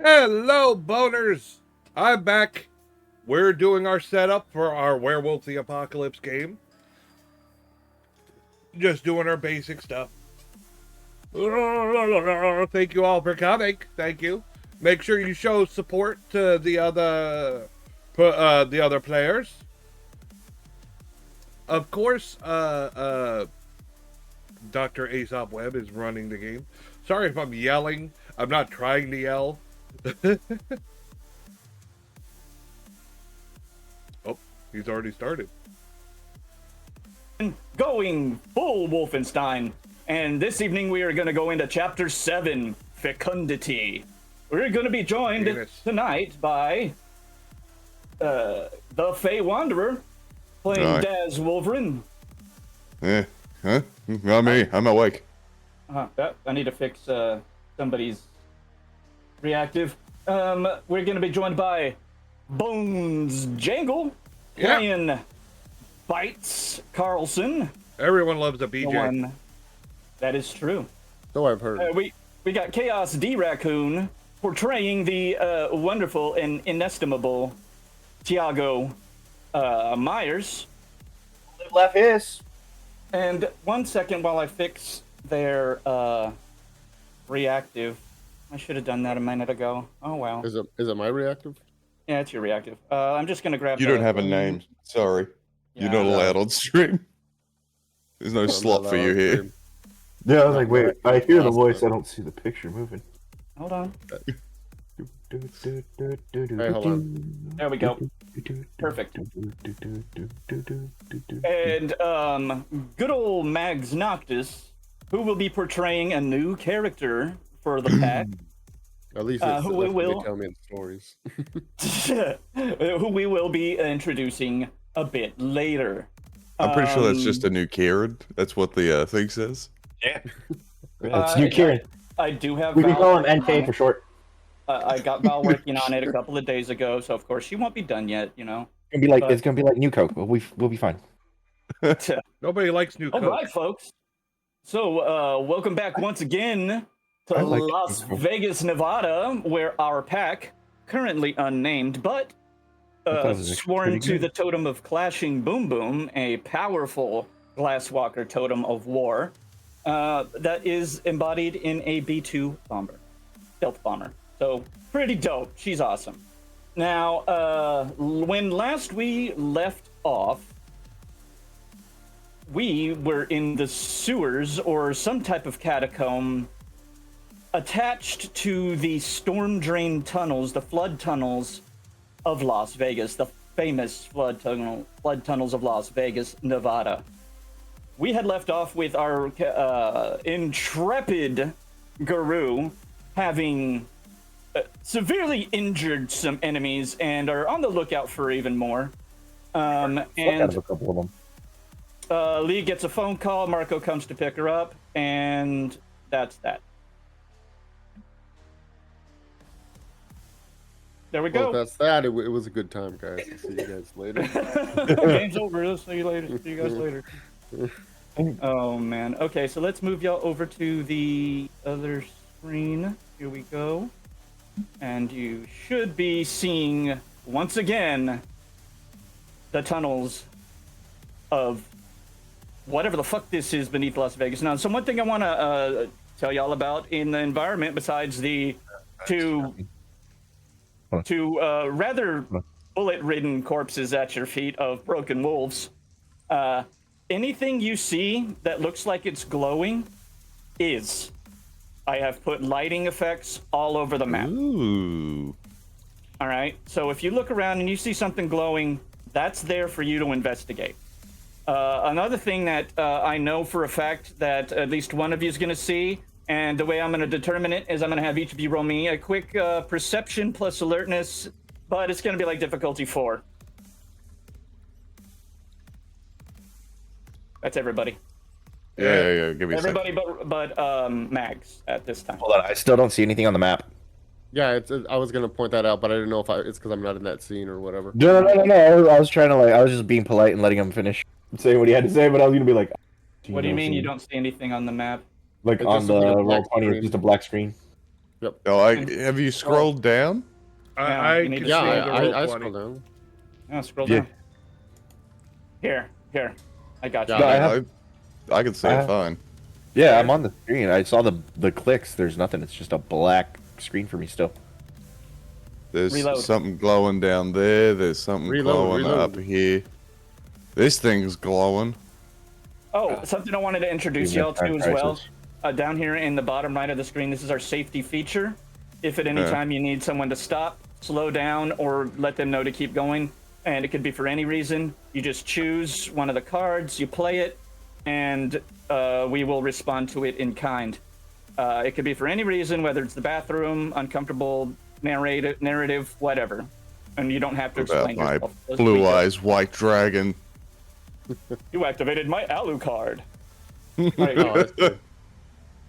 Hello, boners! I'm back. We're doing our setup for our Werewolf The Apocalypse game. Just doing our basic stuff. Thank you all for coming. Thank you. Make sure you show support to the other players. Of course, Dr. Aesop Webb is running the game. Sorry if I'm yelling. I'm not trying to yell. Oh, he's already started. Going full Wolfenstein. And this evening we are going to go into Chapter 7, Fecundity. We're going to be joined tonight by the Fey Wanderer, playing Daz Wolverine. Huh? Not me. I'm awake. I need to fix somebody's reactive. We're going to be joined by Bones Jangle, playing Bites Carlson. Everyone loves a BJ. That is true. So I've heard. We got Chaos D Raccoon portraying the wonderful and inestimable Tiago Myers. Left his. And 1 second while I fix their reactive. I should have done that a minute ago. Oh wow. Is it my reactive? Yeah, it's your reactive. I'm just gonna grab. You don't have a name. Sorry. You're not allowed on stream. There's no slot for you here. Yeah, I was like, wait, I hear the voice, I don't see the picture moving. Hold on. Hey, hold on. There we go. Perfect. And good old Mags Noctis, who will be portraying a new character for the pack. At least who we will tell me in stories. who we will be introducing a bit later. I'm pretty sure that's just a new Kieran. That's what the thing says. Yeah. It's new Kieran. I do have. We can call him NK for short. I got Val working on it a couple of days ago, so of course she won't be done yet. You know. It's gonna be like new Coke. We'll be fine. Nobody likes new Coke. All right, folks. So welcome back once again to Las Vegas, Nevada, where our pack, currently unnamed, but sworn to the totem of Clashing Boom Boom, a powerful Glasswalker totem of war, that is embodied in a B-2 bomber, stealth bomber. So pretty dope. She's awesome. Now, when last we left off, we were in the sewers or some type of catacomb attached to the storm drain tunnels, the flood tunnels of Las Vegas, the famous flood tunnels of Las Vegas, Nevada. We had left off with our intrepid guru having severely injured some enemies and are on the lookout for even more. And out of a couple of them. Lee gets a phone call, Marco comes to pick her up, and that's that. There we go. Well, that's that. It was a good time, guys. I'll see you guys later. Game's over. I'll see you later. See you guys later. Oh, man. Okay, so let's move y'all over to the other screen. Here we go. And you should be seeing, once again, the tunnels of whatever the fuck this is beneath Las Vegas. Now, so one thing I want to tell y'all about in the environment, besides the two rather bullet-ridden corpses at your feet of broken wolves, anything you see that looks like it's glowing is. I have put lighting effects all over the map. Ooh. All right, so if you look around and you see something glowing, that's there for you to investigate. Another thing that I know for a fact that at least one of you is going to see, and the way I'm going to determine it is I'm going to have each of you roll me a quick perception plus alertness, but it's going to be like difficulty 4. That's everybody. Yeah. Give me a Everybody second. but Mags at this time. Hold on, I still don't see anything on the map. Yeah, I was gonna point that out, but I didn't know if it's because I'm not in that scene or whatever. No. I was trying to I was just being polite and letting him finish saying what he had to say, but I was gonna be like, What do you mean you don't see anything on the map? Like It's on just the a black roll 20, it's screen. just a black screen. Oh, have you scrolled down? Yeah, I you need can to see scroll the down. roll I 20. scroll down. Yeah, scroll Yeah. down. Here. I got you. Yeah, No, I I, have. I can see I it have- fine. Yeah, I'm on the screen. I saw the clicks. There's nothing. It's just a black screen for me still. There's Reload. something glowing down there. There's something glowing up here. This thing's glowing. Oh, something I wanted to introduce Even y'all to time as well. prices. Down here in the bottom right of the screen, this is our safety feature. If at any Yeah. time you need someone to stop, slow down, or let them know to keep going, and it could be for any reason, you just choose one of the cards, you play it, and we will respond to it in kind. It could be for any reason, whether it's the bathroom, uncomfortable narrative, whatever. And you don't have to What about explain my yourself. Just blue read it. eyes white dragon? You activated my Alu card. Oh, that's good.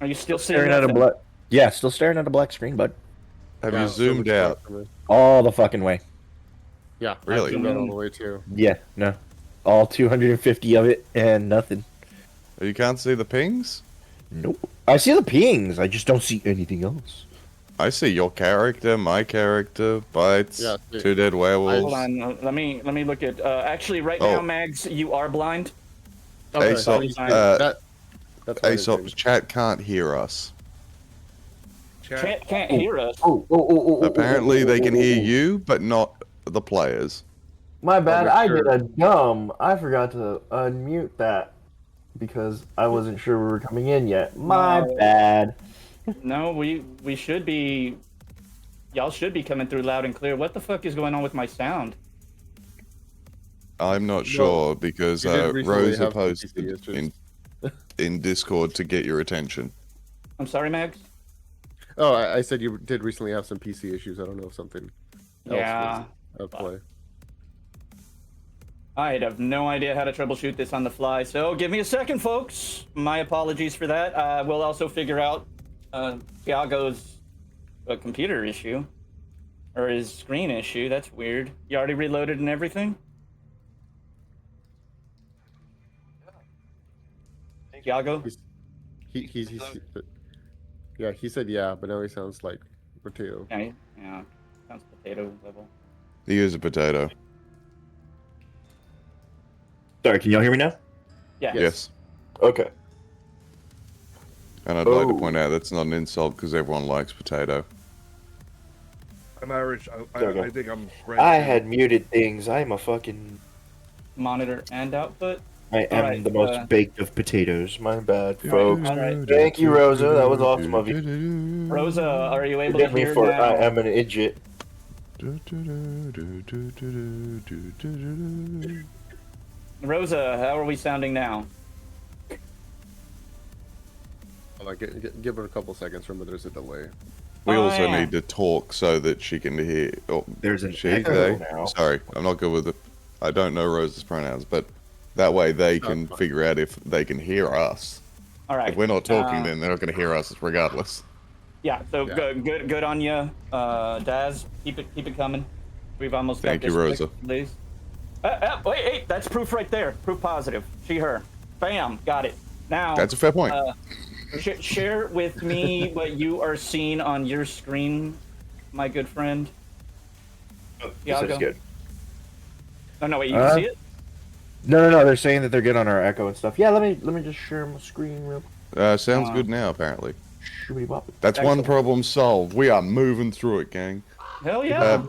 Are you still seeing Staring at a nothing? black. Yeah, still staring at a black screen, bud. Have Yeah, you it still zoomed looks dark out? for me. All the fucking way. Yeah, Really? I zoomed out all the way too. Yeah, no. All 250 of it and nothing. You can't see the pings? Nope. I see the pings. I just don't see anything else. I see your character, my character, bites, Yeah, 2 dead werewolves. Hold on. Let me look at. Actually, right Oh. now, Mags, you are blind. Okay, Aesop, that's fine. that's what I Aesop's did. chat can't hear us. Chat. Can't hear us. Apparently they can hear you, but not the players. My bad. make I sure. did a dumb. I forgot to unmute that because I wasn't sure we were coming in yet. My No. bad. No, we should be. Y'all should be coming through loud and clear. What the fuck is going on with my sound? I'm not sure because you did recently Rosa have some posted PC issues. in Discord to get your attention. I'm sorry, Mags. Oh, I said you did recently have some PC issues. I don't know if something else Yeah. was at play. I have no idea how to troubleshoot this on the fly, so give me a second, folks. My apologies for that. We'll also figure out Thiago's computer issue or his screen issue. That's weird. You already reloaded and everything? Thiago? He's yeah, he said yeah, but now he sounds like potato. Yeah. Sounds potato level. He is a potato. Sorry, can y'all hear me now? Yeah. Yes. Okay. And I'd like to Oh. point out that's not an insult because everyone likes potato. I'm Irish. Okay. I think I'm French. I had muted things. I'm a fucking. Monitor and output. I am Alright, the most baked of potatoes. My bad, folks. Alright. Thank you, Rosa. That was awesome of you. Rosa, are you able to Forgive me hear for now? I am an idiot. Rosa, how are we sounding now? Like, give it a couple seconds. Remember, there's a delay. We Oh, also yeah. need to talk so that she can hear. Oh, There's an she, echo they. now. Sorry, I'm not good with it. I don't know Rose's pronouns, but that way they can fine. figure out if they can hear us. All right. If we're not talking, Uh, then they're not going to hear us regardless. Yeah. So Yeah. good on you, Daz. Keep it coming. We've almost got Thank you, this fixed, Rosa. please. Wait, that's proof right there. Proof positive. She, her. Bam. Got it. Now. That's a fair point. Share with me what you are seeing on your screen, my good friend. This is good. No, wait. You can see it. No. They're saying that they're good on our echo and stuff. Yeah, let me just share my screen real. Sounds good now, apparently. Shooby-bop. That's one Excellent. problem solved. We are moving through it, gang. Hell yeah.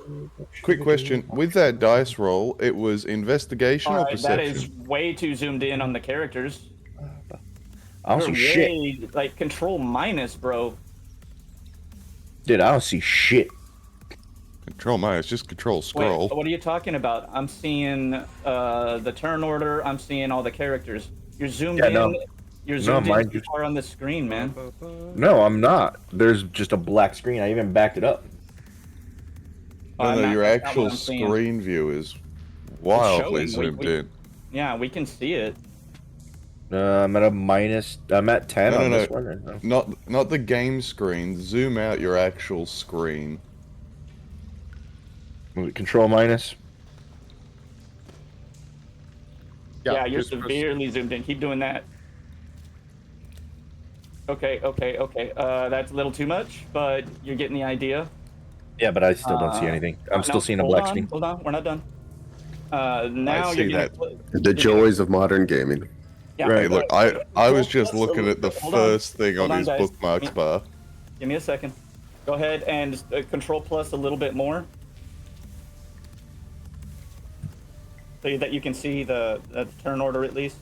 Quick question. With that dice roll, it was investigation All or right, that perception? is way too zoomed in on the characters. I don't You're see shit. way, like control minus, bro. Dude, I don't see shit. Control minus, just control scroll. Wait, what are you talking about? I'm seeing the turn order. I'm seeing all the characters. You're zoomed Yeah, in. no. You're No, zoomed in mine too just- far on the screen, man. No, I'm not. There's just a black screen. I even backed it up. No, your that's not actual what I'm seeing. screen view is wildly showing. zoomed in. Yeah, we can see it. I'm at a minus. I'm at 10 No, on no, this no. one. Right now. Not the game screen. Zoom out your actual screen. Control minus. Yeah, you're just press- severely zoomed in. Keep doing that. Okay. That's a little too much, but you're getting the idea. Yeah, but I still don't see anything. I'm still seeing a black screen. Hold on, we're not done. Now I you're see gonna that. The joys of modern gaming. Yeah. Hey, look, I was just Hold on. looking at the Hold on. first thing Hold on on, his guys. bookmarks bar. Give me a second. Go ahead and control plus a little bit more, so that you can see the turn order at least.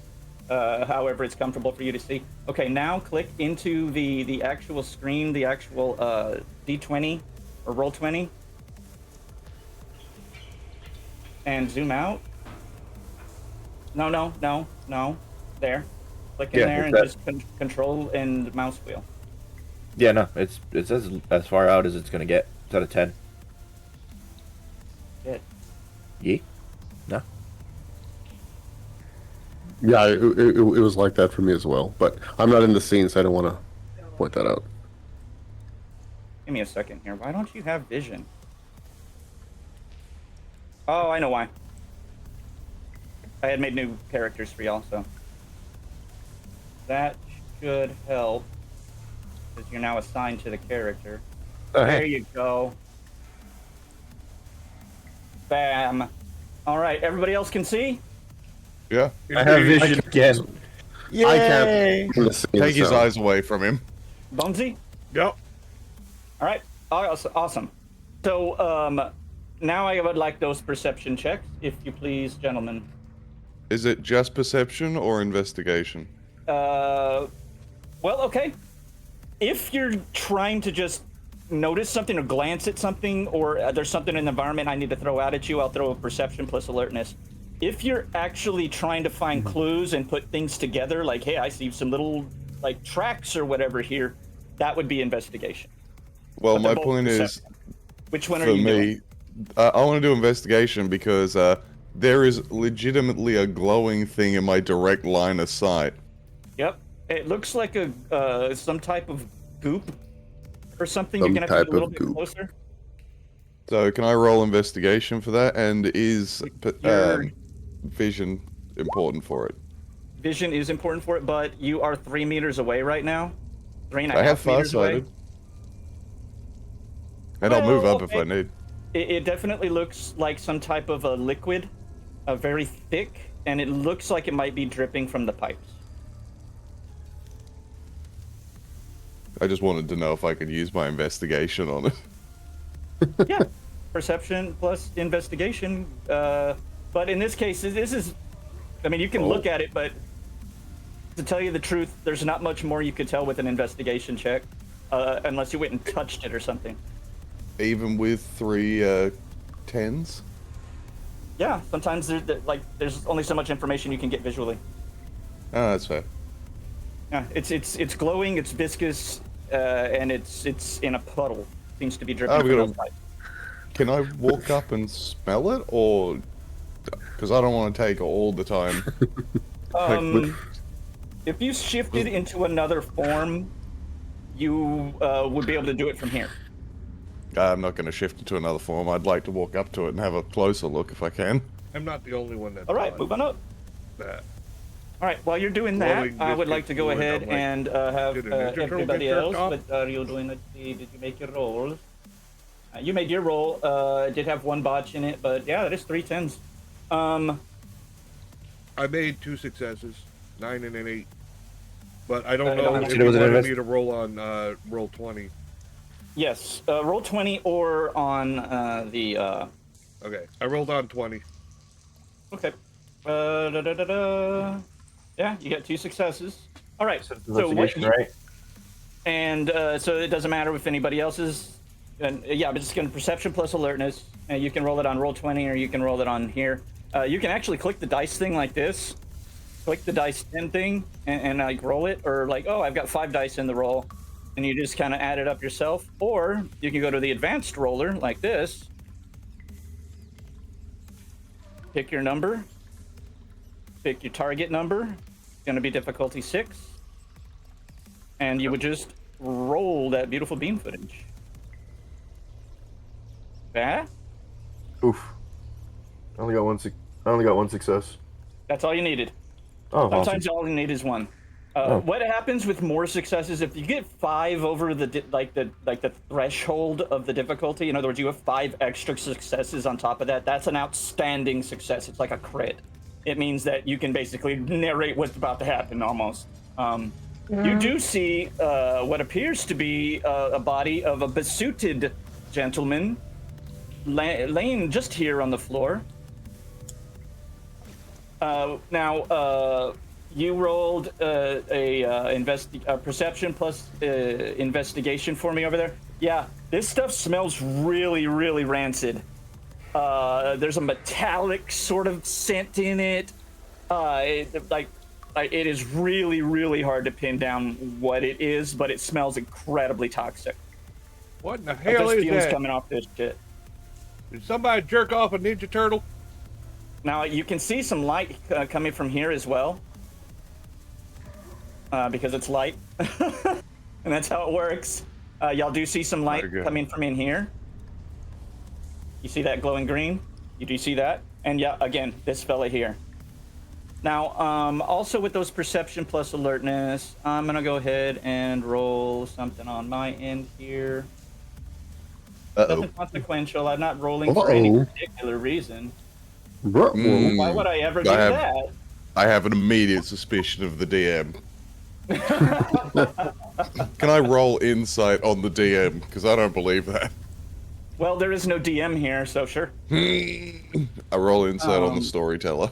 However it's comfortable for you to see. Okay, now click into the actual screen, the actual D20 or roll 20, and zoom out. No. There. Click in there and just control and mouse wheel. Yeah, no, it's as far out as it's gonna get. It's out of 10. Good. Yeah. No. Yeah, it was like that for me as well. But I'm not in the scene, so I don't want to point that out. Give me a second here. Why don't you have vision? Oh, I know why. I had made new characters for y'all, so that should help, because you're now assigned to the character. Oh, There hey. you go. Bam. All right, everybody else can see? Yeah. I have vision again. I can't in the scene, Take his so- eyes away from him. Bonesy? Yep. All right. Awesome. So, now I would like those perception checks, if you please, gentlemen. Is it just perception or investigation? Well, okay. If you're trying to just notice something or glance at something, or there's something in the environment I need to throw out at you, I'll throw a perception plus alertness. If you're actually trying to find clues and put things together, like, hey, I see some little, like, tracks or whatever here, that would be investigation. Well, But they're my both point is, perception. Which one are for you doing? me, I want to do investigation because there is legitimately a glowing thing in my direct line of sight. Yep. It looks like a some type of goop or something. Some You're gonna have to type get a little of bit goop. closer. So can I roll investigation for that? And is Your- vision important for it? Vision is important for it, but you are 3 meters away right now. 3.5 I have meters away. farsighted. And I'll move Well, up if I need. It definitely looks like some type of a liquid, very thick, and it looks like it might be dripping from the pipes. I just wanted to know if I could use my investigation on it. Yeah, perception plus investigation. But in this case, this is, I mean, you can look at it, but to tell you the truth, there's not much more you could tell with an investigation check, unless you went and touched it or something. Even with 3 10s? Yeah, sometimes there's only so much information you can get visually. Oh, that's fair. Yeah, it's glowing, it's viscous, and it's in a puddle. Seems to be dripping Oh, from we those gotta- pipes. Can I walk up and smell it, or because I don't want to take all the time? If you shifted into another form, you would be able to do it from here. I'm not going to shift into another form. I'd like to walk up to it and have a closer look if I can. I'm not the only one that. All right, move on up. That. All right, while you're doing that, Glowing I would biscuit like to go fluid, ahead I'm like, and have did a Ninja Turtle everybody get else. jerked What are you doing? Let's see. Did you make your rolls? You made your roll. It did have one botch in it, but yeah, that is 3 10s. I made 2 successes, 9 and an 8. But I don't I know don't if see you it was an wanted invest- me to roll on roll 20. Yes, roll 20 or on the. Okay, I rolled on 20. Okay. Yeah, you got 2 successes. All right. So what? Investigation, right? And so it doesn't matter if anybody else is. And yeah, but it's going to perception plus alertness. And you can roll it on roll 20, or you can roll it on here. You can actually click the dice thing like this. Click the dice 10 thing and like roll it, or like, oh, I've got 5 dice in the roll, and you just kind of add it up yourself. Or you can go to the advanced roller like this. Pick your number. Pick your target number. It's going to be difficulty 6. And you would just roll that beautiful beam footage. Yeah? Oof. I only got one. I only got one success. That's all you needed. Oh, awesome. Sometimes all you need is one. What happens with more successes if you get 5 over the the threshold of the difficulty? In other words, you have 5 extra successes on top of that. That's an outstanding success. It's like a crit. It means that you can basically narrate what's about to happen almost. You do see what appears to be a body of a besuited gentleman laying just here on the floor. Now, you rolled a perception plus investigation for me over there. Yeah, this stuff smells really, really rancid. There's a metallic sort of scent in it. It is really, really hard to pin down what it is, but it smells incredibly toxic. What in the hell is fumes that? coming off this shit. Did somebody jerk off a Ninja Turtle? Now you can see some light coming from here as well, because it's light, and that's how it works. Y'all do see some light coming from in here. You see that glowing green? You do see that? And yeah, again, this fella here. Now, also with those perception plus alertness, I'm gonna go ahead and roll something on my end here. Nothing consequential. I'm not rolling for any particular reason. Why would I ever do that? I have an immediate suspicion of the DM. Can I roll insight on the DM? Because I don't believe that. Well, there is no DM here, so sure. I roll insight on the storyteller.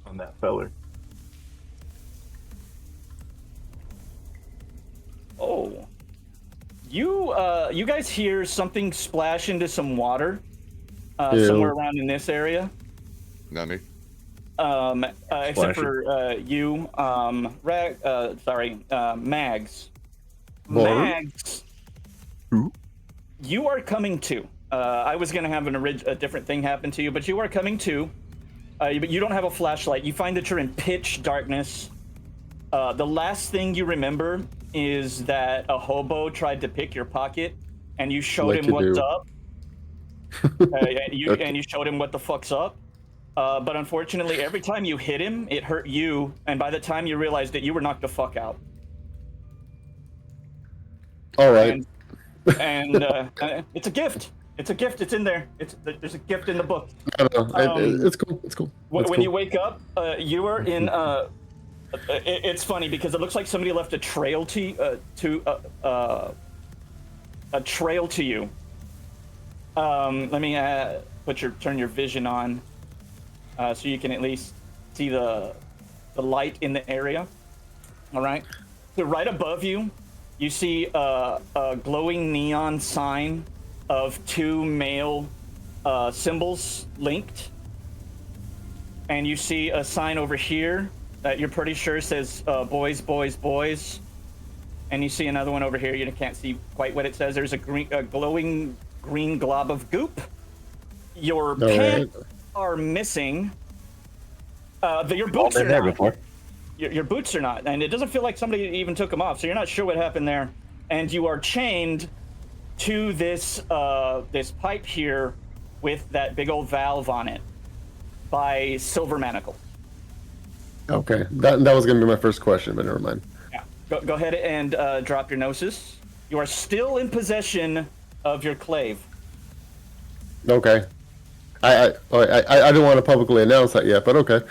On that feller. Oh. You guys hear something splash into some water somewhere around in this area. Nani? Except for you, Mags. Mags. Who? You are coming to. I was gonna have a different thing happen to you, but you are coming to. But you don't have a flashlight. You find that you're in pitch darkness. The last thing you remember is that a hobo tried to pick your pocket, and you showed him what's up. And you showed him what the fuck's up. But unfortunately, every time you hit him, it hurt you, and by the time you realized it, you were knocked the fuck out. All right. And it's a gift. It's a gift. It's in there. There's a gift in the book. It's cool. It's cool. When you wake up, you are in. It's funny because it looks like somebody left a trail to you. Let me turn your vision on, so you can at least see the light in the area. All right. So right above you, you see a glowing neon sign of 2 male symbols linked, and you see a sign over here that you're pretty sure says boys, boys, boys. And you see another one over here. You can't see quite what it says. There's a glowing green glob of goop. Your pants are missing. Your boots are not. Before. Your boots are not. And it doesn't feel like somebody even took them off. So you're not sure what happened there. And you are chained to this this pipe here with that big old valve on it by silver manacles. Okay, that was gonna be my first question, but never mind. Yeah, go ahead and drop your gnosis. You are still in possession of your clave. Okay, I didn't want to publicly announce that yet, but okay.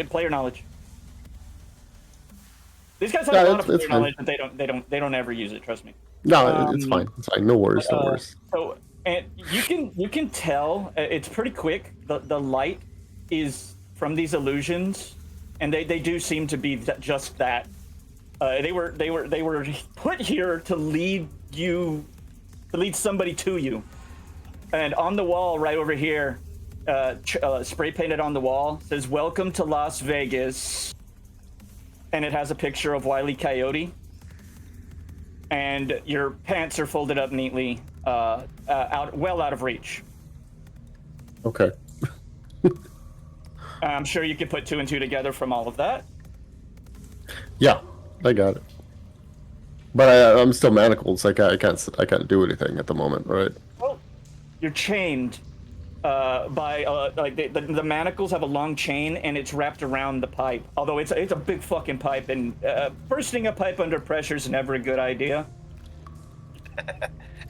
Player knowledge. These guys have a lot of player knowledge, but they don't ever use it. Trust me. No, it's fine. It's fine. No worries. No worries. So, and you can tell it's pretty quick. The light is from these illusions, and they do seem to be just that. They were put here to lead somebody to you. And on the wall right over here, spray painted on the wall, says "Welcome to Las Vegas," and it has a picture of Wile E. Coyote. And your pants are folded up neatly, out of reach. Okay. I'm sure you could put 2 and 2 together from all of that. Yeah, I got it. But I'm still manacled, so I can't do anything at the moment, right? Well, you're chained. like the manacles have a long chain and it's wrapped around the pipe. Although it's a big fucking pipe, and bursting a pipe under pressure is never a good idea.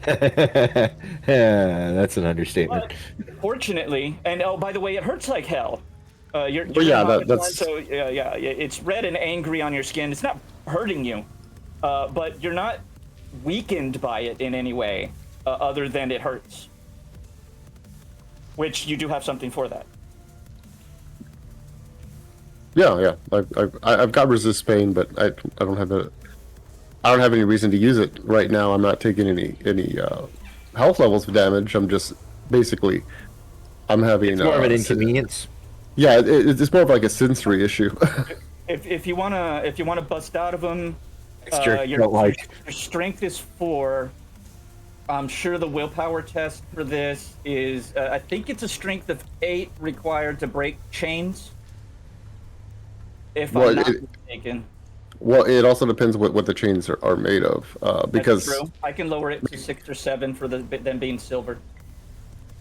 That's an understatement. But fortunately, and oh, by the way, it hurts like hell. You're that's so yeah, it's red and angry on your skin. It's not hurting you, but you're not weakened by it in any way other than it hurts. Which you do have something for that. yeah. I've got resist pain, but I don't have any reason to use it right now. I'm not taking any health levels of damage. I'm just basically I'm having It's more of an inconvenience. Yeah, it's more of like a sensory issue. If you wanna bust out of them, Your your strength is 4. I'm sure the willpower test for this is I think it's a strength of 8 required to break chains. If I'm not mistaken. Well, it also depends what the chains are made of, because That's true. I can lower it to 6 or 7 for them being silver.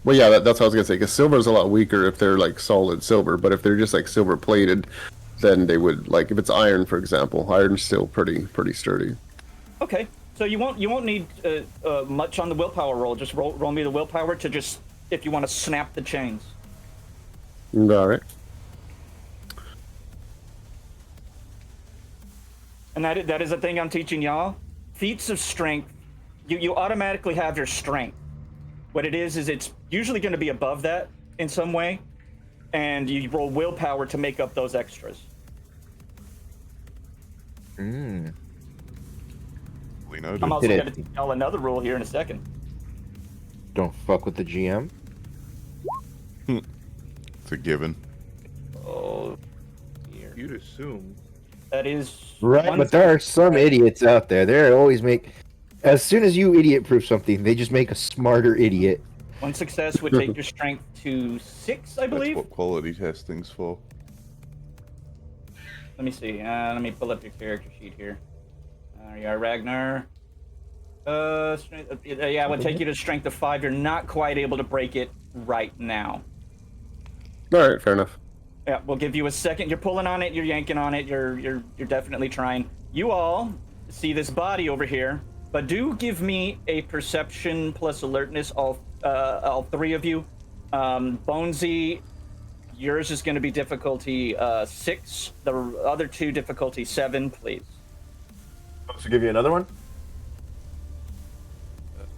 well, yeah, that's what I was gonna say. Because silver is a lot weaker if they're like solid silver, but if they're just like silver plated, then they would like if it's iron, for example. Iron's still pretty sturdy. Okay, so you won't need much on the willpower roll. Just roll me the willpower to just if you want to snap the chains. All right. And that is a thing I'm teaching y'all. Feats of strength, you automatically have your strength. What it is it's usually going to be above that in some way, and you roll willpower to make up those extras. We know. I'm also going to teach y'all another rule here in a second. Don't fuck with the GM. It's a given. Oh, dear. You'd assume. That is Right, but there are some idiots out there. They always make. As soon as you idiot-proof something, they just make a smarter idiot. One success would take your strength to 6, I believe. That's what quality testing's for. Let me see. Let me pull up your character sheet here. There you are, Ragnar. Strength, yeah, it would take you to strength of 5. You're not quite able to break it right now. All right, fair enough. Yeah, we'll give you a second. You're pulling on it. You're yanking on it. You're definitely trying. You all see this body over here, but do give me a perception plus alertness. All 3 of you. Bonesy, yours is going to be difficulty 6. The other 2 difficulty 7, please. So give you another one?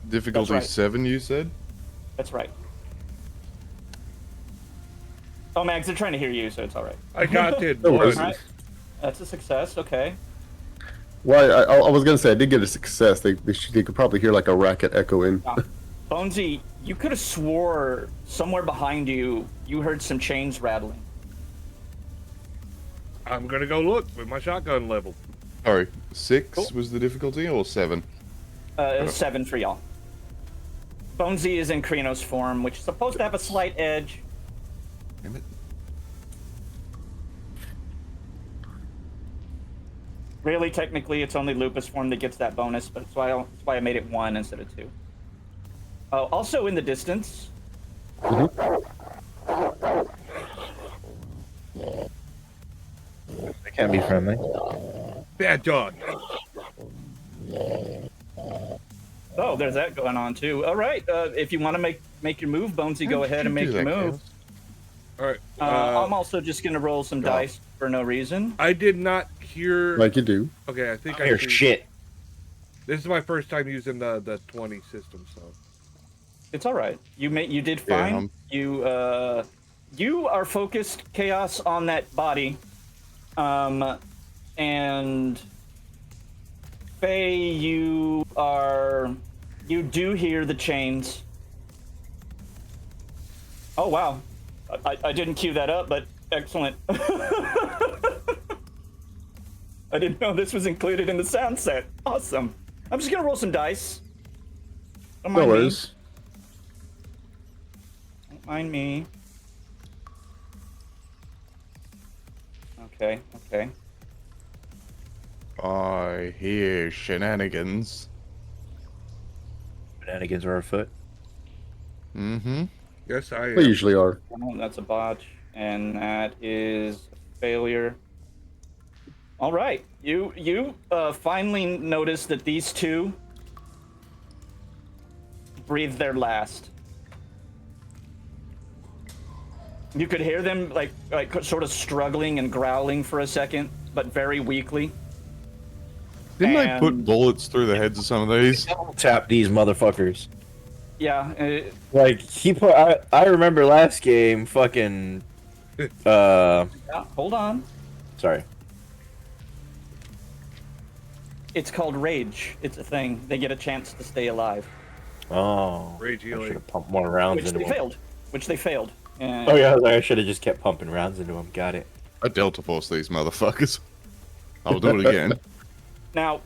Difficulty That's right. 7, you said? That's right. Oh, Mags, they're trying to hear you, so it's all right. I got it. No worries. boy. All right. That's a success. Okay. Well, I was gonna say I did get a success. They could probably hear like a racket echo in. Bonesy, you could have swore somewhere behind you heard some chains rattling. I'm gonna go look with my shotgun level. Sorry, 6 Cool. was the difficulty, or 7? 7 for y'all. Bonesy is in Krenos form, which is supposed to have a slight edge. Damn it. Really, technically, it's only Lupus form that gets that bonus, but that's why I made it 1 instead of 2. Oh, also in the distance. They can't be friendly. Bad dog. Oh, there's that going on too. All right, if you want to make your move, Bonesy, go ahead and make your move. All right. I'm also just gonna roll some dice for no reason. I did not hear. Like you do. Okay, I think I You're see- shit. This is my first time using the 20 system, so. It's all right. You did Yeah, fine. You are focused, Chaos, on that body, and Faye, you do hear the chains. Oh wow, I didn't cue that up, but excellent. I didn't know this was included in the sound set. Awesome. I'm just gonna roll some dice. Don't No mind me. worries. Don't mind me. Okay, okay. I hear shenanigans. Shenanigans are afoot. Mm-hmm. Yes, I They am. usually are. Oh, that's a botch, and that is a failure. All right, you finally notice that these two breathe their last. You could hear them like sort of struggling and growling for a second, but very weakly. Didn't I put And- bullets through the heads of some of these? Tap these motherfuckers. Yeah, Like he put. I remember last game. Fucking. yeah, hold on. Sorry. It's called rage. It's a thing. They get a chance to stay alive, Oh. Rage I healing. should have pumped more rounds which into they him. failed. Which they failed. And Oh yeah, I was like, I should have just kept pumping rounds into him. Got it. I Delta Force these motherfuckers. I'll do it again. Now,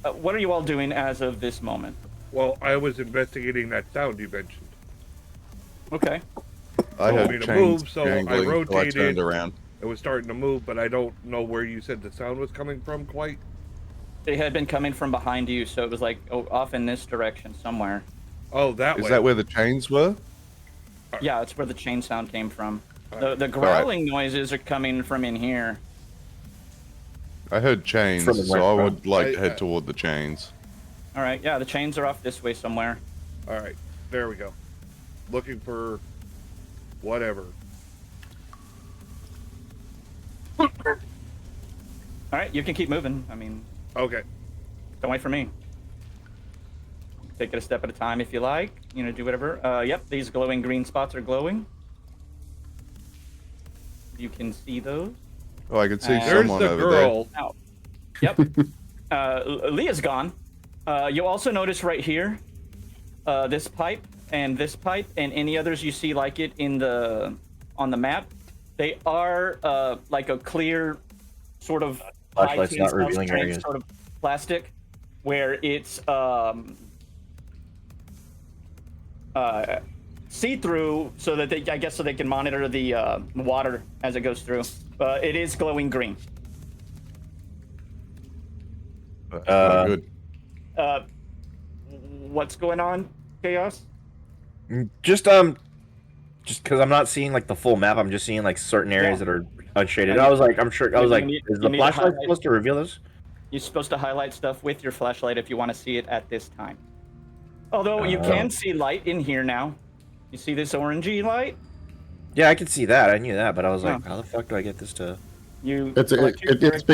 what are you all doing as of this moment? Well, I was investigating that sound you mentioned. Okay. I told had me to chains move, so I jangling, so I rotated. turned around. It was starting to move, but I don't know where you said the sound was coming from quite. They had been coming from behind you, so it was like off in this direction somewhere. Oh, that Is way. that where the chains were? Yeah, it's where the chain sound came from. Alright. The growling noises are coming from in here. I heard chains, From the so I would left, like to I- head toward the chains. All right, yeah, the chains are off this way somewhere. All right, there we go. Looking for whatever. All right, you can keep moving. I mean, Okay. don't wait for me. Take it a step at a time if you like. You know, do whatever. Yep, these glowing green spots are glowing. You can see those. Oh, I can see There's There's someone the over girl. Now, yep. Leah's gone. You also notice right here, this pipe and any others you see like it on the map. They are like a clear sort of Flashlight's high not tensile revealing strength areas. sort of plastic, where it's see-through, so that they can monitor the water as it goes through. It is glowing green. there. Good. What's going on, Chaos? Just because I'm not seeing like the full map, I'm just seeing like certain areas that are unshaded. I was like, is you the need to flashlight highlight- supposed to reveal this? You're supposed to highlight stuff with your flashlight if you want to see it at this time. Although you can see light in here now. You see this orangey light? Yeah, I could see that. I knew that, but I was like, Oh. how the fuck do I get this to? You It's select your it's character.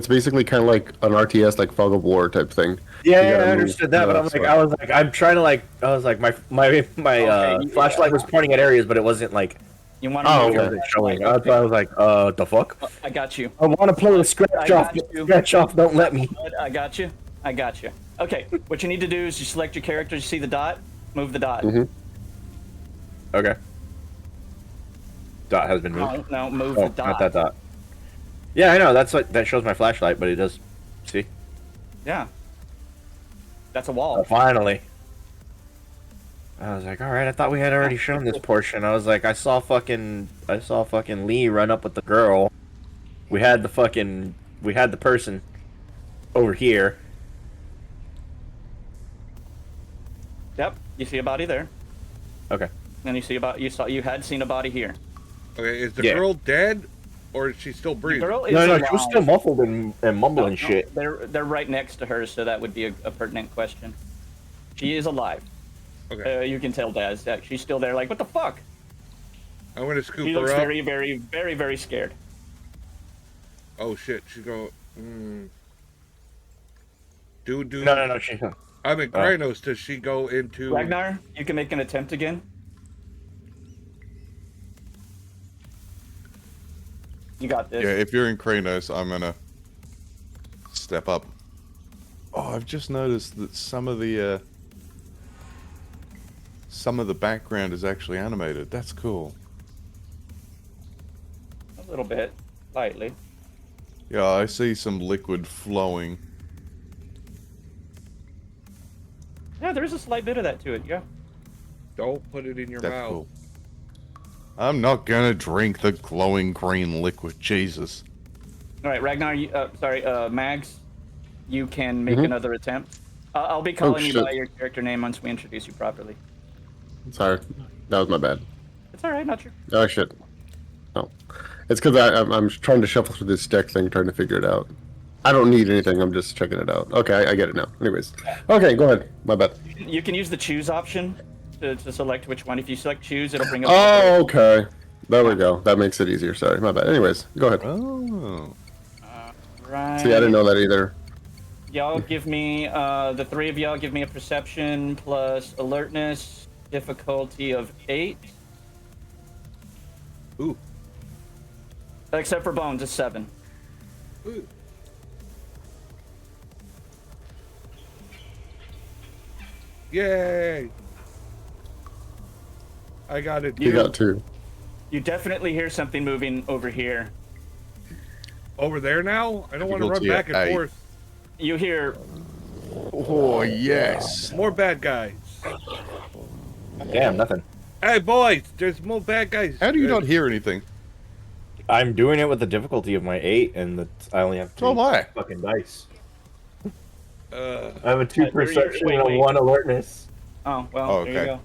basically kind of like an RTS like Fog of War type thing. Yeah, You gotta I move, understood that, but so- I was like, I'm trying to like, I was like, my Okay, flashlight was pointing at areas, but it wasn't like, You want to Oh, move your okay. showing. flashlight. I was like, the fuck? I got you. I want to play the I scratch got off. you. Scratch off, don't let me. I got you. I got you. Okay, what you need to do is you select your character. You see the dot? Move the dot. Mhm. Okay. Dot has been moved. No, move Oh, the dot. not that dot. Yeah, I know. That's what that shows my flashlight, but it does. See? Yeah. That's a Oh, wall. finally. I was like, all right. I thought we had already shown this portion. I was like, I saw fucking Lee run up with the girl. We had the person over here. Yep. You see a body there. Okay. And you had seen a body here. Okay, is the Yeah. girl dead, or is she still The breathing? girl is No, alive. she was still muffled and mumbling No, shit. They're right next to her, so that would be a pertinent question. She is alive. Okay, You can tell Daz that she's still there. Like, what the fuck? I'm gonna scoop She her looks up. very, very, very, very scared. Oh shit, she go. Do. No. She. I'm in Krynos. Does she go into? Ragnar, you can make an attempt again. You got this. Yeah, if you're in Krynos, I'm gonna step up. Oh, I've just noticed that some of the background is actually animated. That's cool. A little bit, lightly. Yeah, I see some liquid flowing. Yeah, there is a slight bit of that to it. Yeah. Don't put it in your That's mouth. cool. I'm not gonna drink the glowing green liquid. Jesus. All right, Ragnar. Mags, you can make Mhm. another attempt. I'll be calling you shit. by your character name once we introduce you properly. Sorry, that was my bad. It's all right, not your. Oh shit. No, it's because I'm trying to shuffle through this deck thing, trying to figure it out. I don't need anything. I'm just checking it out. Okay, I get it now. Anyways, okay, go ahead. My bad. You can use the choose option to select which one. If you select choose, it'll bring up. Oh, okay. There we go. That makes it easier. Sorry, my bad. Anyways, go ahead. Oh. Right. See, I didn't know that either. Y'all give me the three of y'all give me a perception plus alertness, difficulty of 8. Ooh. Except for Bones, it's 7. Ooh. Yay! I got it. You got 2. You definitely hear something moving over here. Over there now? I don't want to run Difficulty back and at 8. forth. You hear Oh, yes. More bad guys. Damn, nothing. Hey, boys, there's more bad guys. How do you not hear anything? I'm doing it with the difficulty of my 8, and I only have 2 So am I. fucking dice. Uh, I have a 2 Wait, wait, perception wait, and a wait. 1 alertness. Oh, well, Oh, there you okay. go.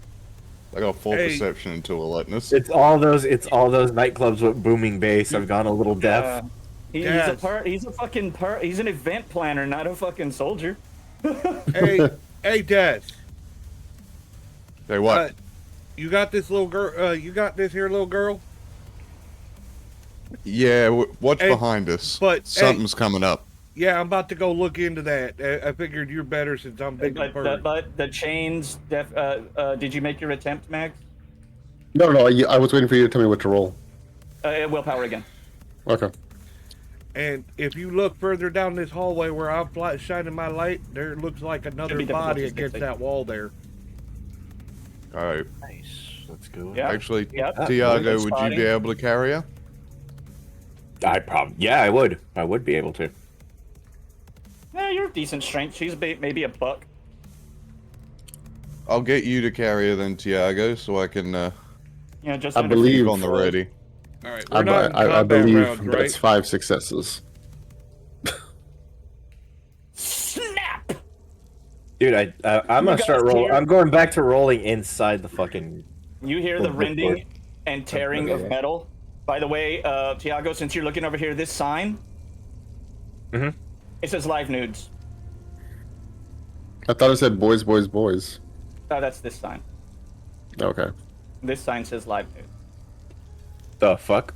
I got 4 Hey. perception and 2 alertness. It's all those nightclubs with booming bass. I've gone a little deaf. He's Yes. he's an event planner, not a fucking soldier. hey, hey, Des. Hey, what? You got this little girl. You got this here little girl. Yeah, watch Hey, behind us. but, hey. Something's coming up. Yeah, I'm about to go look into that. I figured you're better since I'm big and furry. But the chains. Did you make your attempt, Max? No, I was waiting for you to tell me what to roll. Willpower again. Okay. And if you look further down this hallway where I'm shining my light, there looks like another be body difficult to against see. that wall there. Alright. Nice. Let's go. Yeah. Actually, Yep. Tiago, Good would you spotting. be able to carry her? Yeah, I would. I would be able to. Yeah, you're decent strength. She's maybe a buck. I'll get you to carry her then, Tiago, so I can Yeah, just I under believe- keep on the ready. All right, we're not in I combat believe rounds, right? that's 5 successes. Snap. Dude, I'm gonna guys start rolling. hear- I'm going back to rolling inside the fucking. You hear the Oh, rending Lord. and tearing of metal. By the way, Tiago, since you're looking over here, this sign. Mhm. It says live nudes. I thought it said boys, boys, boys. Oh, that's this sign. Okay. This sign says live nudes. The fuck?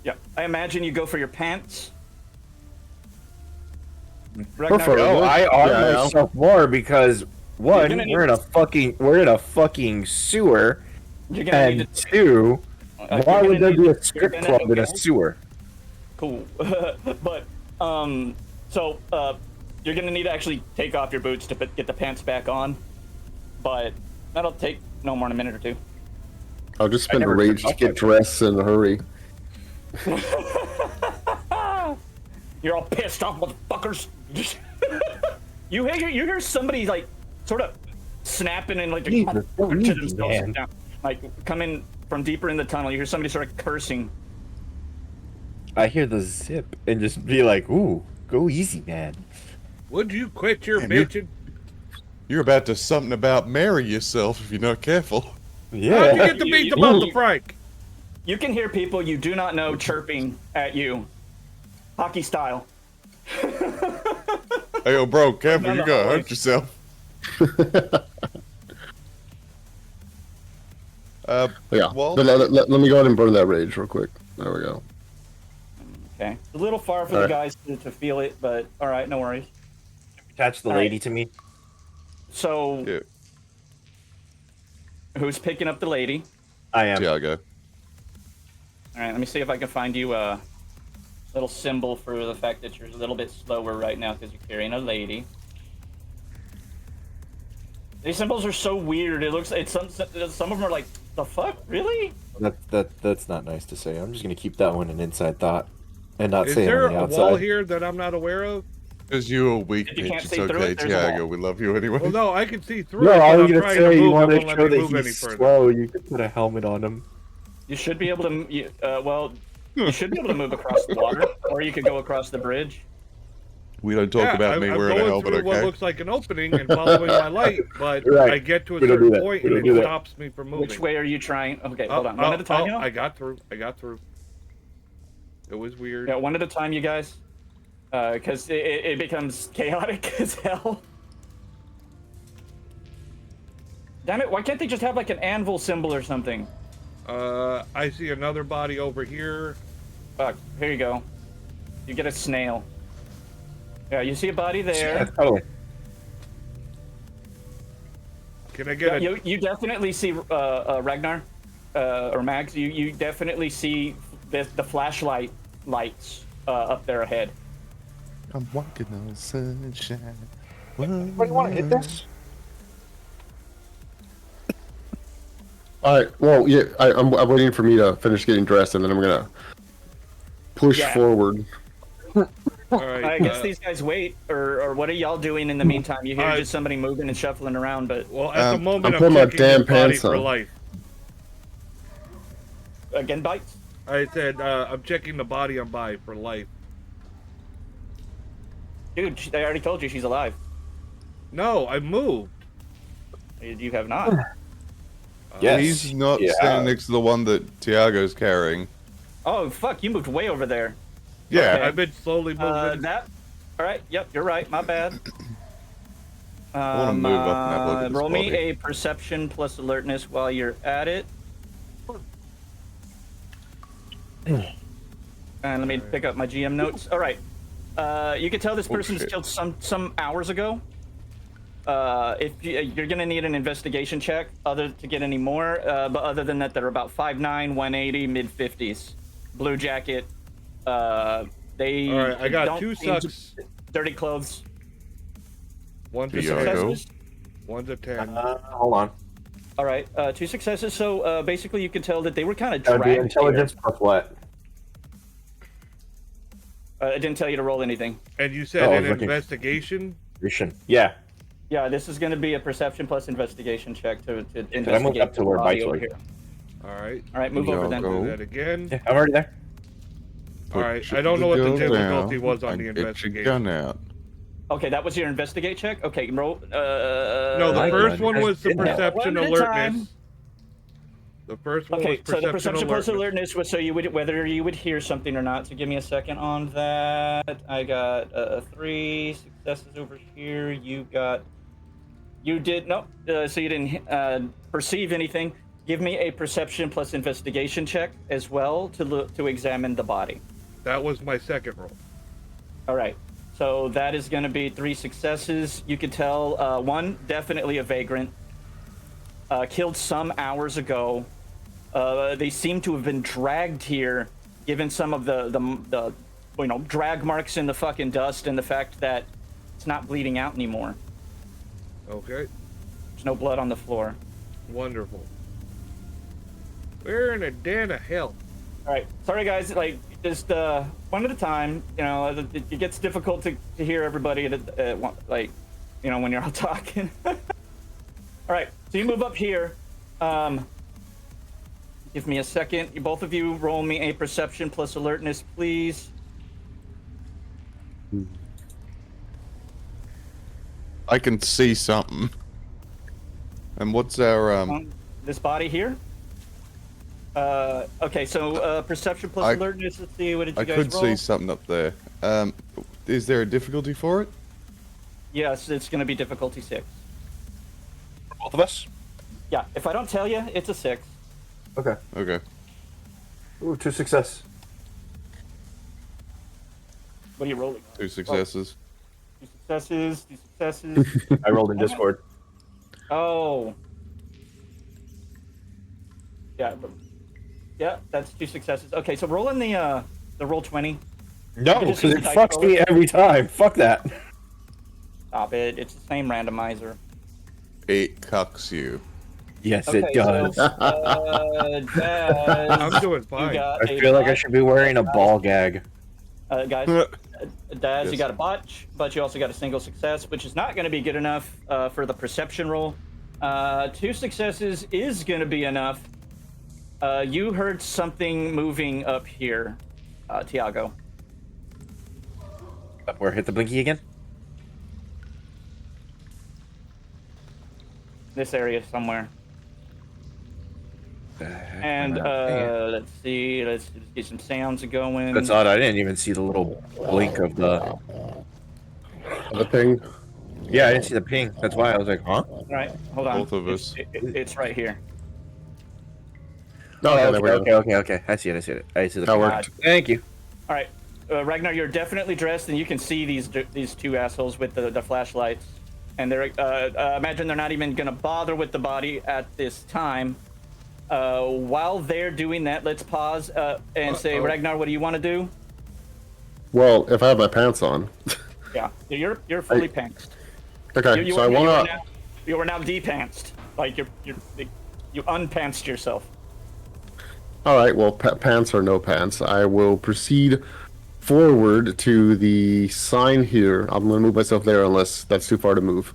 Yep. I imagine you go for your pants. Prefer- No, I arm Yeah, yeah. myself more because one, gonna need- we're in a fucking sewer, You're gonna need and two, you're why gonna would there need- be a you're strip gonna- club in a okay. sewer? Cool. But so you're gonna need to actually take off your boots to get the pants back on. But that'll take no more than a minute or two. I'll just spend a never rage to took off get my- dressed in a hurry. You're all pissed off, motherfuckers. you hear somebody like sort of snapping and like Jesus, go to easy, themselves man. down. Like coming from deeper in the tunnel. You hear somebody sort of cursing. I hear the zip and just be like, "Ooh, go easy, man." Would you quit your Damn, you're- bitching? You're about to something about marry yourself if you're not careful. How'd Yeah. you get the beat about the Frank? You can hear people you do not know chirping at you, hockey style. Hey, yo, bro, careful, Down you the gotta hallway. hurt yourself. Yeah. Well- Let me go ahead and burn that rage real quick. There we go. Okay, a little far for All the right. guys to feel it, but all right, no worries. Attach the All right. lady to me. So, Yeah, who's picking up the lady? I am. Tiago. All right, let me see if I can find you a little symbol for the fact that you're a little bit slower right now because you're carrying a lady. These symbols are so weird. It looks, it's some of them are like, the fuck, really? That's not nice to say. I'm just gonna keep that one an inside thought, and not Is say it there on the a outside. wall here that I'm not aware of? Because you're a weak If you can't bitch, it's see through okay, it, there's a Tiago. wall. We love you anyway. Well, no, I can see through No, it, I but was I'm gonna trying say to you move. want It to won't let show me that move any he's further. slow. You could put a helmet on him. You should be able to, you should be able to move across the water, or you could go across the bridge. We don't talk about me I'm wearing a going helmet, through what okay? looks like an opening and following my light, but Right. I get to a We don't do certain that. point We and don't do it that. stops me from moving. Which way are you trying? Okay, hold on. One at a time, you know? I got through. It was weird. Yeah, one at a time, you guys. Because it becomes chaotic as hell. Damn it, why can't they just have like an anvil symbol or something? I see another body over here. Fuck, here you go. You get a snail. Yeah, you see a body there. Yeah, totally. Can I get Yeah, a... you definitely see Ragnar or Mags. You definitely see the flashlight lights up there ahead. I'm walking on sunshine. What do you want to hit this? All right. Well, yeah. I'm waiting for me to finish getting dressed, and then I'm gonna push Yeah. forward. All right, I guess these guys wait, or what are y'all doing in the meantime? You hear I- just somebody moving and shuffling around, but Well, at the moment, I'm I'm putting my checking damn the body pants for on. life. again bites. I said I'm checking the body I'm by for life. Dude, I already told you she's alive. No, I moved. You have not. Yes. He's not Yeah. standing next to the one that Tiago's carrying. Oh fuck! You moved way over there. Yeah. Okay. I've been slowly moving. That. All right. Yep. You're right. My bad. wanna move up and have a look at this roll me body. a perception plus alertness while you're at it. And let me pick up my GM notes. All right. You can tell this person was shit. killed some hours ago. If you're gonna need an investigation check, to get any more. But other than that, they're about 5'9", 180, mid 50s, blue jacket. They. All right, I got don't 2 seem to- sucks. Dirty clothes. One's a There you 10. go. Successes. One's a 10. Hold on. All right, 2 successes. So basically, you can tell that they were kind of That would be dragged. intelligence plus what? I didn't tell you to roll anything. And you said Oh, I an was looking. investigation? Yeah. Yeah, this is going to be a perception plus investigation check to investigate. I moved up to the where body bites over were. here. All right. All right, move over then. Go. Do that again. Yeah, I'm already there. All right. Put I don't know what the your gun difficulty down was on and the get your investigation. gun out. Okay, that was your investigate check. Okay, roll. No, the my first gun one was the has been there. perception One at a alertness. time. The first one Okay, was so perception the perception plus alertness. alertness was so you would whether you would hear something or not. So give me a second on that. I got 3 successes over here. You did no. So you didn't perceive anything. Give me a perception plus investigation check as well to examine the body. That was my second roll. All right. So that is going to be 3 successes. You can tell one definitely a vagrant. Killed some hours ago. They seem to have been dragged here, given some of the drag marks in the fucking dust and the fact that it's not bleeding out anymore. Okay. There's no blood on the floor. Wonderful. We're in a den of hell. All right. Sorry, guys. Like, just one at a time. You know, it gets difficult to hear everybody when you're all talking. All right. So you move up here. Give me a second. Both of you roll me a perception plus alertness, please. I can see something. And what's our This body here. Okay, so perception plus alertness. Let's see. What did you I guys could roll? see something up there. Is there a difficulty for it? Yes, it's going to be difficulty 6. Both of us? Yeah. If I don't tell you, it's a 6. Okay. Okay. Ooh, 2 success. What are you rolling? 2 successes. 2 successes. 2 successes. I rolled in Discord. Oh. Yeah. Yeah, that's 2 successes. Okay, so roll in the roll 20. No, You just because use it the fucks dice me every time. Fuck that. Stop it. It's the same randomizer. It cucks you. Yes, Okay, it does. So, Daz, I'm doing you fine. got I a feel like I botch. should be wearing a ball gag. Guys, Daz, you Yes. got a botch, but you also got a single success, which is not going to be good enough for the perception roll. 2 successes is going to be enough. You heard something moving up here, Tiago. Where hit the blinky again? This area somewhere. And let's see. Let's get some sounds going. That's odd. I didn't even see the little blink of the thing. Yeah, I didn't see the ping. That's why I was like, huh? All right, hold on. Both of us. It's right here. No, there we go. Okay. I see it. I see the That ping. worked. Thank you. All right, Ragnar, you're definitely dressed, and you can see these two assholes with the flashlights. And they're imagine they're not even gonna bother with the body at this time. While they're doing that, let's pause and say, Ragnar, what do you want to do? Well, if I have my pants on. Yeah, you're fully pantsed. Okay, so I want to. You are now de-pantsed. Like you unpantsed yourself. All right, well, pants or no pants, I will proceed forward to the sign here. I'm going to move myself there unless that's too far to move.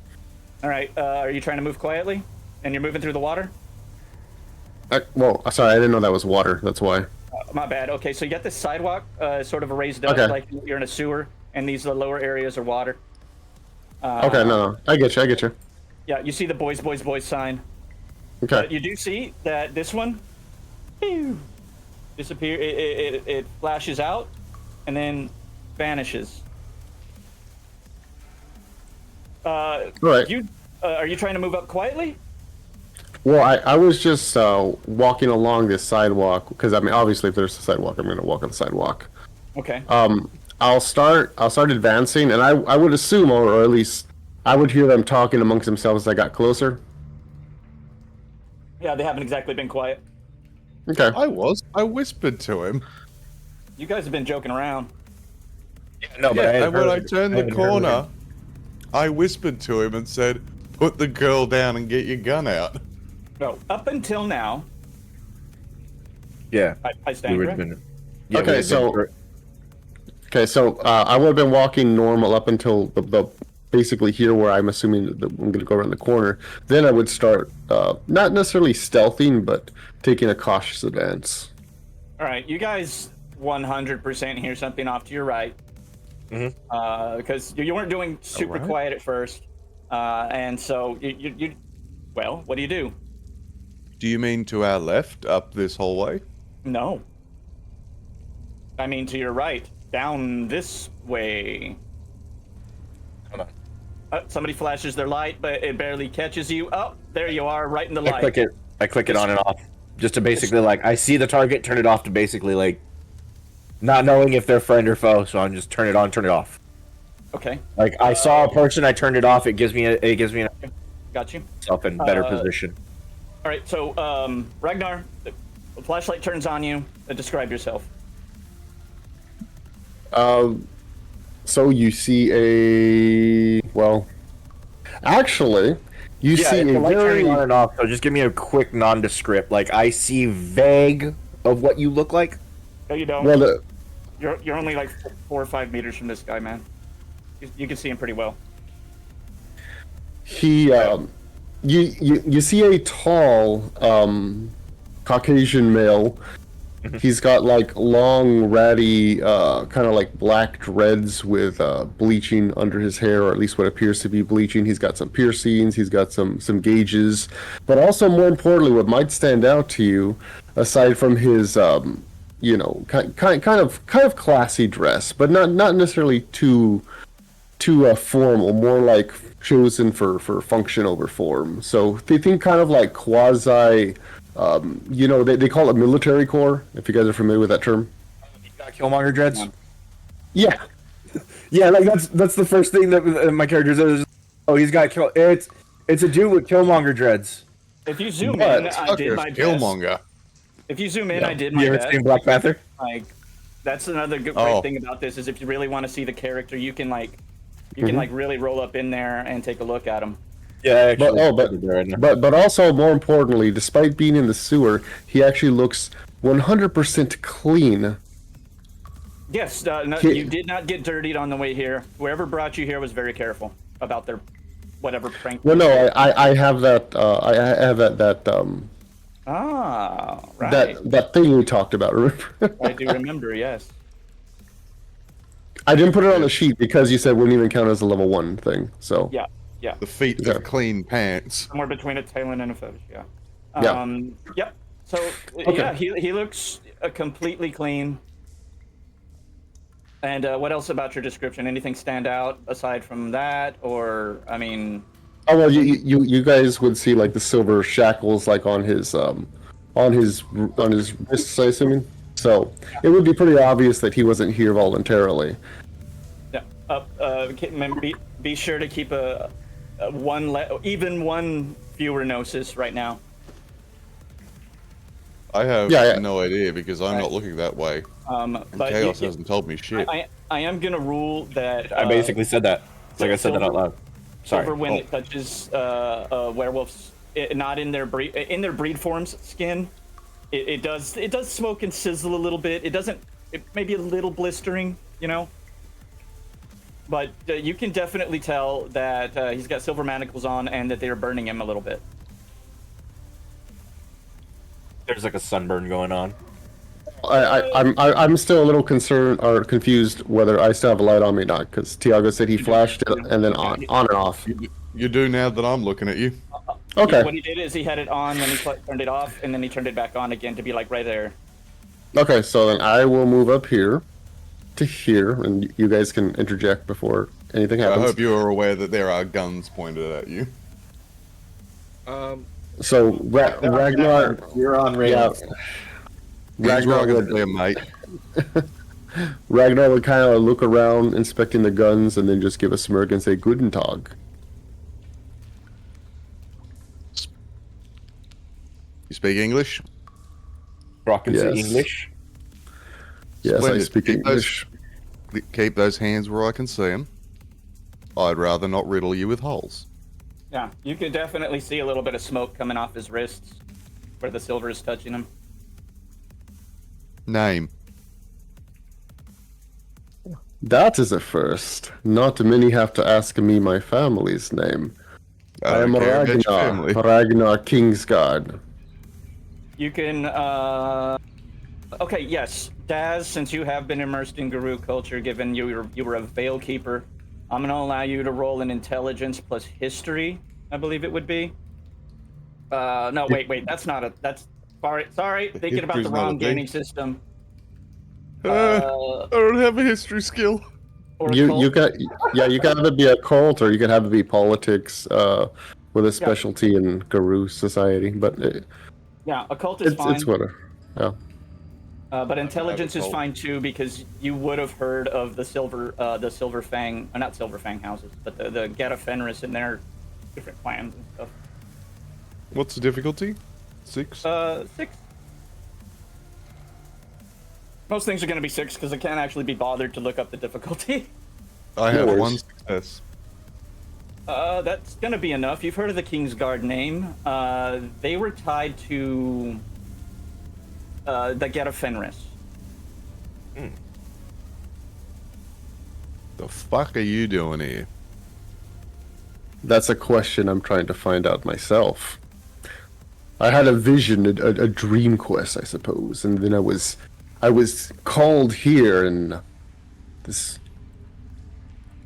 All right, are you trying to move quietly? And you're moving through the water? Well, sorry, I didn't know that was water. That's why. My bad. Okay, so you got this sidewalk, sort of raised up, Okay. like you're in a sewer, and these lower areas are water. Okay, no, I get you. Yeah, you see the boys sign. Okay. But you do see that this one, pew, disappear. It flashes out, and then vanishes. Right. You are you trying to move up quietly? Well, I was just walking along this sidewalk because I mean, obviously, if there's a sidewalk, I'm going to walk on the sidewalk. Okay. I'll start advancing, and I would assume, or at least I would hear them talking amongst themselves as I got closer. Yeah, they haven't exactly been quiet. Okay. I whispered to him. You guys have been joking around. No, but And when I turned the corner, I whispered to him and said, "Put the girl down and get your gun out." No, up until now, Yeah. I stand correct. Okay, so I would have been walking normal up until the basically here where I'm assuming that I'm going to go around the corner. Then I would start not necessarily stealthing, but taking a cautious advance. All right, you guys 100% hear something off to your right. Because you weren't doing super quiet at first, and so you well, what do you do? Do you mean to our left, up this hallway? No. I mean to your right, down this way. Hold on. Somebody flashes their light, but it barely catches you. Oh, there you are, right in the light. I click it on and off. Just to basically, like, I see the target, turn it off to basically, like, not knowing if they're friend or foe, so I'm just turn it on, turn it off. Okay. Like, I saw a person, I turned it off, it gives me Got you. myself in better position. All right, so Ragnar, the flashlight turns on you. Describe yourself. So you see actually, you see it's a the light very turning on and off, so just give me a quick nondescript. Like, I see vague of what you look like. No, you don't. well. You're only like 4 or 5 meters from this guy, man. You can see him pretty well. You see a tall Caucasian male. He's got like long, ratty, kind of like black dreads with bleaching under his hair, or at least what appears to be bleaching. He's got some piercings. He's got some gauges, but also more importantly, what might stand out to you, aside from his kind of classy dress, but not necessarily too formal, more like chosen for function over form. So they think kind of like quasi. They call it military corps, if you guys are familiar with that term. Got Killmonger dreads? Yeah. Yeah, like that's the first thing that my character says. Oh, he's got it's a dude with Killmonger dreads. If you zoom in, I did my best. Killmonger. If you zoom in, I did my You ever best. seen Black Panther? Like, that's another great thing about this is if you really want to see the character, you can really roll up in there and take a look at him. Yeah, but also more importantly, despite being in the sewer, he actually looks 100% clean. Yes, no, you did not get dirtied on the way here. Whoever brought you here was very careful about their whatever prank. Well, no, I have that. I have that. Right. That thing we talked about. Remember? I do remember. Yes. I didn't put it on the sheet because you said wouldn't even count as a level 1 thing. So Yeah, yeah. The feet Yeah. of clean pants. Somewhere between a Talon and a Fetish, yeah. Yeah. Yep. So, Okay. yeah, he looks completely clean. And what else about your description? Anything stand out aside from that? Or, I mean... Oh well, you guys would see like the silver shackles like on his wrists, I assuming. So it would be pretty obvious that he wasn't here voluntarily. Yeah. Be sure to keep even one fewer gnosis right now. I have Yeah. no idea because I'm not looking that way. And But Chaos hasn't told me shit. I am gonna rule that I basically said that. It's like I said that out loud. Sorry. silver when it touches werewolves, not in their breed form's skin. It does smoke and sizzle a little bit. It may be a little blistering, you know. But you can definitely tell that he's got silver manacles on and that they are burning him a little bit. There's like a sunburn going on. I'm still a little concerned or confused whether I still have a light on me or not, because Tiago said he flashed it and then on and off. You do now that I'm looking at you. Okay. Yeah, what he did is he had it on, then he turned it off, and then he turned it back on again to be like right there. Okay, so then I will move up here to here, and you guys can interject before anything I happens. hope you are aware that there are guns pointed at you. So Ragnar, You're on yeah, radio. Ragnar Ragnar would there, mate. Ragnar would kind of look around, inspecting the guns, and then just give a smirk and say "Guten Tag." You speak English? Rockin' Yes. English. Yes, I Splendid. speak English. Keep those hands where I can see them. I'd rather not riddle you with holes. Yeah, you can definitely see a little bit of smoke coming off his wrists where the silver is touching him. Name. That is a first. Not many have to ask me my family's name. I am don't care about your Ragnar. family. Ragnar Kingsguard. You can, okay, yes. Daz, since you have been immersed in Guru culture, given you were a Veil Keeper, I'm going to allow you to roll an intelligence plus history, I believe it would be. No, wait, that's not a, that's, sorry, thinking about History's the not a wrong thing. gaining system. I don't have a history skill. Or You occult. got you can have it be a cult or you can have it be politics with a specialty in Guru society, but Yeah, occult is fine. it's whatever. Yeah. But intelligence is occult. fine too, because you would have heard of the Silver Fang, not Silver Fang houses, but the Geta Fenris and their different clans and stuff. What's the difficulty? 6? 6. Most things are going to be 6 because I can't actually be bothered to look up the difficulty. I have worries. 1 success. That's going to be enough. You've heard of the Kingsguard name. They were tied to the Geta Fenris. The fuck are you doing here? That's a question I'm trying to find out myself. I had a vision, a dream quest, I suppose, and then I was called here, and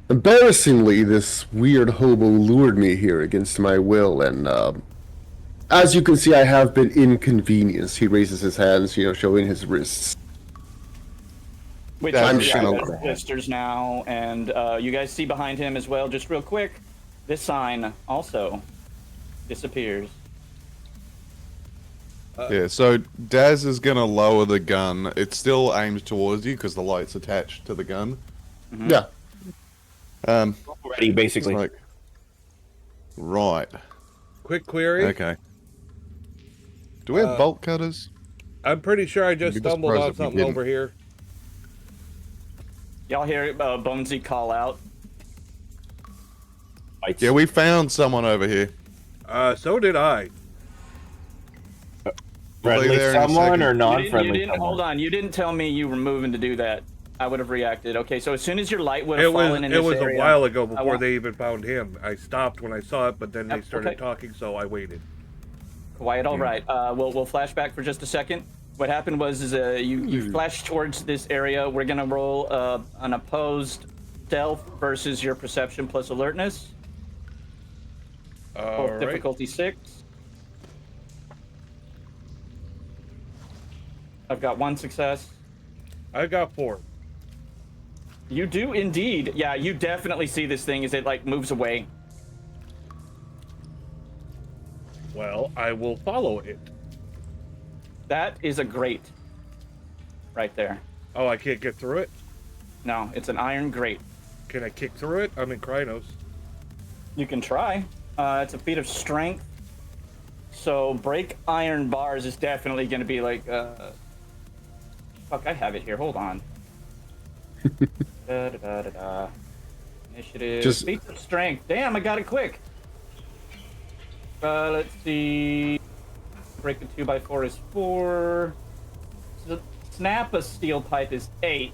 embarrassingly, this weird hobo lured me here against my will, and as you can see, I have been inconvenienced. He raises his hands, showing his wrists. Which I'm are sure- yeah, blisters now, and you guys see behind him as well, just real quick, this sign also disappears. Yeah, so Daz is gonna lower the gun. It still aims towards you because the light's attached to the gun. Yeah. Ready, basically. Like, right. Quick query. Okay. Do we have bolt cutters? I'm pretty sure I just You'd be stumbled surprised on if we something didn't. over here. Y'all hear Bonesy call out? Lights. Yeah, we found someone over here. So did I. Friendly there in a someone second. or You non-friendly didn't hold someone? on. You didn't tell me you were moving to do that. I would have reacted. Okay, so as soon as your light would have It was fallen in it this was a area, while ago I before won't- they even found him. I stopped when I saw it, but then they Yep, started okay. talking, so I waited. Quiet, all right. We'll flash back for just a second. What happened was you flashed towards this area. We're gonna roll an opposed stealth versus your perception plus alertness. All Both right. difficulty 6. I've got 1 success. I got 4. You do indeed. Yeah, you definitely see this thing as it like moves away. Well, I will follow it. That is a grate. Right there. Oh, I can't get through it? No, it's an iron grate. Can I kick through it? I'm in Krynos. You can try. It's a feat of strength. So break iron bars is definitely going to be like, fuck, I have it here. Hold on. Initiative. Just- Feat of strength. Damn, I got it quick. Let's see. Break a 2x4 is 4. So snap a steel pipe is 8.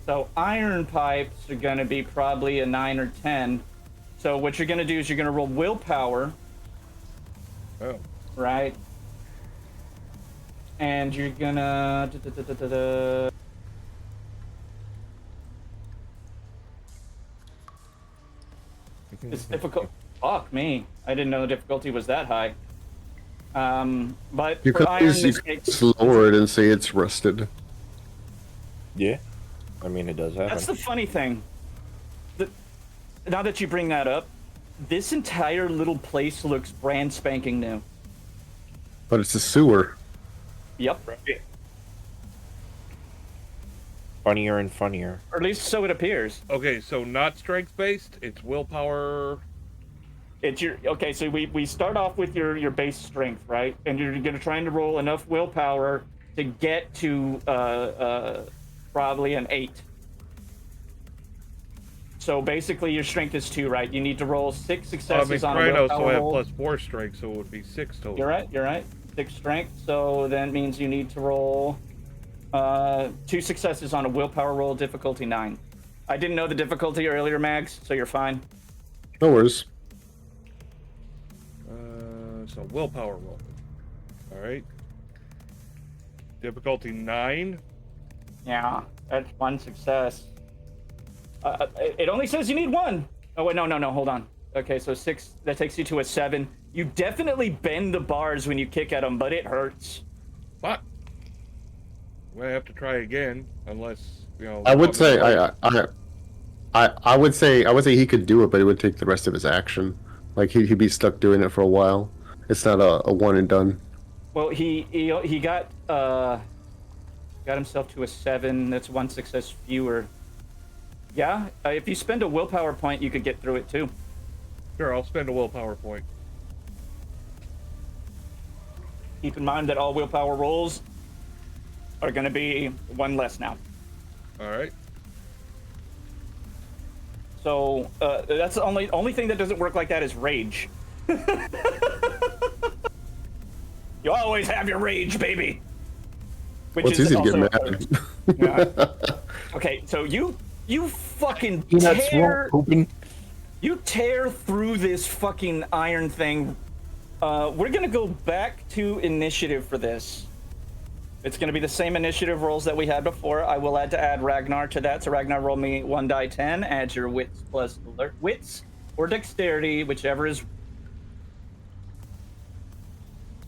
So iron pipes are going to be probably a 9 or 10. So what you're going to do is you're going to roll willpower, Oh. right? And you're going to... It's difficult. Fuck me. I didn't know the difficulty was that high. But You for could iron, always this makes... lower it and say it's rusted. Yeah. I mean, it does happen. That's the funny thing. Now that you bring that up, this entire little place looks brand spanking new. But it's a sewer. Yep. Funnier and funnier. Or at least so it appears. Okay, so not strength-based, it's willpower. It's your okay. So we start off with your base strength, right? And you're gonna try to roll enough willpower to get to probably an 8. So basically, your strength is 2, right? You need to roll 6 I'm in successes on a Krynos, willpower so I have roll. plus 4 strength, so it would be 6 total. You're right. You're right. 6 strength. So that means you need to roll 2 successes on a willpower roll, difficulty 9. I didn't know the difficulty earlier, Mags, so you're fine. No worries. So willpower roll. Alright. Difficulty 9. Yeah, that's 1 success. It only says you need 1. Oh wait, no, hold on. Okay, so 6. That takes you to a 7. You definitely bend the bars when you kick at them, but it hurts. Fuck. We have to try again, unless I would say I would say he could do it, but it would take the rest of his action. Like he'd be stuck doing it for a while. It's not a one and done. Well, he got himself to a 7. That's 1 success fewer. Yeah, if you spend a willpower point, you could get through it too. Sure, I'll spend a willpower point. Keep in mind that all willpower rolls are going to be 1 less now. Alright. So that's the only thing that doesn't work like that is rage. You always have your rage, baby. Which Well, it's easy to get also- mad. Yeah. Okay, so you fucking Peanuts tear, won't open. you tear through this fucking iron thing. We're gonna go back to initiative for this. It's gonna be the same initiative rolls that we had before. I will add Ragnar to that. So Ragnar, roll me 1 die 10. Add your wits plus wits or dexterity, whichever is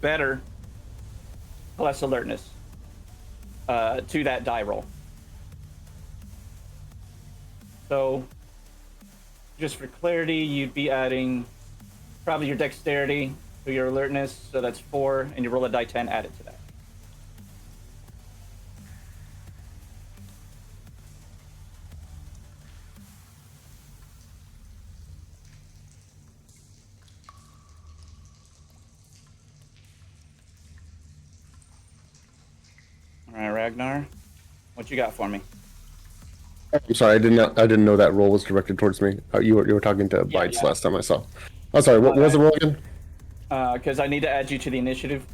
better, plus alertness to that die roll. So, just for clarity, you'd be adding probably your dexterity to your alertness, so that's 4, and you roll a die 10 added to that. All right, Ragnar, what you got for me? I'm sorry, I didn't know that roll was directed towards me. You were talking to Bites yeah. last time I saw. Oh, sorry. What was the roll again? Because I need to add you to the initiative.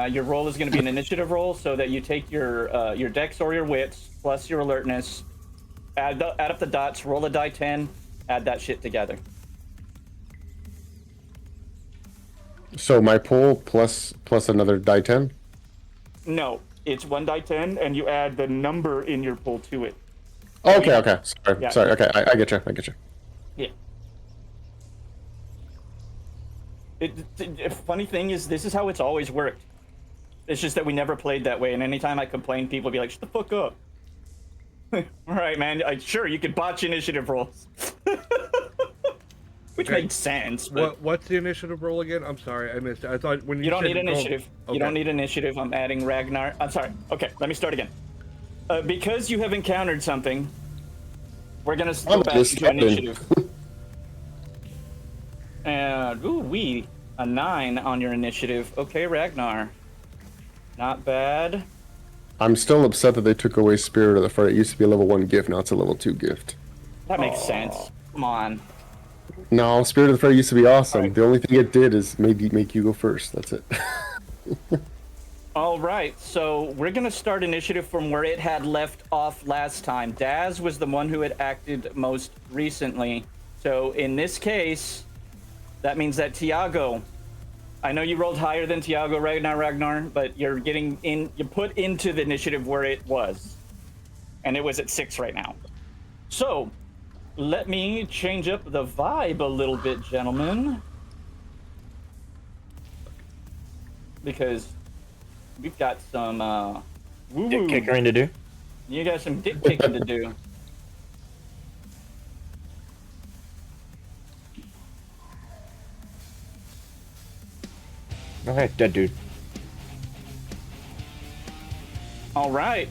Your roll is going to be an initiative roll, so that you take your dex or your wits plus your alertness, add up the dots, roll a die 10, add that shit together. So my pull plus another die 10. No, it's 1d10, and you add the number in your pool to it. Okay, okay. Sorry, Yeah. sorry. Okay, I get you. I get you. Yeah. Funny thing is, this is how it's always worked. It's just that we never played that way, and anytime I complain, people be like, "Shut the fuck up." All right, man. Sure, you could botch initiative rolls, which Okay. makes sense. But What's the initiative roll again? I'm sorry, I missed it. I thought when you you don't said need roll- initiative. Okay. You don't need initiative. I'm adding Ragnar. I'm sorry. Okay, let me start again. Because you have encountered something, we're gonna go back just to initiative. And a 9 on your initiative. Okay, Ragnar. Not bad. I'm still upset that they took away Spirit of the Fire. It used to be a level 1 gift, now it's a level 2 gift. That makes sense. Come on. No, Spirit of the Fire used to be awesome. Alright. The only thing it did is make you go first. That's it. All right, so we're gonna start initiative from where it had left off last time. Daz was the one who had acted most recently. So in this case, that means that Tiago, I know you rolled higher than Tiago Ragnar, but you're put into the initiative where it was. And it was at 6 right now. So let me change up the vibe a little bit, gentlemen. Because we've got some woo-woo. Dick kickering to do. You got some dick kicking to do. Okay, dead dude. All right,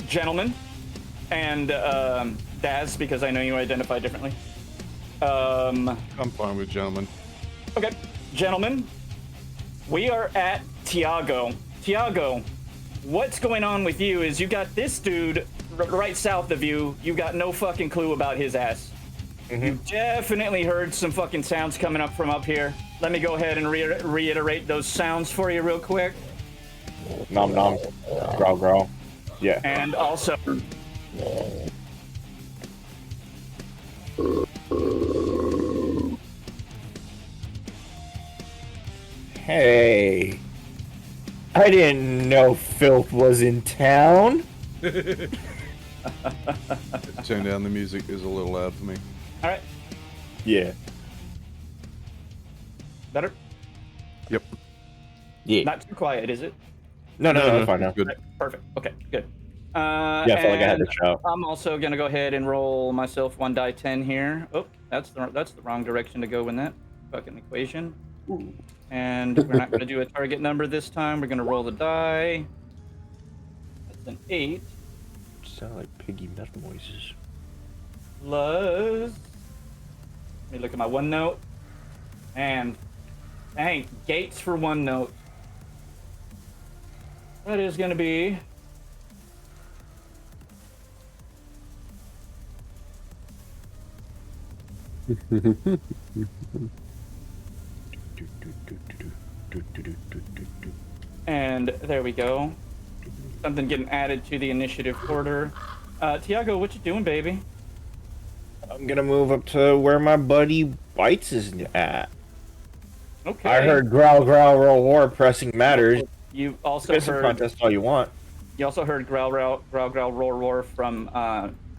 gentlemen, and Daz, because I know you identify differently. I'm fine with gentlemen. Okay, gentlemen, we are at Tiago. Tiago, what's going on with you is you got this dude right south of you. You got no fucking clue about his ass. You definitely heard some fucking sounds coming up from up here. Let me go ahead and reiterate those sounds for you real quick. Nom nom. Growl growl. Yeah. And also, Hey. I didn't know Filth was in town. Turn down the music is a little loud for me. all right, Yeah. better? Yep. Yeah. Not too quiet, is it? No, it's fine now. Good. Perfect. Okay, good. Yeah, I felt like I had and to shout. I'm also gonna go ahead and roll myself 1d10 here. Oh, that's the wrong direction to go in that fucking equation. And we're not gonna do a target number this time. We're gonna roll the die. That's an 8 Sound like piggy metal noises. plus. Let me look at my OneNote. And dang, gates for OneNote. That is gonna be. And there we go. Something getting added to the initiative order. Tiago, what you doing, baby? I'm gonna move up to where my buddy Bites is at. Okay. I heard growl growl roll war pressing matters. You also Spit some heard. contest all you want. You also heard growl roar from,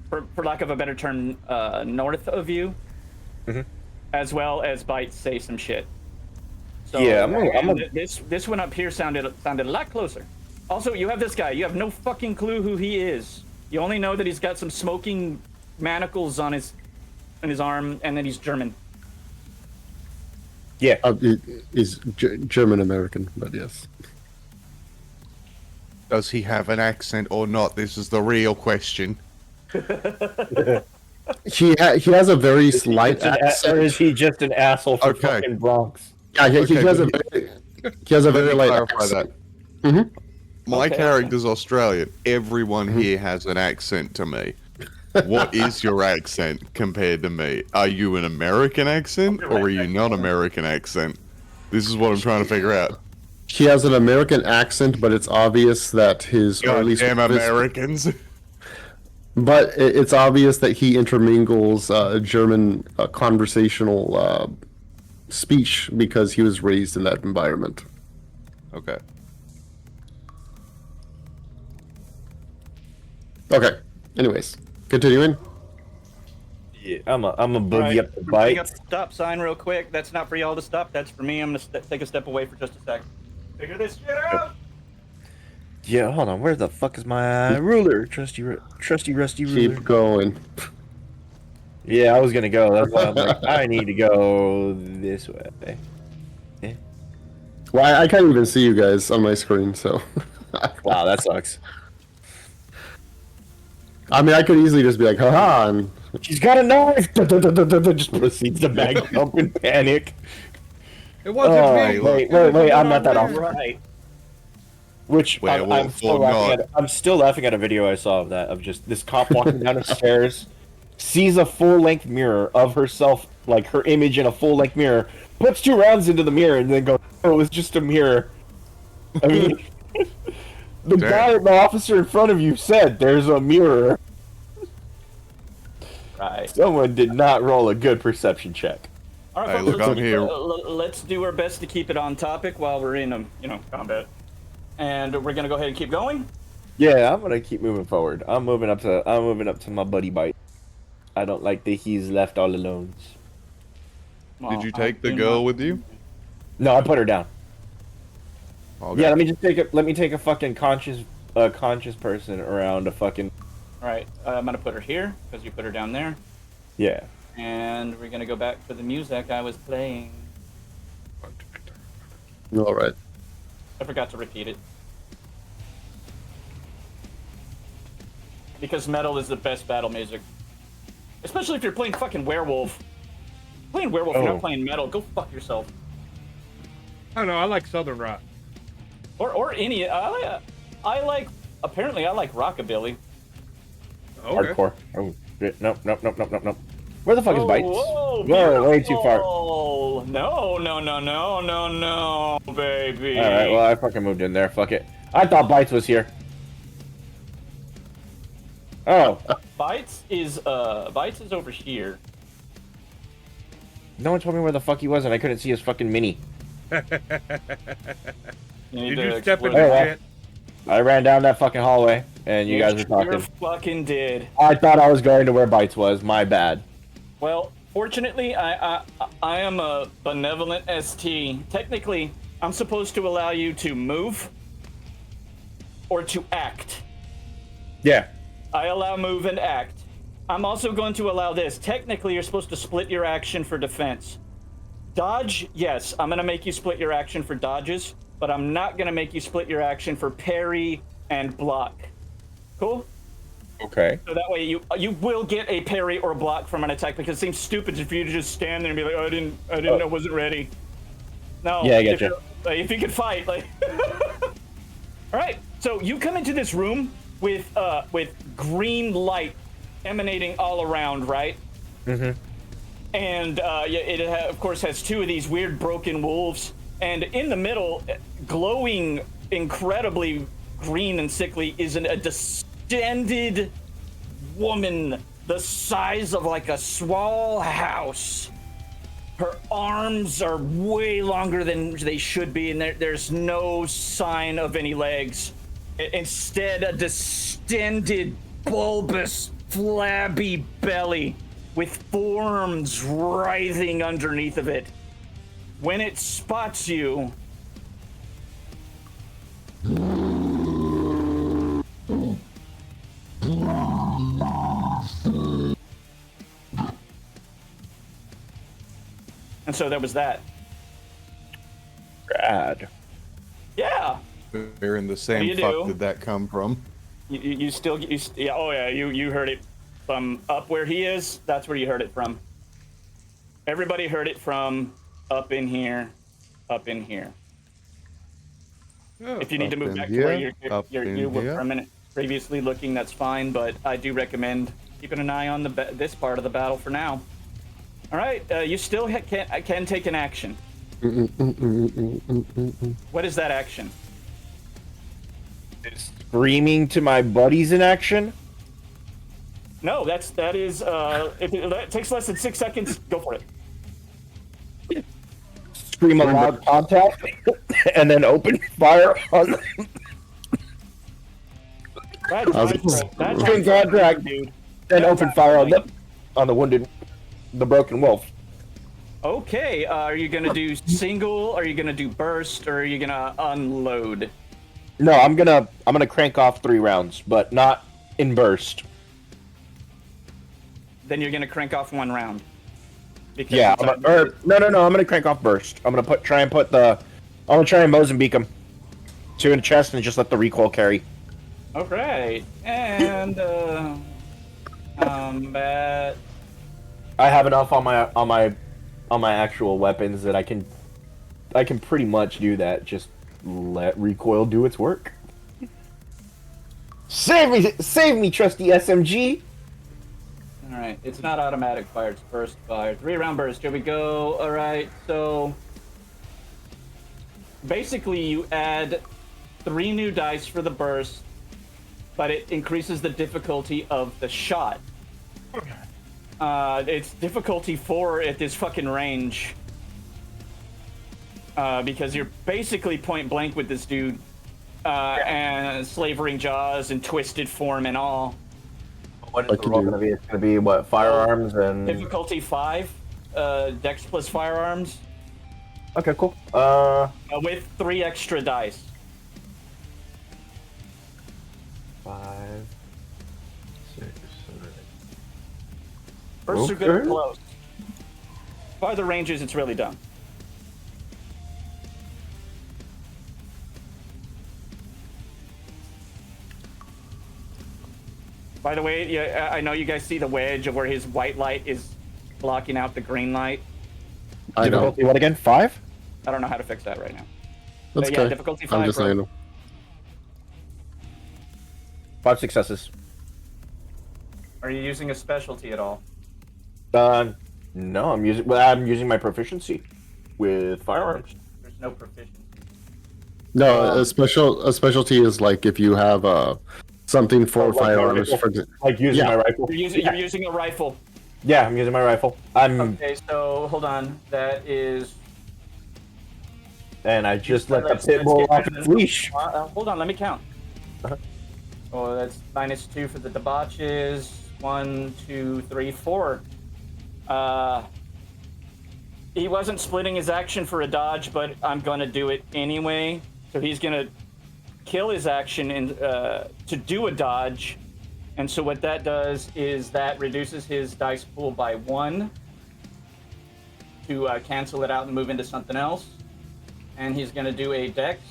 for lack of a better term, north of you, as well as Bites say some shit. So Yeah, I'm a- this one up here sounded a lot closer. Also, you have this guy. You have no fucking clue who he is. You only know that he's got some smoking manacles on his arm, and that he's German. Yeah. It is German American, but yes. Does he have an accent or not? This is the real question. He has a very slight Or accent. is he just an asshole for Okay. fucking Bronx? Yeah, he Okay, has a but very, he has a Let very me light clarify accent. that. My Okay. character's Australian. Everyone here has an accent to me. What is your accent compared to me? Are you an American accent or are you not American accent? This is what I'm trying to figure out. He has an American accent, but it's obvious that his, or at least Goddamn his- Americans. but it's obvious that he intermingles German conversational speech because he was raised in that environment. Okay. Okay. Anyways, continuing. Yeah, I'm a boogie Right. up the Bring bike. up the stop sign real quick. That's not for y'all to stop. That's for me. I'm gonna take a step away for just a sec. Figure this shit out. Yeah, hold on. Where the fuck is my ruler? Trusty rusty ruler. Keep going. Yeah, I was gonna go. That's why I'm like, I need to go this way. Well, I can't even see you guys on my screen, so. Wow, that sucks. I mean, I could easily just be like, haha, and She's got a knife. Just proceeds to back up in panic. It wasn't Oh, me. wait, It was wait, the I'm one not that on off. there. Right. Which I'm Werewolf still or laughing not. at. I'm still laughing at a video I saw of that, of just this cop walking down the stairs, sees a full-length mirror of herself, like her image in a full-length mirror, puts 2 rounds into the mirror, and then goes, "Oh, it was just a mirror." I mean, the guy, the officer in front of you said, "There's a mirror." Right. Someone did not roll a good perception check. All right, Hey, folks, look, let's I'm keep- here. let's do our best to keep it on topic while we're in combat. And we're gonna go ahead and keep going. Yeah, I'm gonna keep moving forward. I'm moving up to my buddy bite. I don't like that he's left all alone. Did you take the girl with you? No, I put her down. Okay. Yeah, let me take a fucking conscious person around a fucking. All right, I'm gonna put her here because you put her down there, Yeah. and we're gonna go back to the music I was playing. all right. I forgot to repeat it because metal is the best battle music, especially if you're playing fucking werewolf. Playing werewolf, you're Oh. not playing metal. Go fuck yourself. I don't know. I like Southern rock. Or any. I like. Apparently, I like rockabilly. Okay. Hardcore. Oh shit! Nope. Where the fuck is Whoa, bites? whoa, Whoa, way too far. beautiful. No, baby. All right. Well, I fucking moved in there. Fuck it. I thought bites was here. Oh, Bites is over here. no one told me where the fuck he was, and I couldn't see his fucking mini. You need Did to you step explore into Hey, that. shit? I ran down that fucking hallway, and you guys were Sure talking. fucking did. I thought I was going to where bites was. My bad. Well, fortunately, I am a benevolent ST. Technically, I'm supposed to allow you to move or to act. Yeah. I allow move and act. I'm also going to allow this. Technically, you're supposed to split your action for defense. Dodge, yes, I'm going to make you split your action for dodges, but I'm not going to make you split your action for parry and block. Cool? Okay. So that way you will get a parry or block from an attack, because it seems stupid if you to just stand there and be like, oh, I didn't know, wasn't ready. No. Yeah, I get you. If you could fight, like. All right. So you come into this room with green light emanating all around, right? Mm-hmm. And it of course has 2 of these weird broken wolves, and in the middle, glowing incredibly green and sickly, is a distended woman the size of like a small house. Her arms are way longer than they should be, and there's no sign of any legs. Instead, a distended, bulbous, flabby belly with forms writhing underneath of it. When it spots you, and so that was that. Rad. Yeah. Where in the do same you fuck do? did that come from? You still yeah, oh yeah, you heard it from up where he is. That's where you heard it from. Everybody heard it from up in here. Oh, If you need to Up move in back to here, where up you in were here. for a minute previously looking, that's fine, but I do recommend keeping an eye on this part of the battle for now. All right, you still can take an action. What is that action? Screaming to my buddies in action. No, that is that takes less than 6 seconds. Go for it. scream a loud contact, and then open fire on the That's contact, dude. then open fire on the broken wolf. Okay, are you gonna do single? Are you gonna do burst? Or are you gonna unload? No, I'm gonna crank off 3 rounds, but not in burst. Then you're gonna crank off 1 round. Because Yeah, I'm gonna crank off burst. I'm gonna try and Mozambique him 2 in the chest and just let the recoil carry. All right, and combat. I have enough on my actual weapons that I can pretty much do that. Just let recoil do its work. Save me, trusty SMG. All right, it's not automatic fire; it's burst fire. 3-round burst. Here we go. All right, so basically you add 3 new dice for the burst, but it increases the difficulty of the shot. It's difficulty 4 at this fucking range. Because you're basically point blank with this dude. And slavering jaws and twisted form and all. What is the roll gonna be? It's gonna be what, firearms and Difficulty 5, dex plus firearms. Okay, cool. With 3 extra dice. 5, 6, 7. Bursts are good Okay. and close. Farther ranges, it's really dumb. By the way, yeah, I know you guys see the wedge of where his white light is blocking out the green light. I know. Difficulty what again? 5? I don't know how to fix that right now. That's But yeah, okay. difficulty 5. I'm just bro. saying. 5 successes. Are you using a specialty at all? No, I'm using my proficiency with firearms. There's no proficiency. No, a specialty is like if you have something for like a firearms. rifle. Like using Yeah. my rifle. You're using a rifle. Yeah, I'm using my rifle. Okay, so hold on. That is. And I just let the Let's pit bull get off rid its of this. leash. Hold on, let me count. Uh-huh. Oh, that's -2 for the debauches. 1, 2, 3, 4. He wasn't splitting his action for a dodge, but I'm gonna do it anyway. So he's gonna kill his action to do a dodge. And so what that does is that reduces his dice pool by 1 to cancel it out and move into something else. And he's going to do a dex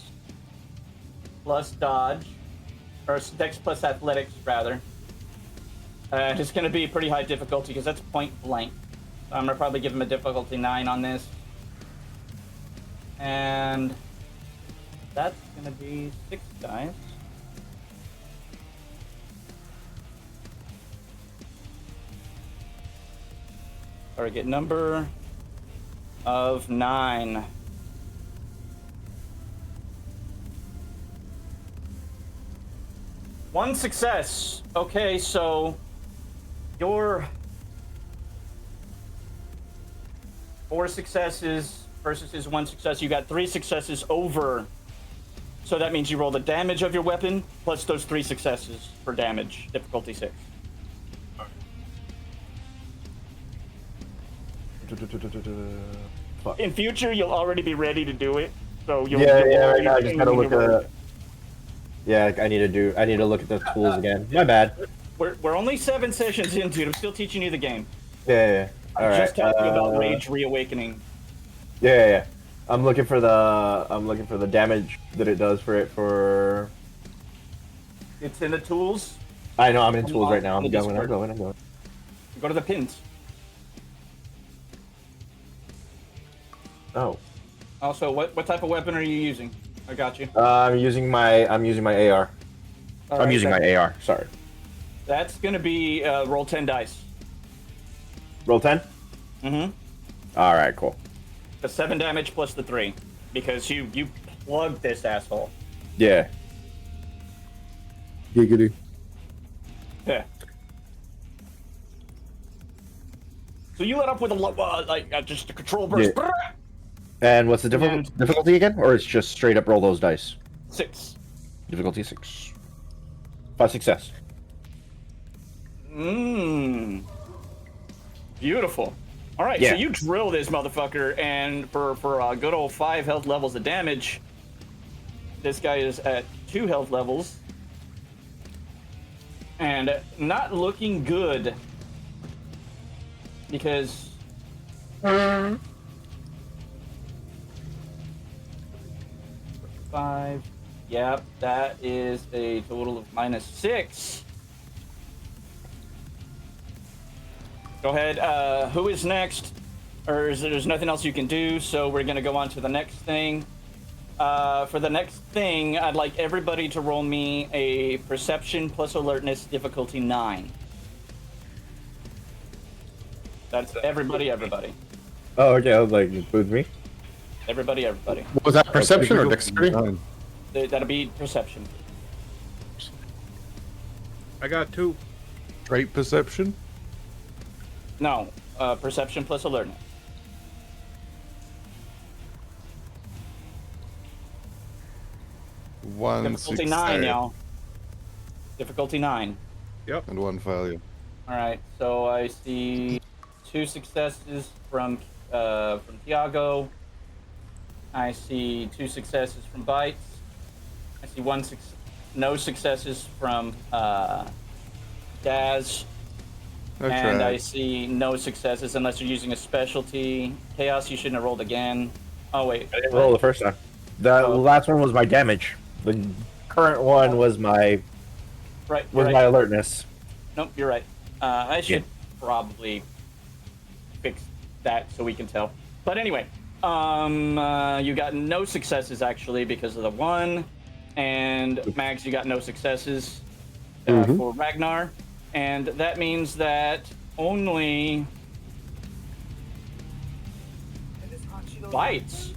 plus dodge, or dex plus athletics, rather. It's going to be pretty high difficulty because that's point blank. So I'm going to probably give him a difficulty 9 on this. And that's going to be 6 dice. Target number of 9. One success. Okay, so your 4 successes versus his 1 success. You got 3 successes over. So that means you roll the damage of your weapon plus those 3 successes for damage. Difficulty 6. In future, you'll already be ready to do it. So you'll Right now I just gotta look at. Yeah, I need to look at the tools again. My bad. We're only 7 sessions into it. I'm still teaching you the game. Yeah. All right. Just talking about Rage Reawakening. Yeah. I'm looking for the damage that it does for. It's in the tools. I know I'm in tools right now. The I'm going. Discord. Go to the pins. Oh. Also, what type of weapon are you using? I got you. I'm using my AR. All I'm right, using my AR. Sorry. That's gonna be roll 10 dice. Roll 10. Mm-hmm. All right, cool. The 7 damage plus the 3, because you plugged this asshole. Yeah. Giggity. Yeah. So you let up with a just a control burst. Yeah. And what's the And- difficulty again? Or it's just straight up roll those dice? 6. Difficulty 6. 5 success. Beautiful. All right, Yeah. so you drill this motherfucker, and for a good old 5 health levels of damage, this guy is at 2 health levels, and not looking good because. 5. Yep, that is a total of -6. Go ahead. Who is next? Or there's nothing else you can do, so we're gonna go on to the next thing. For the next thing, I'd like everybody to roll me a perception plus alertness difficulty 9. That's everybody. Oh, okay. I was like, include me. Everybody. Was that perception or dexterity? That'll be perception. I got 2. Trait perception? No, perception plus alertness. One Difficulty success 9, y'all. Difficulty 9. and 1 failure. All right, so I see 2 successes from Tiago. I see 2 successes from Bites. I see no successes from Daz. And I see no successes unless you're using a specialty. Chaos, you shouldn't have rolled again. Oh, wait. I didn't roll the first time. The last one was my damage. The current one was my Right. my alertness. Nope, you're right. I should probably fix that so we can tell. But anyway, you got no successes actually because of the 1. And Mags, you got no successes for Ragnar. And that means that only Bites.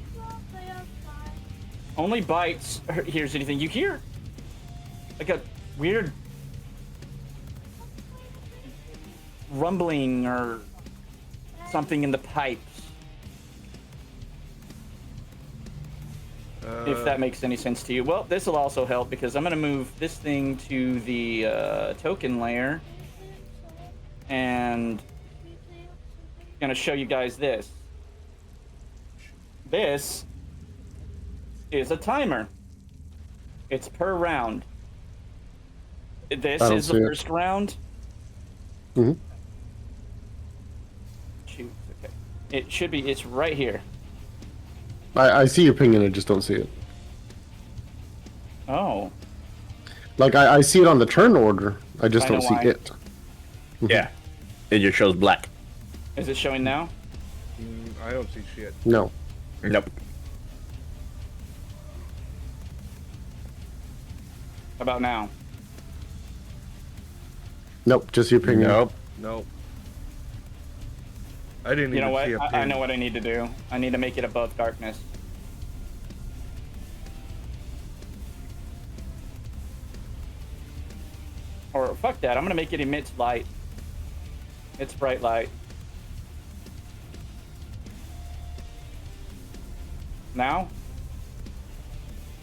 Only Bites hears anything. You hear like a weird rumbling or something in the pipes. If that makes any sense to you. Well, this will also help because I'm going to move this thing to the token layer and going to show you guys this. This is a timer. It's per round. This is the first round. Mm-hmm. Shoot, okay. It should be, it's right here. I see your ping and I just don't see it. Oh. Like, I see it on the turn order. I just don't see why. it. Yeah. It just shows black. Is it showing now? I don't see shit. No. Nope. How about now? Nope, just your ping. Nope. No. I didn't You even know what? see a pin. I know what I need to do. I need to make it above darkness. Or fuck that, I'm gonna make it emits light. It's bright light. Now?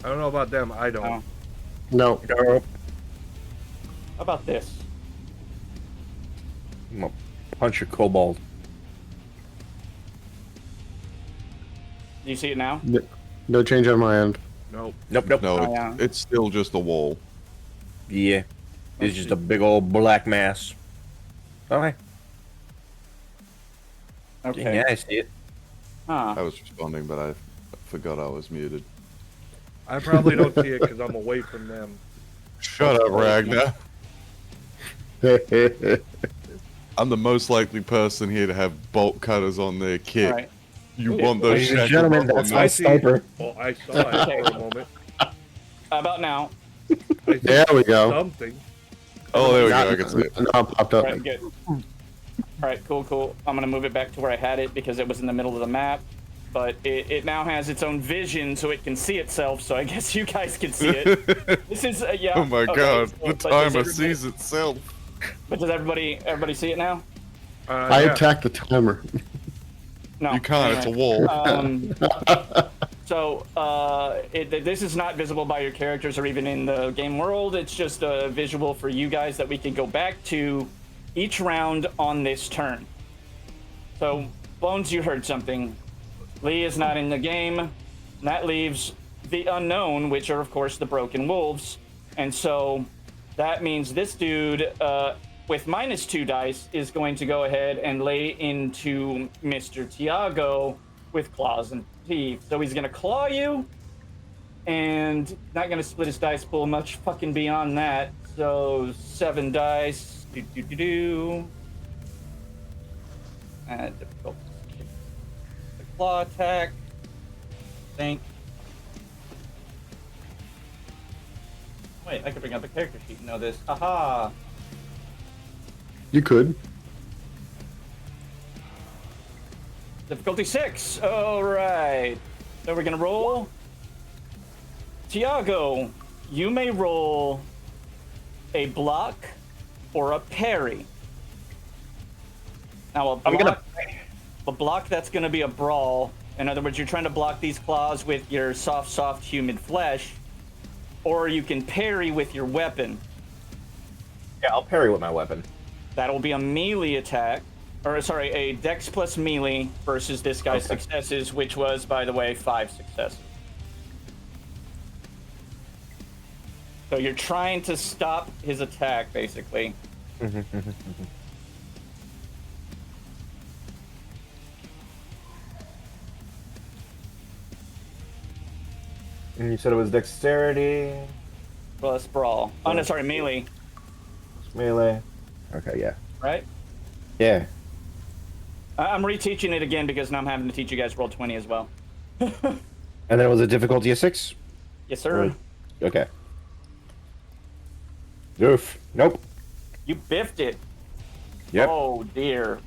I don't know about them. I don't. Oh. No. Nope. How about this? I'm gonna punch a kobold. Do you see it now? No change on my end. Nope. Nope, nope. No, Oh, yeah. it's still just a wall. Yeah. It's just a big old black mass. Okay. Okay. Yeah, I see it. I Huh. was responding, but I forgot I was muted. I probably don't see it because I'm away from them. Shut up, Ragnar. I'm the most likely person here to have bolt cutters on their kit. Alright. You want those Ladies and shackled gentlemen, up on that's that? my I see. sniper. Well, I saw it for a moment. How about now? I see There we go. something. Oh, there we go. Now I can see it. it popped up. Alright, good. Alright, cool. I'm gonna move it back to where I had it because it was in the middle of the map. But it now has its own vision so it can see itself, so I guess you guys can see it. This is, yeah. Oh my okay, god, so- the but does timer everybody- sees itself. But does everybody see it now? I Yeah. attacked the timer. No. You can't. It's a anyway. wall. This is not visible by your characters or even in the game world. It's just a visual for you guys that we can go back to each round on this turn. So, Bones, you heard something. Lee is not in the game. And that leaves the unknown, which are, of course, the broken wolves. And so that means this dude, with -2 dice, is going to go ahead and lay into Mr. Tiago with claws and teeth. So he's going to claw you, and not going to split his dice pool much fucking beyond that. So 7 dice. And difficult. The claw attack. Think. Wait, I could bring up a character sheet and know this. Aha! You could. Difficulty 6. All right. So we're gonna roll. Tiago, you may roll a block or a parry. Now a block that's gonna be a brawl. In other words, you're trying to block these claws with your soft, humid flesh, or you can parry with your weapon. Yeah, I'll parry with my weapon. That'll be a melee attack. Or, sorry, a dex plus melee versus this guy's successes, which was, by the way, 5 successes. So you're trying to stop his attack, basically. And you said it was dexterity. Plus brawl. Oh, no, sorry, melee. Melee. Okay, yeah. Right? Yeah. I'm reteaching it again because now I'm having to teach you guys roll 20 as well. And then it was a difficulty of 6? Yes, sir. Okay. Oof. Nope. You biffed it. Yep. Oh, dear.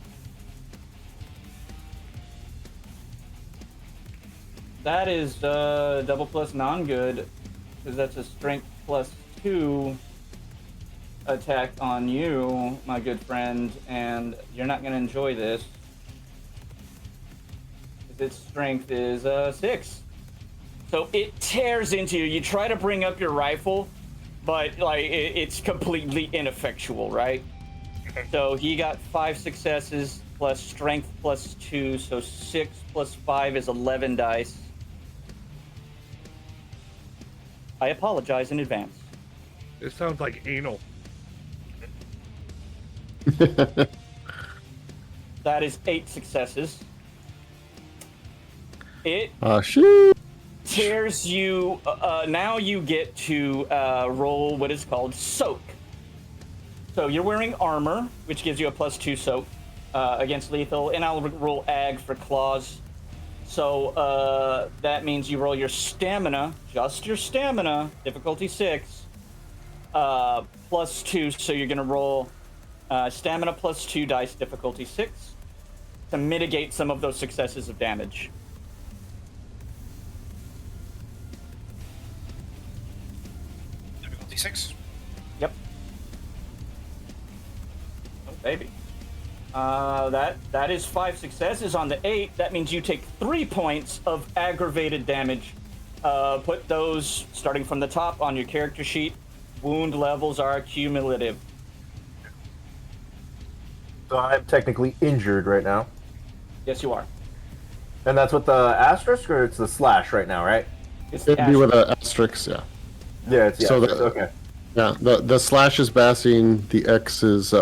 That is double plus non-good, because that's a strength plus 2 attack on you, my good friend, and you're not going to enjoy this. Its strength is 6. So it tears into you. You try to bring up your rifle, but like it's completely ineffectual, right? So he got 5 successes plus strength plus 2, so 6 plus 5 is 11 dice. I apologize in advance. This sounds like anal. That is 8 successes. It Shoot. tears you. Now you get to roll what is called soak. So you're wearing armor, which gives you a plus 2 soak against lethal, and I'll roll ag for claws. So that means you roll your stamina, just your stamina, difficulty 6, plus 2. So you're gonna roll stamina plus 2 dice, difficulty 6, to mitigate some of those successes of damage. Difficulty 6? Yep. Oh, baby. That is 5 successes on the 8. That means you take 3 points of aggravated damage. Put those, starting from the top, on your character sheet. Wound levels are cumulative. So I'm technically injured right now. Yes, you are. And that's with the asterisk, or it's the slash right now, right? It's the It'd be with an asterisk, yeah. Yeah, it's So asterisk, the- okay. Yeah, the slash is bassing, the X is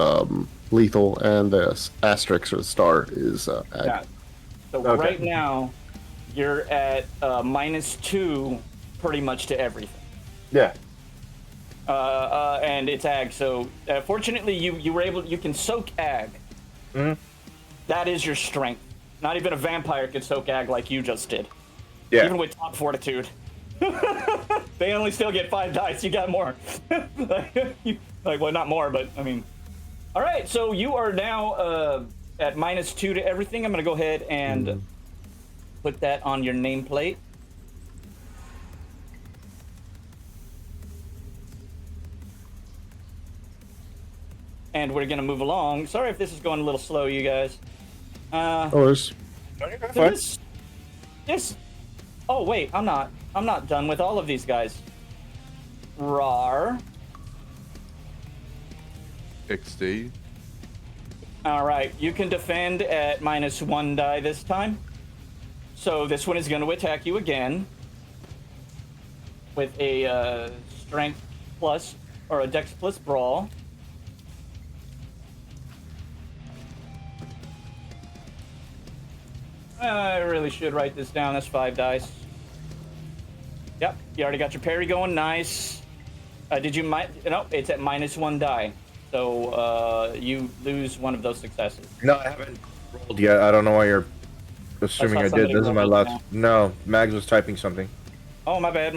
lethal, and the asterisk or the star is ag. Yeah. So Okay. right now, you're at -2 pretty much to everything. Yeah. And it's ag. So fortunately, you were able. You can soak ag. Mhm. That is your strength. Not even a vampire could soak ag like you just did. Yeah. Even with top fortitude. They only still get 5 dice. You got more. Well, not more, but I mean. All right, so you are now at -2 to everything. I'm gonna go ahead and put that on your nameplate. And we're gonna move along. Sorry if this is going a little slow, you guys. Oh, there's This. Oh wait, I'm not. I'm not done with all of these guys. Rar. XD. All right, you can defend at -1 die this time. So this one is going to attack you again with a strength plus or a dex plus brawl. I really should write this down. That's 5 dice. Yep, you already got your parry going. Nice. Did you no, it's at -1 die. So you lose one of those successes. No, I haven't rolled yet. I don't know why you're assuming I did. This is my last. No, Mags was typing something. Oh, my bad.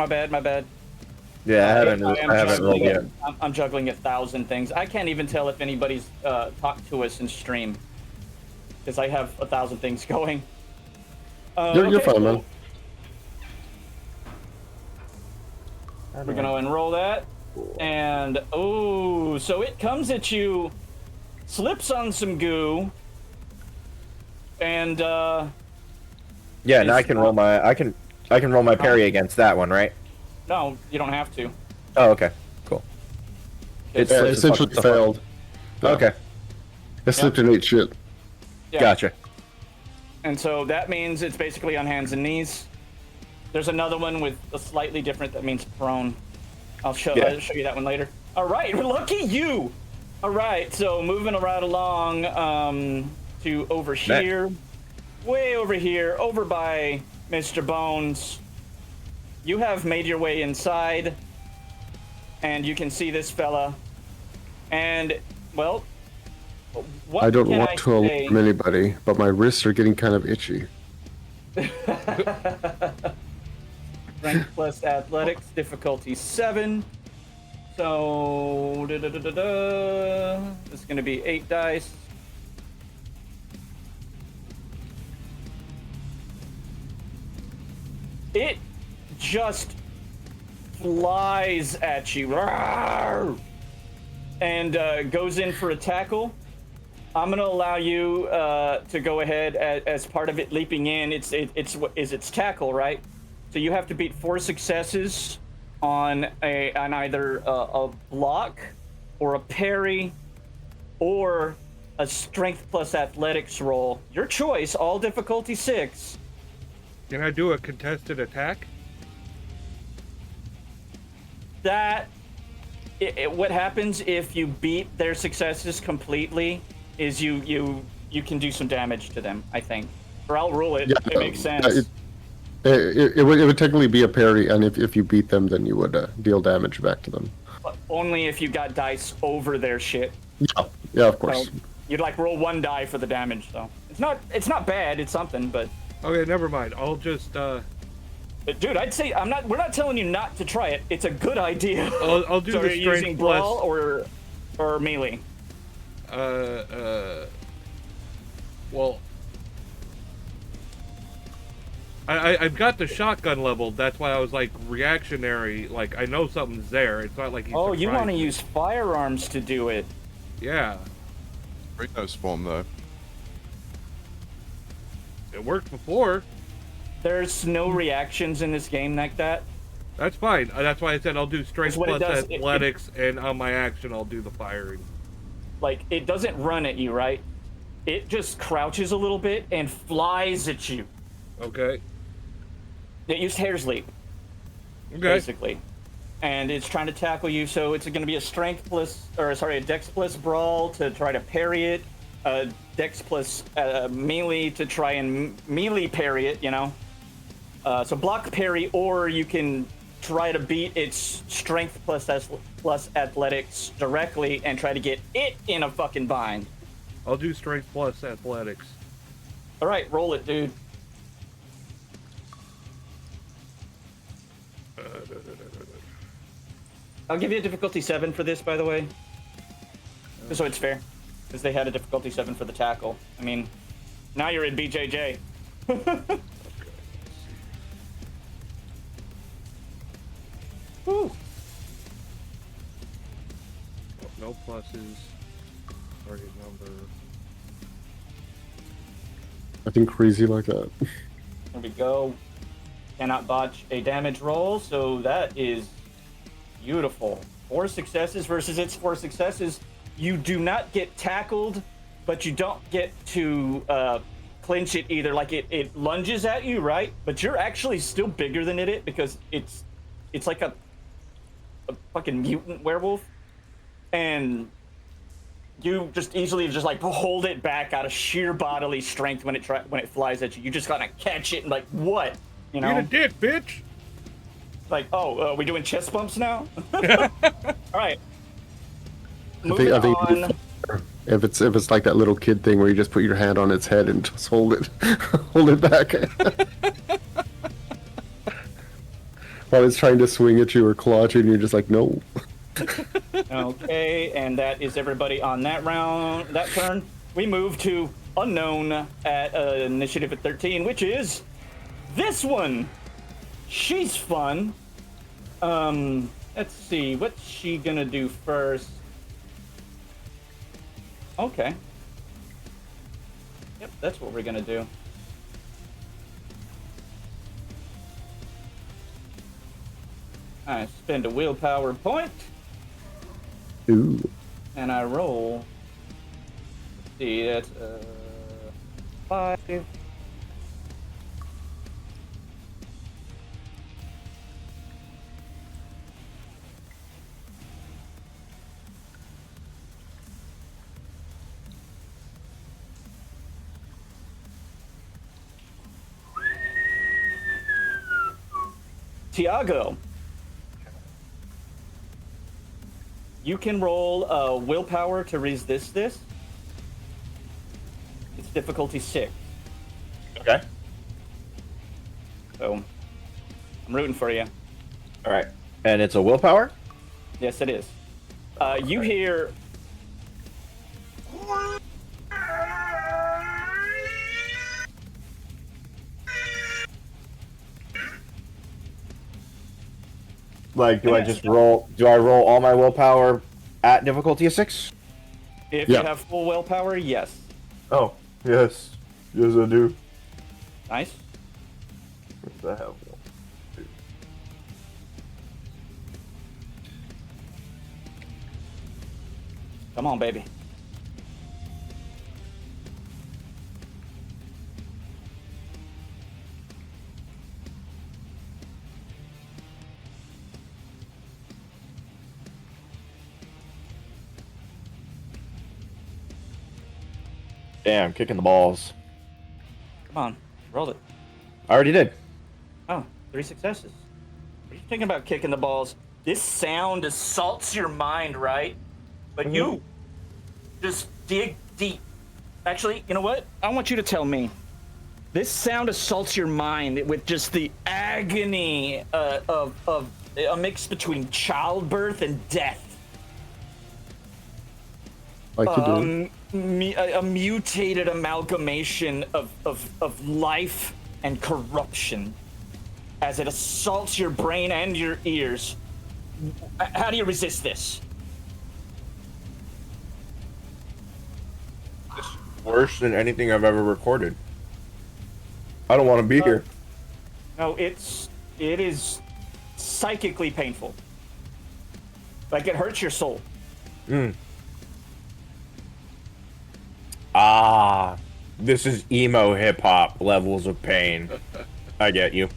Yeah, I haven't rolled yet. I'm juggling 1,000 things. I can't even tell if anybody's talked to us in stream because I have 1,000 things going. You're fine, man. We're gonna enroll that, and oh, so it comes at you, slips on some goo, and yeah. Now I can roll my I can roll my parry against that one, right? no, you don't have to. Oh, okay, cool. It's essentially failed. Yeah. Okay, It slipped and ate shit. Yeah. gotcha. And so that means it's basically on hands and knees. There's another one with a slightly different that means prone. I'll show you that one later. All right, lucky you. All right, so moving right along to over here, way over here, over by Mr. Bones. You have made your way inside, and you can see this fella. And well, what I don't can want I to say? alarm anybody, but my wrists are getting kind of itchy. Strength plus athletics, difficulty 7. So, this is going to be 8 dice. It just flies at you. Rawr! And goes in for a tackle. I'm going to allow you to go ahead as part of it leaping in. It's tackle, right? So you have to beat 4 successes on either a block or a parry or a strength plus athletics roll. Your choice, all difficulty 6. Can I do a contested attack? What happens if you beat their successes completely is you can do some damage to them, I think. Or I'll rule it. Yeah, it makes sense. It would technically be a parry, and if you beat them, then you would deal damage back to them. But only if you got dice over their shit. Yeah, of course. So you'd like roll 1 die for the damage, though. It's not bad. It's something, but. Okay, never mind. I'll just Dude, I'd say we're not telling you not to try it. It's a good idea. I'll do so the are you strength using plus. brawl or melee? Well, I've got the shotgun leveled. That's why I was like reactionary. Like I know something's there. It's not like he's. Oh, you want to surprised. use firearms to do it? Yeah, Reno spawn though. it worked before. There's no reactions in this game like that. That's fine. That's why I said I'll do strength What it plus does, athletics, and on my action I'll do the firing. Like it doesn't run at you, right? It just crouches a little bit and flies at you. Okay. It used hair's leap, Okay. basically, and it's trying to tackle you. So it's going to be a dex plus brawl to try to parry it, a dex plus melee to try and melee parry it. You know, so block parry, or you can try to beat its strength plus athletics directly and try to get it in a fucking bind. I'll do strength plus athletics. All right, roll it, dude. I'll give you a difficulty 7 for this, by the way. So it's fair. Because they had a difficulty 7 for the tackle. I mean, now you're in BJJ. Woo. No pluses. Target number. Nothing crazy like that. There we go. Cannot botch a damage roll, so that is beautiful. 4 successes versus its 4 successes. You do not get tackled, but you don't get to clinch it either. Like it lunges at you, right? But you're actually still bigger than it because it's like a fucking mutant werewolf, and you just easily just like hold it back out of sheer bodily strength when it flies at you. You just gotta catch it and like what, you know? Eat a dick, bitch. Like, oh, we doing chest bumps now? All right. I think if it's like that little kid thing where you just put your hand on its head and just hold it, hold it back while it's trying to swing at you or claw at you, and you're just like, no. Okay, and that is everybody on that turn. We move to unknown at initiative at 13, which is this one. She's fun. Let's see, what's she gonna do first? Okay. Yep, that's what we're gonna do. I spend a willpower point. Ooh. And I roll. Let's see, that's 5. Tiago, you can roll willpower to resist this. It's difficulty 6. Okay. So, I'm rooting for you. All right. And it's a willpower? Yes, it is. You hear... Like, do I just roll? Do I roll all my willpower at difficulty of 6? If you have full willpower, yes. Oh, yes. Yes, I do. Nice. What the hell? Come on, baby. Damn, kicking the balls. Come on, roll it. I already did. Oh, 3 successes. What are you thinking about kicking the balls? This sound assaults your mind, right? But you just dig deep. Actually, you know what? I want you to tell me. This sound assaults your mind with just the agony of a mix between childbirth and death. Like you do. A mutated amalgamation of life and corruption as it assaults your brain and your ears. How do you resist this? This is worse than anything I've ever recorded. I don't want to be here. No, it is psychically painful. Like it hurts your soul. Ah, this is emo hip hop levels of pain. I get you.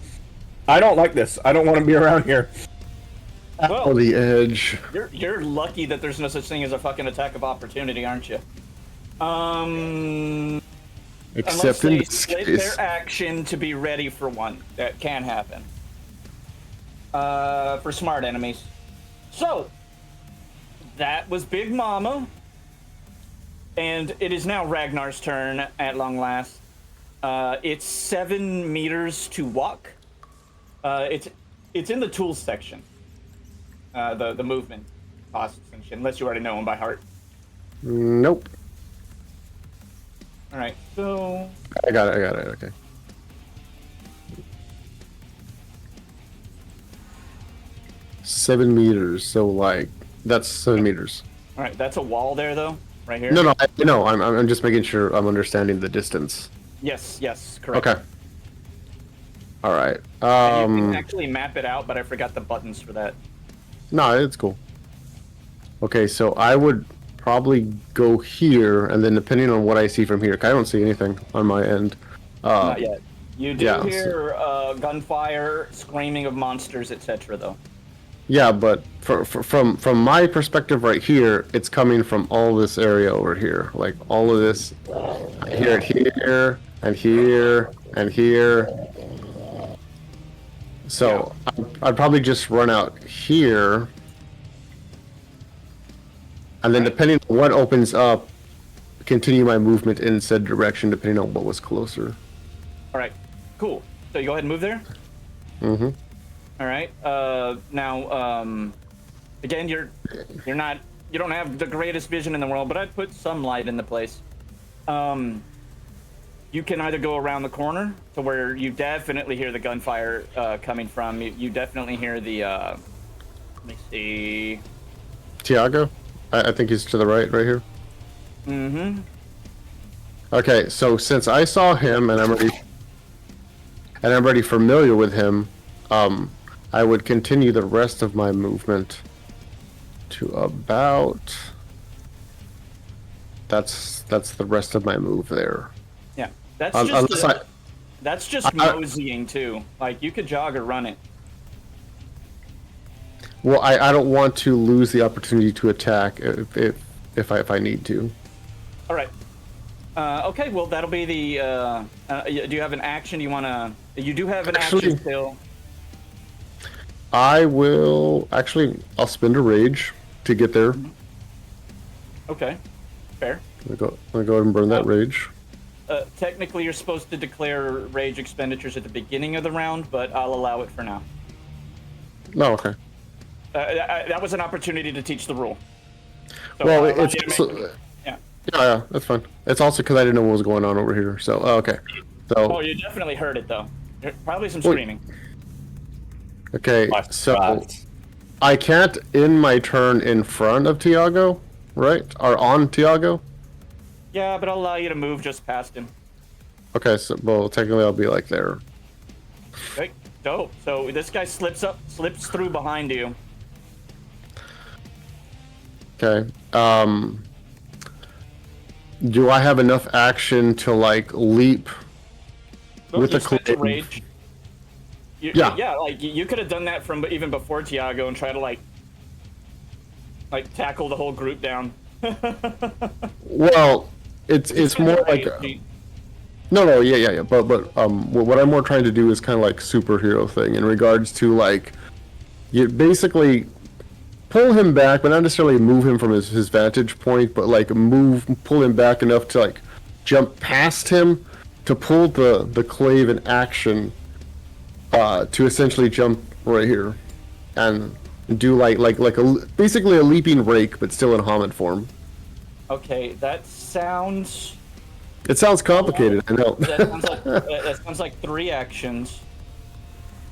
I don't like this. I don't want to be around here. Well, On the edge. you're lucky that there's no such thing as a fucking attack of opportunity, aren't you? Except in unless this they split case. their action to be ready for one. That can happen. For smart enemies. So, that was Big Mama. And it is now Ragnar's turn at long last. It's 7 meters to walk. It's in the tools section. The movement costs and shit, unless you already know them by heart. Nope. All right, so I got it, okay. $7 meters, so like, that's 7 meters. all right, that's a wall there though, right here. No, I'm just making sure I'm understanding the distance. Yes, correct. Okay. All right. And you can actually map it out, but I forgot the buttons for that. No, it's cool. Okay, so I would probably go here, and then depending on what I see from here, 'cause I don't see anything on my end. Not yet. You do yeah, hear gunfire, screaming of monsters, etc. Though. Yeah, but from my perspective right here, it's coming from all this area over here. Like all of this. I hear it here, and here, and here. So I'd probably just run out here. And then depending on what opens up, continue my movement in said direction depending on what was closer. All right, cool. So you go ahead and move there. Mm-hmm. All right. Now, again, you don't have the greatest vision in the world, but I'd put some light in the place. You can either go around the corner to where you definitely hear the gunfire coming from. You definitely hear the. Let me see. Tiago? I think he's to the right here. Mm-hmm. Okay, so since I saw him and I'm already familiar with him, I would continue the rest of my movement to about. That's the rest of my move there. Yeah, that's that's just moseying too. Like you could jog or run it. Well, I don't want to lose the opportunity to attack if I need to. All right. Okay. Well, that'll be the. Do you have an action you want to? You do have an action still. I will actually. I'll spend a rage to get there. Okay. Fair. I'm gonna go ahead and burn that rage. Technically, you're supposed to declare rage expenditures at the beginning of the round, but I'll allow it for now. No, okay. That was an opportunity to teach the rule. So, well, it's yeah, that's fine. It's also because I didn't know what was going on over here. So, okay. So. Oh, you definitely heard it though. Probably some screaming. Okay, so I can't end my turn in front of Tiago, right? Or on Tiago? Yeah, but I'll allow you to move just past him. Okay, so well, technically I'll be like there. Okay, dope. So this guy slips through behind you. Okay. Do I have enough action to like leap with a rage? Yeah. Yeah, like you could have done that from even before Tiago and try to like tackle the whole group down. Well, it's more like no, yeah. But what I'm more trying to do is kind of like superhero thing in regards to like you basically pull him back, but not necessarily move him from his vantage point, but like pull him back enough to like jump past him to pull the clave in action to essentially jump right here and do basically a leaping rake, but still in Hamid form. Okay, that sounds. It sounds complicated, I know. that sounds like 3 actions.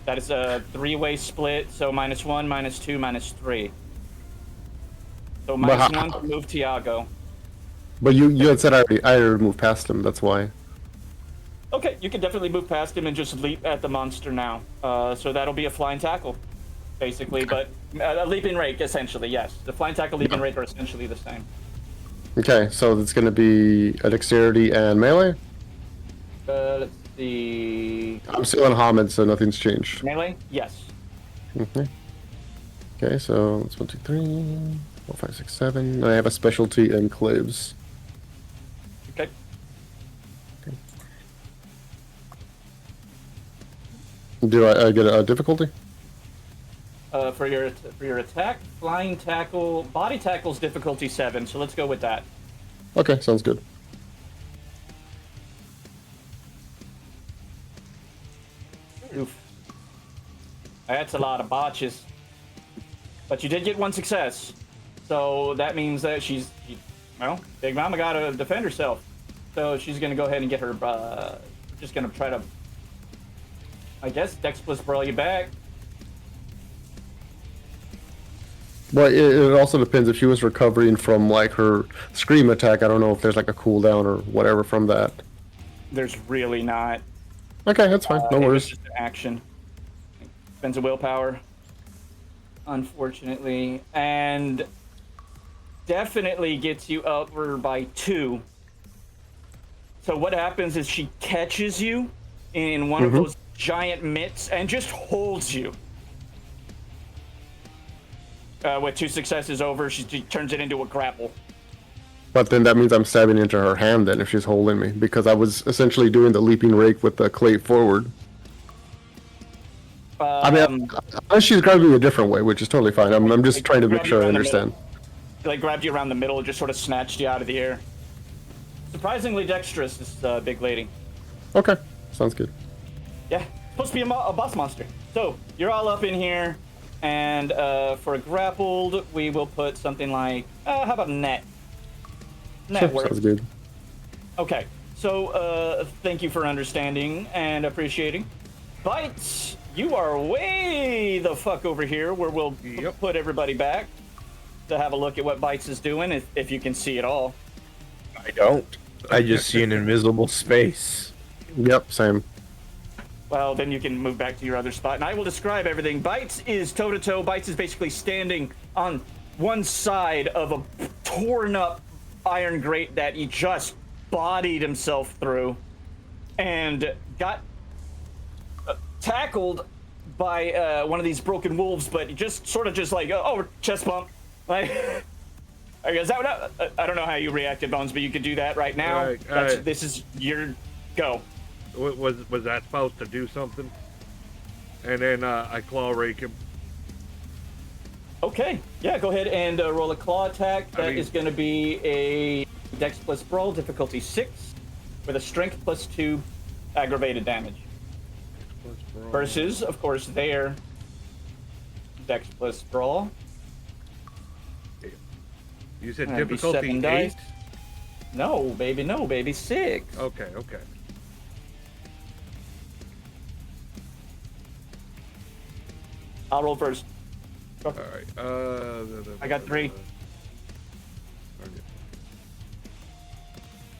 That is a 3-way split, so -1, -2, -3. So -1 to move Tiago. But you had said I already moved past him, that's why. Okay, you can definitely move past him and just leap at the monster now. So that'll be a flying tackle, basically, but a leaping rake, essentially, yes. The flying tackle, leaping rake are essentially the same. Okay, so it's going to be a dexterity and melee? Let's see. I'm still in Hamid, so nothing's changed. Melee? Yes. Okay. Okay, so it's 1, 2, 3, 4, 5, 6, 7. And I have a specialty in claves. Okay. Do I get a difficulty? For your attack, flying tackle, body tackle's difficulty 7. So let's go with that. Okay, sounds good. Oof. That's a lot of botches. But you did get 1 success. So that means that well, Big Mama gotta defend herself. So she's gonna go ahead and get her, just gonna try to, I guess, Dex plus brawl you back. Well, it also depends if she was recovering from like her scream attack. I don't know if there's like a cooldown or whatever from that. There's really not. Okay, that's fine. No It was worries. just an action. Spends a willpower, unfortunately, and definitely gets you over by 2. So what happens is she catches you in one of those giant mitts and just holds you. With 2 successes over, she turns it into a grapple. But then that means I'm stabbing into her hand then if she's holding me, because I was essentially doing the leaping rake with the clay forward. I mean, she's grabbed me a different way, which is totally fine. I'm just trying to make sure I understand. Like grabbed you around the middle, just sort of snatched you out of the air. Surprisingly dexterous, this big lady. Okay, sounds good. Yeah, supposed to be a boss monster. So you're all up in here, and for a grappled, we will put something like, how about net? Net works. Sounds good. Okay, so thank you for understanding and appreciating. Bites, you are way the fuck over here, where we'll put everybody back to have a look at what Bites is doing, if you can see it all. I don't. I just see an invisible space. Yep, same. Well, then you can move back to your other spot, and I will describe everything. Bites is toe-to-toe. Bites is basically standing on one side of a torn-up iron grate that he just bodied himself through and got tackled by one of these broken wolves, but he just sort of just like, chest bump. Like, I guess I don't know how you reacted, Bones, but you could do that right now. This is your go. Was that supposed to do something? And then I claw rake him. Okay, yeah, go ahead and roll a claw attack. That is going to be a Dex plus Brawl, difficulty 6, with a Strength plus 2 aggravated damage. Versus, of course, their Dex plus Brawl. You said That'd be difficulty 7 8? dice. No, baby, 6. Okay. I'll roll first. All right. I got 3.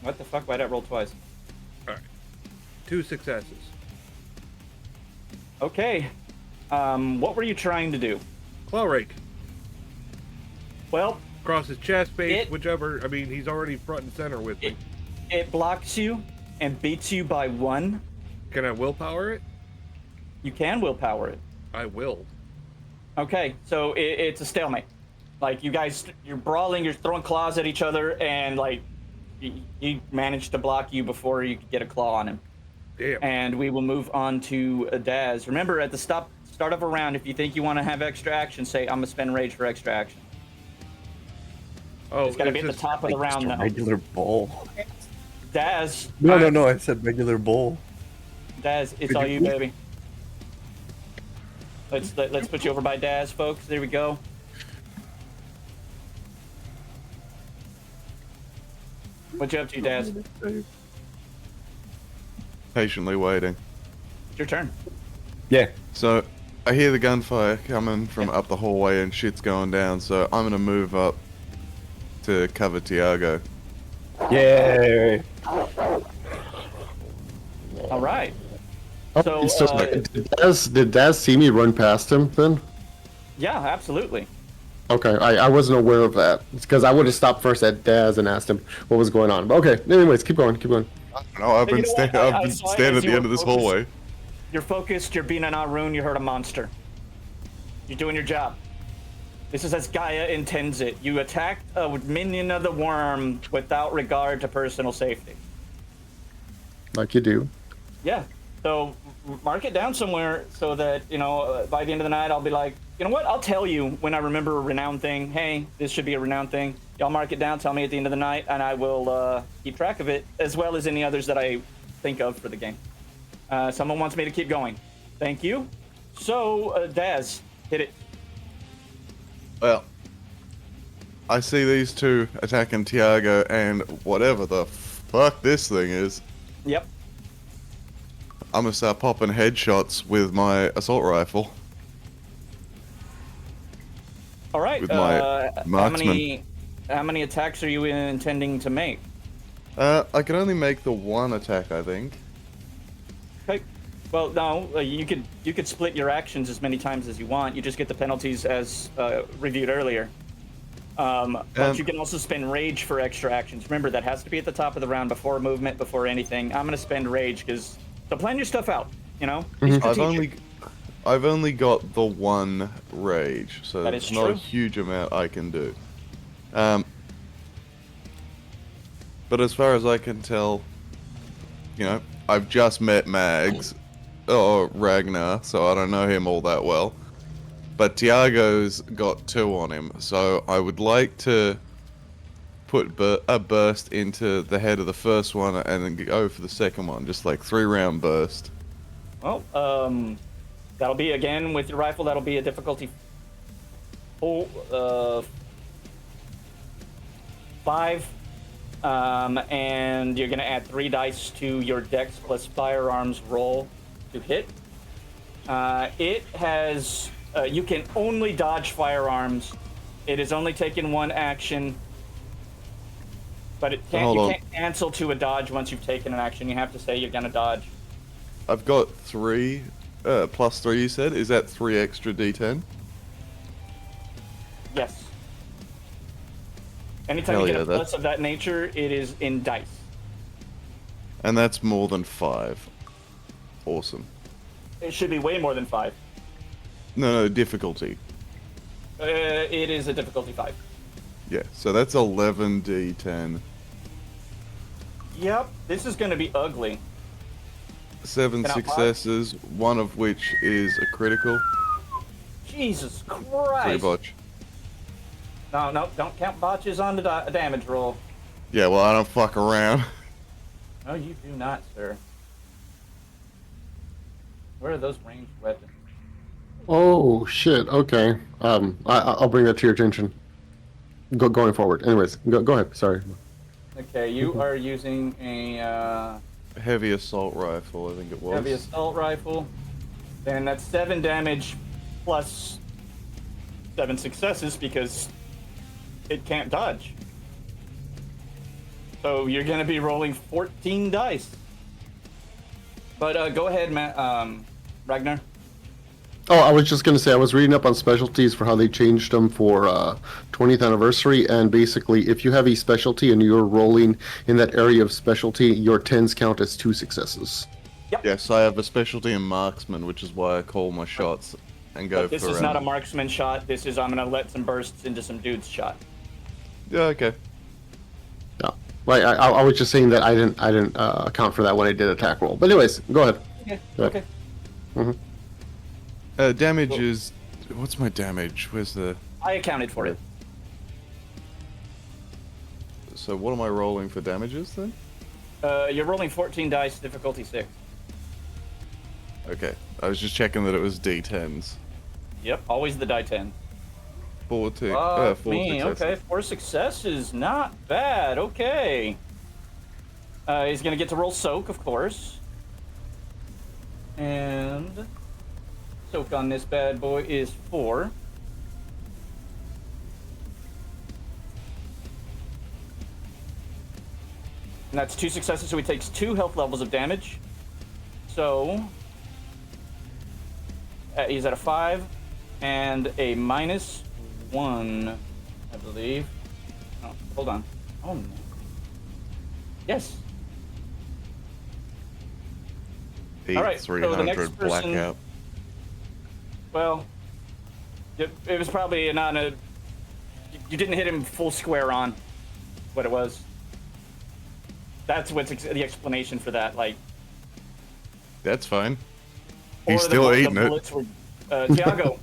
What the fuck? Why'd I roll twice? All right. 2 successes. Okay. What were you trying to do? Claw rake. Well, Across his chest, face, whichever. I mean, he's already front and center with me. It blocks you and beats you by 1. Can I willpower it? You can willpower it. I will. Okay, so it's a stalemate. Like, you guys, you're brawling, you're throwing claws at each other, and, like, he managed to block you before you could get a claw on him. Damn. And we will move on to Daz. Remember, at the start of a round, if you think you want to have extra action, say, I'm going to spend rage for extra action. Oh, It's got to be at the top of the round, though. Regular bowl. Daz. No. I said regular bowl. Daz, it's all you, baby. Let's put you over by Daz, folks. There we go. What you up to, Daz? Patiently waiting. It's your turn. Yeah. So, I hear the gunfire coming from up the hallway and shit's going down, so I'm gonna move up to cover Tiago. Yay. All right. Oh, did Daz see me run past him then? Yeah, absolutely. Okay, I wasn't aware of that. It's because I would have stopped first at Daz and asked him what was going on. But okay, anyways, keep going. I don't know, I've been standing at the end of this hallway. You're focused, you're being an Arun, you heard a monster. You're doing your job. This is as Gaia intends it. You attacked a minion of the worm without regard to personal safety. Like you do. Yeah. So mark it down somewhere so that, by the end of the night, I'll be like, you know what? I'll tell you when I remember a renowned thing. Hey, this should be a renowned thing. Y'all mark it down, tell me at the end of the night, and I will keep track of it, as well as any others that I think of for the game. Someone wants me to keep going. Thank you. So, Daz, hit it. Well, I see these two attacking Tiago and whatever the fuck this thing is. Yep. I'm gonna start popping headshots with my assault rifle. All right. With my marksman. How many attacks are you intending to make? I can only make the one attack, I think. Okay. Well, no, you could split your actions as many times as you want. You just get the penalties as reviewed earlier. But you can also spend rage for extra actions. Remember, that has to be at the top of the round before movement, before anything. I'm gonna spend rage because to plan your stuff out. You know, be strategic. I've only got the one rage, so That it's is not a true. huge amount I can do. But as far as I can tell, you know, I've just met Mags, or Ragnar, so I don't know him all that well. But Tiago's got 2 on him, so I would like to put a burst into the head of the first one and then go for the second one, just like 3-round burst. Well, that'll be again with your rifle. That'll be a difficulty 5, and you're gonna add 3 dice to your dex plus firearms roll to hit. It has you can only dodge firearms. It is only taken 1 action, but it can't. You can't cancel to a dodge once you've taken an action. You have to say you're gonna dodge. I've got 3, plus 3 you said? Is that 3 extra d10? Yes. Anytime Hell you get yeah, a plus of that nature, it is in dice. And that's more than 5. Awesome. It should be way more than 5. No, difficulty. It is a difficulty 5. Yeah, so that's 11 d10. Yep, this is going to be ugly. 7 Can I successes, one of which is a critical. Jesus 3 Christ. botch. No, don't count botches on the damage roll. Yeah, well, I don't fuck around. No, you do not, sir. Where are those ranged weapons? Oh shit. Okay. I'll bring that to your attention. Going forward. Anyways, go ahead. Sorry. Okay, you are using a Heavy assault rifle, I think it was. heavy assault rifle. And that's 7 damage plus 7 successes because it can't dodge. So you're gonna be rolling 14 dice. But go ahead, Ragnar. Oh, I was just gonna say I was reading up on specialties for how they changed them for 20th anniversary, and basically, if you have a specialty and you're rolling in that area of specialty, your 10s count as 2 successes. Yes, I have a specialty in marksman, which is why I call my shots and go But this for... is not a marksman shot. This is I'm gonna let some bursts into some dude's shot. Yeah, okay. Yeah. Right. I was just saying that I didn't account for that when I did attack roll. But anyways, go ahead. Okay. Go ahead. Okay. Damage is... What's my damage? Where's the... I accounted for it. So what am I rolling for damages then? You're rolling 14 dice, difficulty 6. Okay, I was just checking that it was d10s. Yep, always the die 10. 4 Me, successes. okay, 4 successes, not bad. Okay. He's gonna get to roll soak, of course. And soak on this bad boy is 4. And that's 2 successes, so he takes 2 health levels of damage. So he's at a 5 and a -1, I believe. Oh, hold on. Oh no. Yes. All right, so the 300 next person- blackout. Well, it was probably not a. You didn't hit him full square on. What it was. That's what's the explanation for that. Like. That's fine. Or He's still eating it. bullets were, Tiago.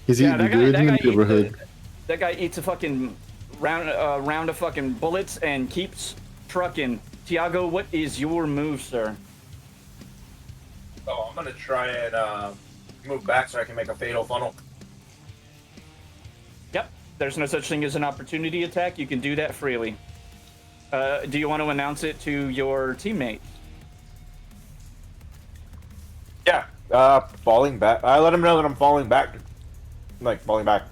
He's eating good in the neighborhood. That guy eats a fucking round of fucking bullets and keeps trucking. Tiago, what is your move, sir? Oh, I'm gonna try and move back so I can make a fatal funnel. Yep. There's no such thing as an opportunity attack. You can do that freely. Do you want to announce it to your teammates? Yeah. Falling back. I let him know that I'm falling back. Like falling back.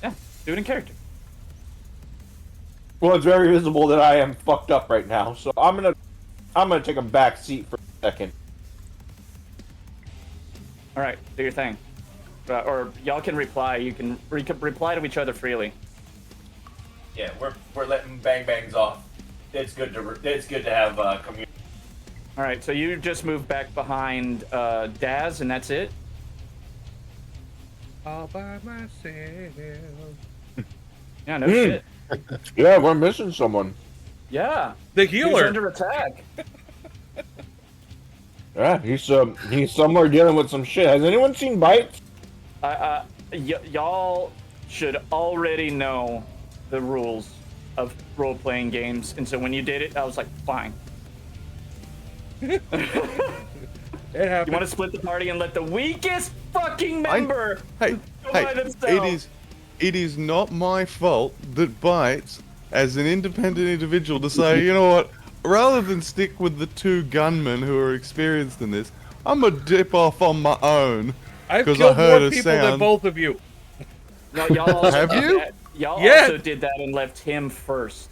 Yeah. Do it in character. Well, it's very visible that I am fucked up right now, so I'm gonna take a back seat for a second. All right, do your thing. Or y'all can reply. You can reply to each other freely. Yeah, we're letting bang bangs off. It's good to have community. All right, so you just move back behind Daz, and that's it. All by myself. Yeah, no shit. Yeah, we're missing someone. Yeah. The He's healer. under attack. Yeah, he's somewhere dealing with some shit. Has anyone seen Bites? Y'all should already know the rules of role-playing games, and so when you did it, I was like, fine. It You happened. want to split the party and let the weakest fucking member Hey, go by themselves? it is not my fault that Bites, as an independent individual, to say, you know what, rather than stick with the two gunmen who are experienced in this, I'm gonna dip off on my own. I've 'cause killed I heard more a people than sound. both of you. No, y'all also Have did you? that. Y'all Yeah. also did that and left him first.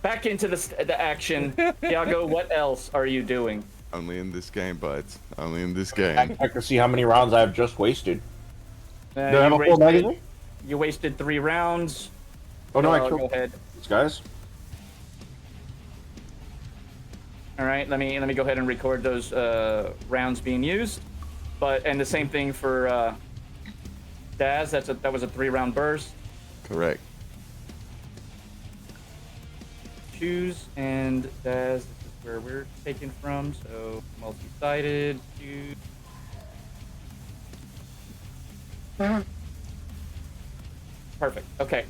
Back into the action. Tiago, what else are you doing? Only in this game, Bites. Only in this I game. can check to see how many rounds I've just wasted. Do I You have a full magazine? You wasted 3 rounds. Oh no, I Go killed ahead. these guys. All right, let me go ahead and record those rounds being used. And the same thing for Daz. That was a 3-round burst. Correct. Choose and Daz. This is where we're taken from. So multi-sided. Choose. Perfect. Okay.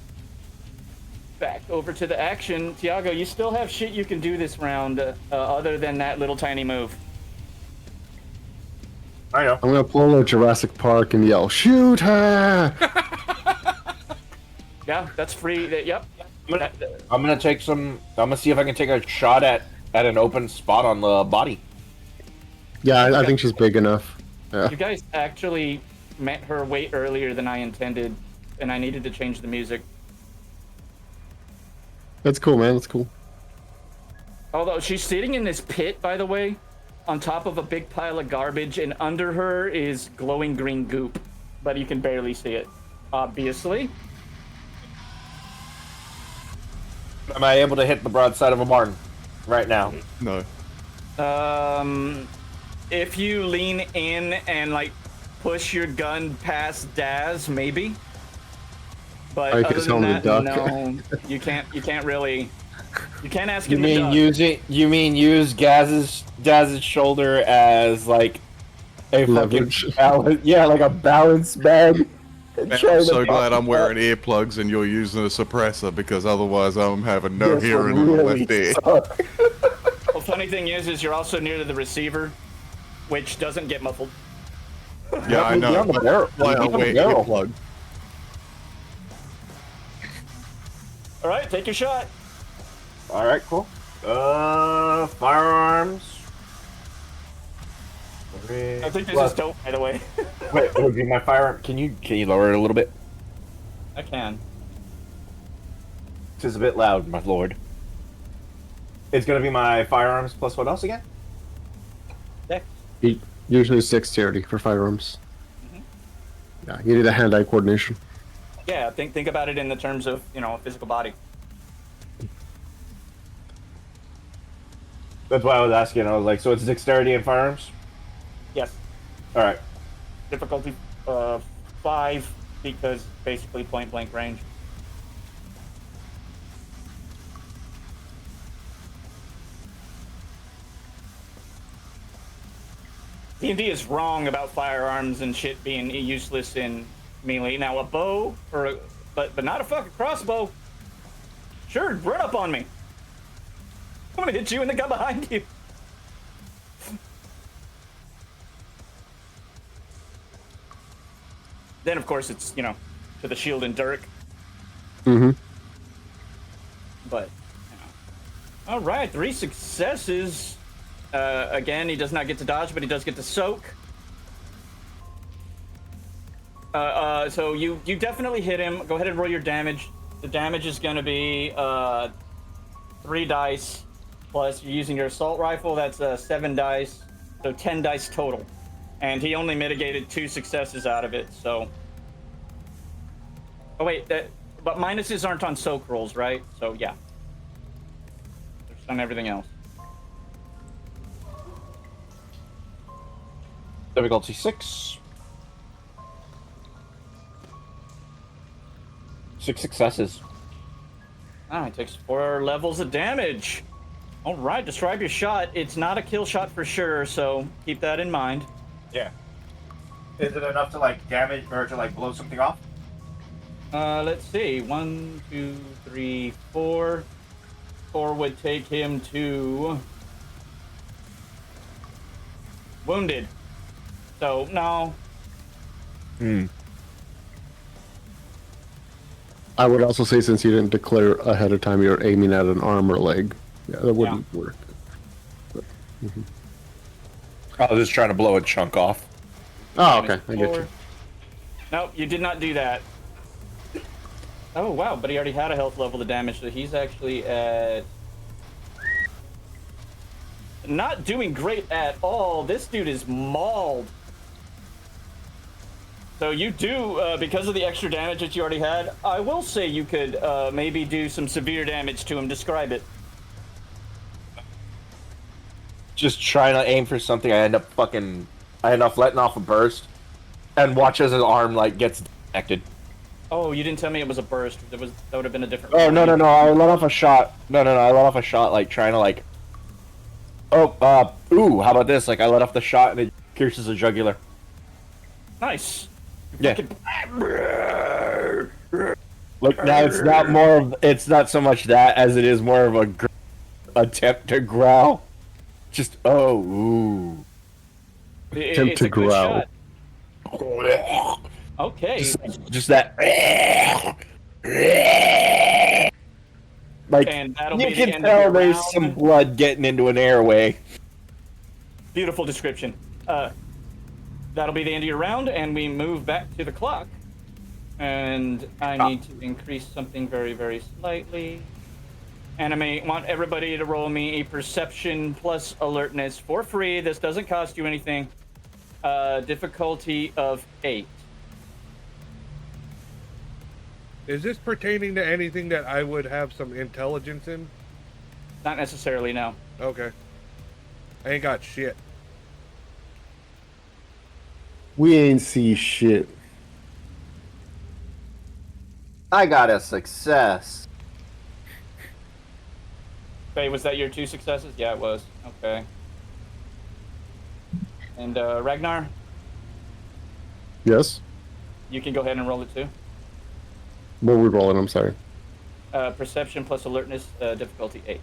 Back over to the action. Tiago, you still have shit you can do this round other than that little tiny move. I know. I'm gonna pull a Jurassic Park and yell, "Shoot her!" Yeah, that's free. Yep. I'm gonna take some. I'm gonna see if I can take a shot at an open spot on the body. Yeah, I think she's big enough. Yeah. You guys actually met her way earlier than I intended, and I needed to change the music. That's cool, man. That's cool. Although she's sitting in this pit, by the way, on top of a big pile of garbage, and under her is glowing green goop, but you can barely see it, obviously. Am I able to hit the broadside of a barn right now? No. If you lean in and like push your gun past Daz, maybe. But I other could tell than him to that, duck. no, you can't really. You can't ask You him to mean duck. use Daz's shoulder as like a Leverage. fucking balance? Yeah, like a balance bag. Man, I'm so glad I'm wearing earplugs and you're using a suppressor, because otherwise I'm having no hearing in the left ear. Well, funny thing is you're also near to the receiver, which doesn't get muffled. Yeah, I know. Beyond the barrel. Why I Beyond the wear barrel. earplugs. All right, take your shot. All right, cool. Firearms. I think this is dope, by the way. Wait, would be my firearm? Can you lower it a little bit? I can. This is a bit loud, my lord. It's gonna be my firearms plus what else again? Dex. Usually it's dexterity for firearms. Yeah, you need a hand-eye coordination. Yeah, think about it in the terms of, a physical body. That's why I was asking. I was like, so it's dexterity and firearms? Yes. All right. Difficulty 5 because basically point blank range. D&D is wrong about firearms and shit being useless in melee. Now a bow but not a fucking crossbow. Sure, run up on me. I'm gonna hit you in the guy behind you. Then of course it's, to the shield and dirk. Mm-hmm. But, all right, 3 successes. Again, he does not get to dodge, but he does get to soak. So you definitely hit him. Go ahead and roll your damage. The damage is going to be 3 dice, plus you're using your assault rifle, that's 7 dice, so 10 dice total. And he only mitigated 2 successes out of it, so... Oh wait, but minuses aren't on soak rolls, right? So yeah. They're just on everything else. Difficulty 6. 6 successes. Ah, it takes 4 levels of damage. All right, describe your shot. It's not a kill shot for sure, so keep that in mind. Yeah. Is it enough to like damage or to like blow something off? Let's see. 1, 2, 3, 4. 4 would take him to wounded. So no. I would also say, since you didn't declare ahead of time you're aiming at an arm or leg, yeah, that wouldn't work. I was just trying to blow a chunk off. Oh, okay, I get 4. you. Nope, you did not do that. Oh wow, but he already had a health level of damage, so he's actually at... Not doing great at all. This dude is mauled. So you do, because of the extra damage that you already had, I will say you could maybe do some severe damage to him. Describe it. Just trying to aim for something, I end up letting off a burst, and watch as his arm like gets disconnected. Oh, you didn't tell me it was a burst. That would have been a different. Oh no! I let off a shot. I let off a shot like trying to like. Oh, ooh! How about this? Like I let off the shot and it pierces the jugular. Nice. Yeah. Look, now it's not so much that as it is more of a attempt to growl. Just ooh. Attempt to growl. Okay. Just that. Like And that'll you be the can end of tell your there's round. some blood getting into an airway. Beautiful description. That'll be the end of your round, and we move back to the clock. And I need to increase something very, very slightly. And I may want everybody to roll me a perception plus alertness for free. This doesn't cost you anything. Difficulty of 8. Is this pertaining to anything that I would have some intelligence in? Not necessarily, no. Okay. I ain't got shit. We ain't see shit. I got a success. Okay, was that your 2 successes? Yeah, it was. Okay. And Ragnar, Yes? you can go ahead and roll it too. What are we rolling? I'm sorry. Perception plus alertness, difficulty 8.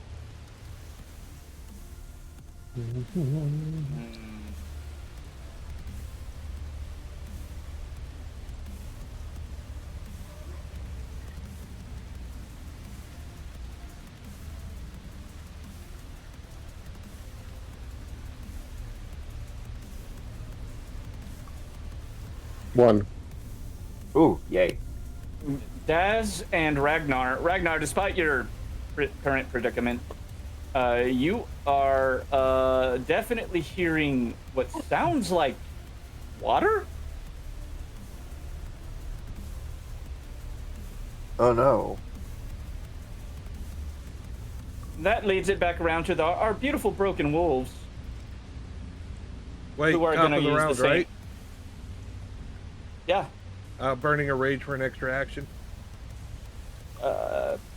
One. Ooh, yay. Daz and Ragnar, despite your current predicament, you are definitely hearing what sounds like water? Oh no. That leads it back around to our beautiful broken wolves. Wait, Who are top gonna of the use the round, same- right? Yeah. Burning a rage for an extra action.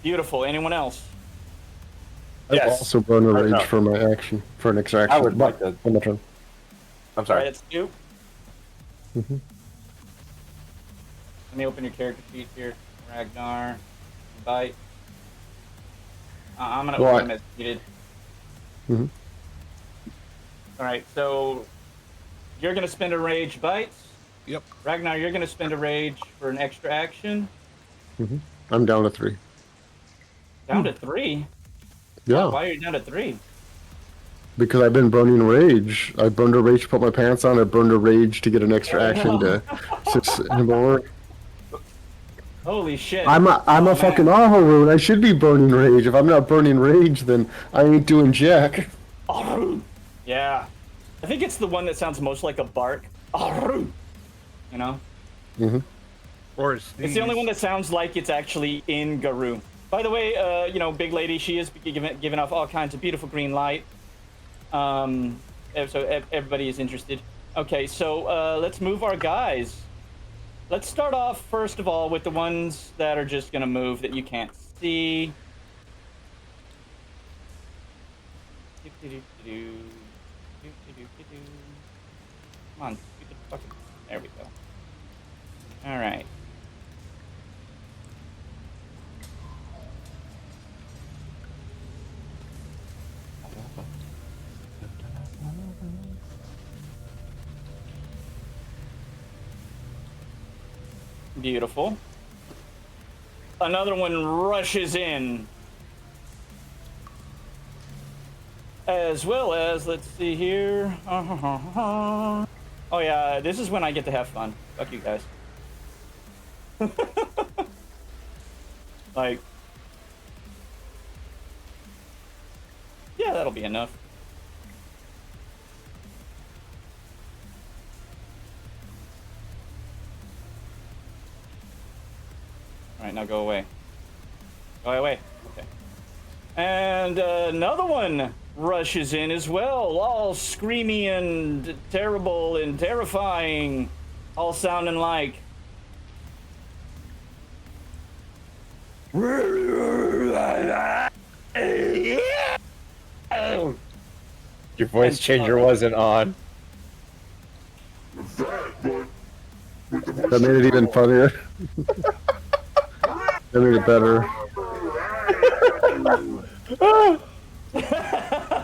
Beautiful. Anyone else? I've Yes. also burned a Or rage no. for my action, for an extra action. I would like to. On my turn. I'm All sorry. right, it's you. Mhm. Let me open your character sheet here. Ragnar. Bite. I'm gonna Well, open them as needed. Mhm. All right, so you're gonna spend a rage bites. Yep. Ragnar, you're gonna spend a rage for an extra action. I'm down to 3. Down to 3. Yeah, Why are you down to 3? because I've been burning rage. I burned a rage to put my pants on. I burned a rage to get an extra action to 6 more. Holy shit. I'm a Oh, man. fucking Aho rune. I should be burning rage. If I'm not burning rage, then I ain't doing jack. Yeah. I think it's the one that sounds most like a bark. You know? Mm-hmm. Or It's the only one that sounds like it's actually in Garou. By the way, you know, big lady, she is giving off all kinds of beautiful green light. So everybody is interested. Okay, so let's move our guys. Let's start off, first of all, with the ones that are just going to move that you can't see. Come on, stupid fucking... There we go. All right. Beautiful. Another one rushes in. As well as, let's see here. Oh yeah, this is when I get to have fun. Fuck you guys. Like, yeah, that'll be enough. All right, now go away. Go away. Okay. And another one rushes in as well, all screamy and terrible and terrifying, all sounding like... Your voice changer wasn't on. That made it even funnier. That made it better.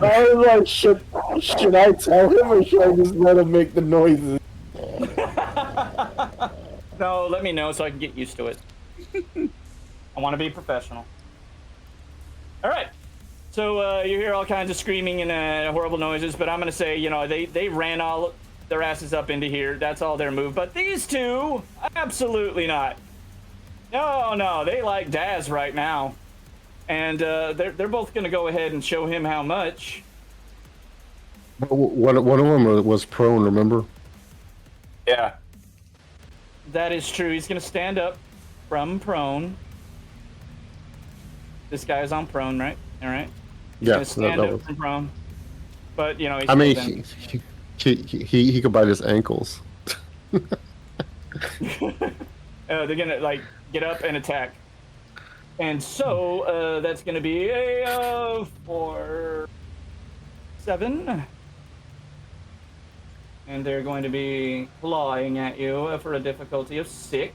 I was like, should I tell him or should I just let him make the noises? No, let me know so I can get used to it. I want to be professional. All right. So you hear all kinds of screaming and horrible noises, but I'm going to say, you know, they ran all their asses up into here. That's all their move. But these two, absolutely not. No, they like Daz right now. And they're both going to go ahead and show him how much. One of them was prone, remember? Yeah. That is true. He's going to stand up from prone. This guy is on prone, right? All right. He's Yeah. going to stand up from prone. But, you know, he's I mean, he could bite his ankles. they're going to, like, get up and attack. And so, that's going to be a 4, 7. And they're going to be clawing at you for a difficulty of 6.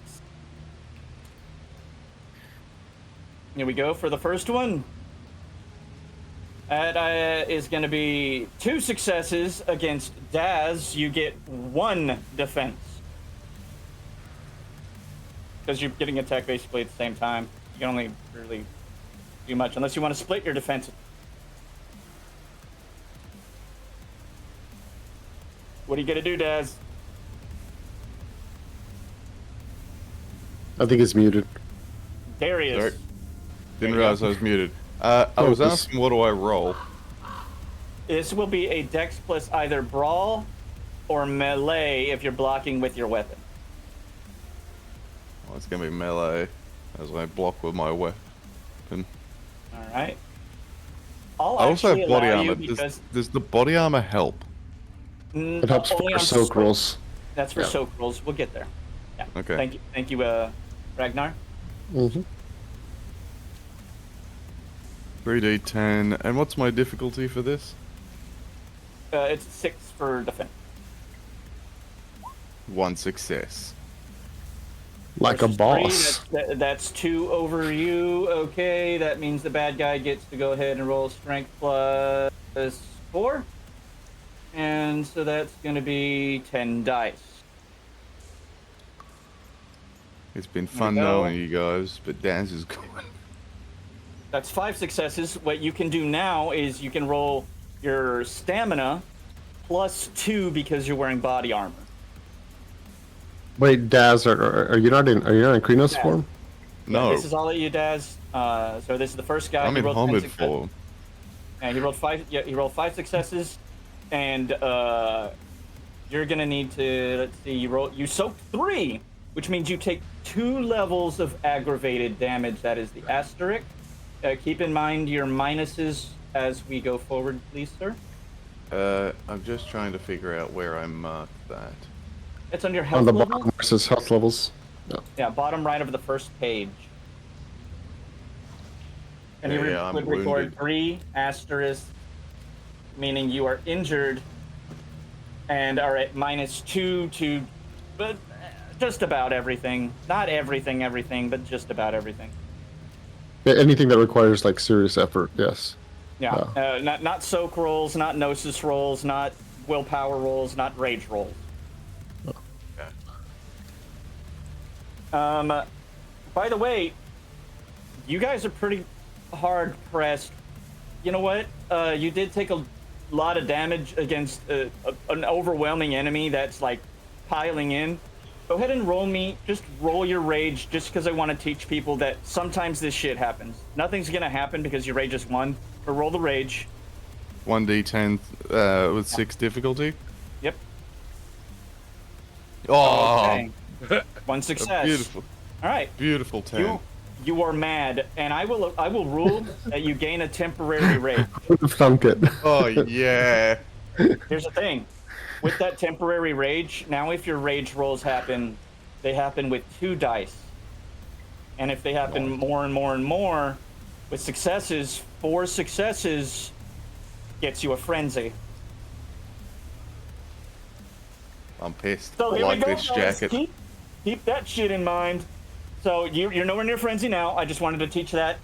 Here we go for the first one. That is going to be 2 successes against Daz. You get 1 defense. Because you're getting attacked basically at the same time. You can only really do much unless you want to split your defense. What are you gonna do, Daz? I think it's muted. There he is. Sorry. Didn't you realize go. I was muted. I was asking, what do I roll? This will be a dex plus either brawl or melee if you're blocking with your weapon. Well, it's gonna be melee as I block with my weapon. All right. I'll I also actually have body allow you armor. because Does the body armor help? It helps only for on soak spell- rolls. That's for Yeah. soak rolls. We'll get there. Yeah. Okay. Thank you, Ragnar. Mm-hmm. 3d10. And what's my difficulty for this? It's 6 for defense. 1 success. Like a Versus boss. 3, that's 2 over you. Okay, that means the bad guy gets to go ahead and roll strength plus 4. And so that's going to be 10 dice. It's been There we fun go. knowing you guys, but Dance is going. That's 5 successes. What you can do now is you can roll your stamina plus 2 because you're wearing body armor. Wait, Daz, are you not in Krenos Daz. form? No. This is all at you, Daz. So this is the first guy. I'm He in rolled 10 Homid success- form. And he rolled 5. Yeah, he rolled 5 successes, and you're gonna need to. Let's see. You soaked 3, which means you take 2 levels of aggravated damage. That is the asterisk. Keep in mind your minuses as we go forward, please, sir. I'm just trying to figure out where I marked that. It's on your On health the level. bottom versus health levels. No. Yeah, bottom right of the first page. And you Yeah, I'm would record wounded. 3 asterisk, meaning you are injured, and are at -2 to, but just about everything. Not everything, but just about everything. Yeah, anything that requires like serious effort, yes. Yeah, not soak rolls, not gnosis rolls, not willpower rolls, not rage rolls. By the way, you guys are pretty hard pressed. You know what? You did take a lot of damage against an overwhelming enemy that's like piling in. Go ahead and just roll your rage, just because I want to teach people that sometimes this shit happens. Nothing's gonna happen because your rage is 1, but roll the rage. 1d10 with 6 difficulty. Yep. Oh, Okay. 1 success. beautiful, All right. beautiful 10. You are mad, and I will rule that you gain a temporary rage. Would have thunk it. Oh yeah. Here's the thing. With that temporary rage, now if your rage rolls happen, they happen with 2 dice. And if they happen more and more and more, with successes, 4 successes gets you a frenzy. I'm pissed. So I here like we go, this guys. jacket. Keep that shit in mind. So you're nowhere near frenzy now. I just wanted to teach that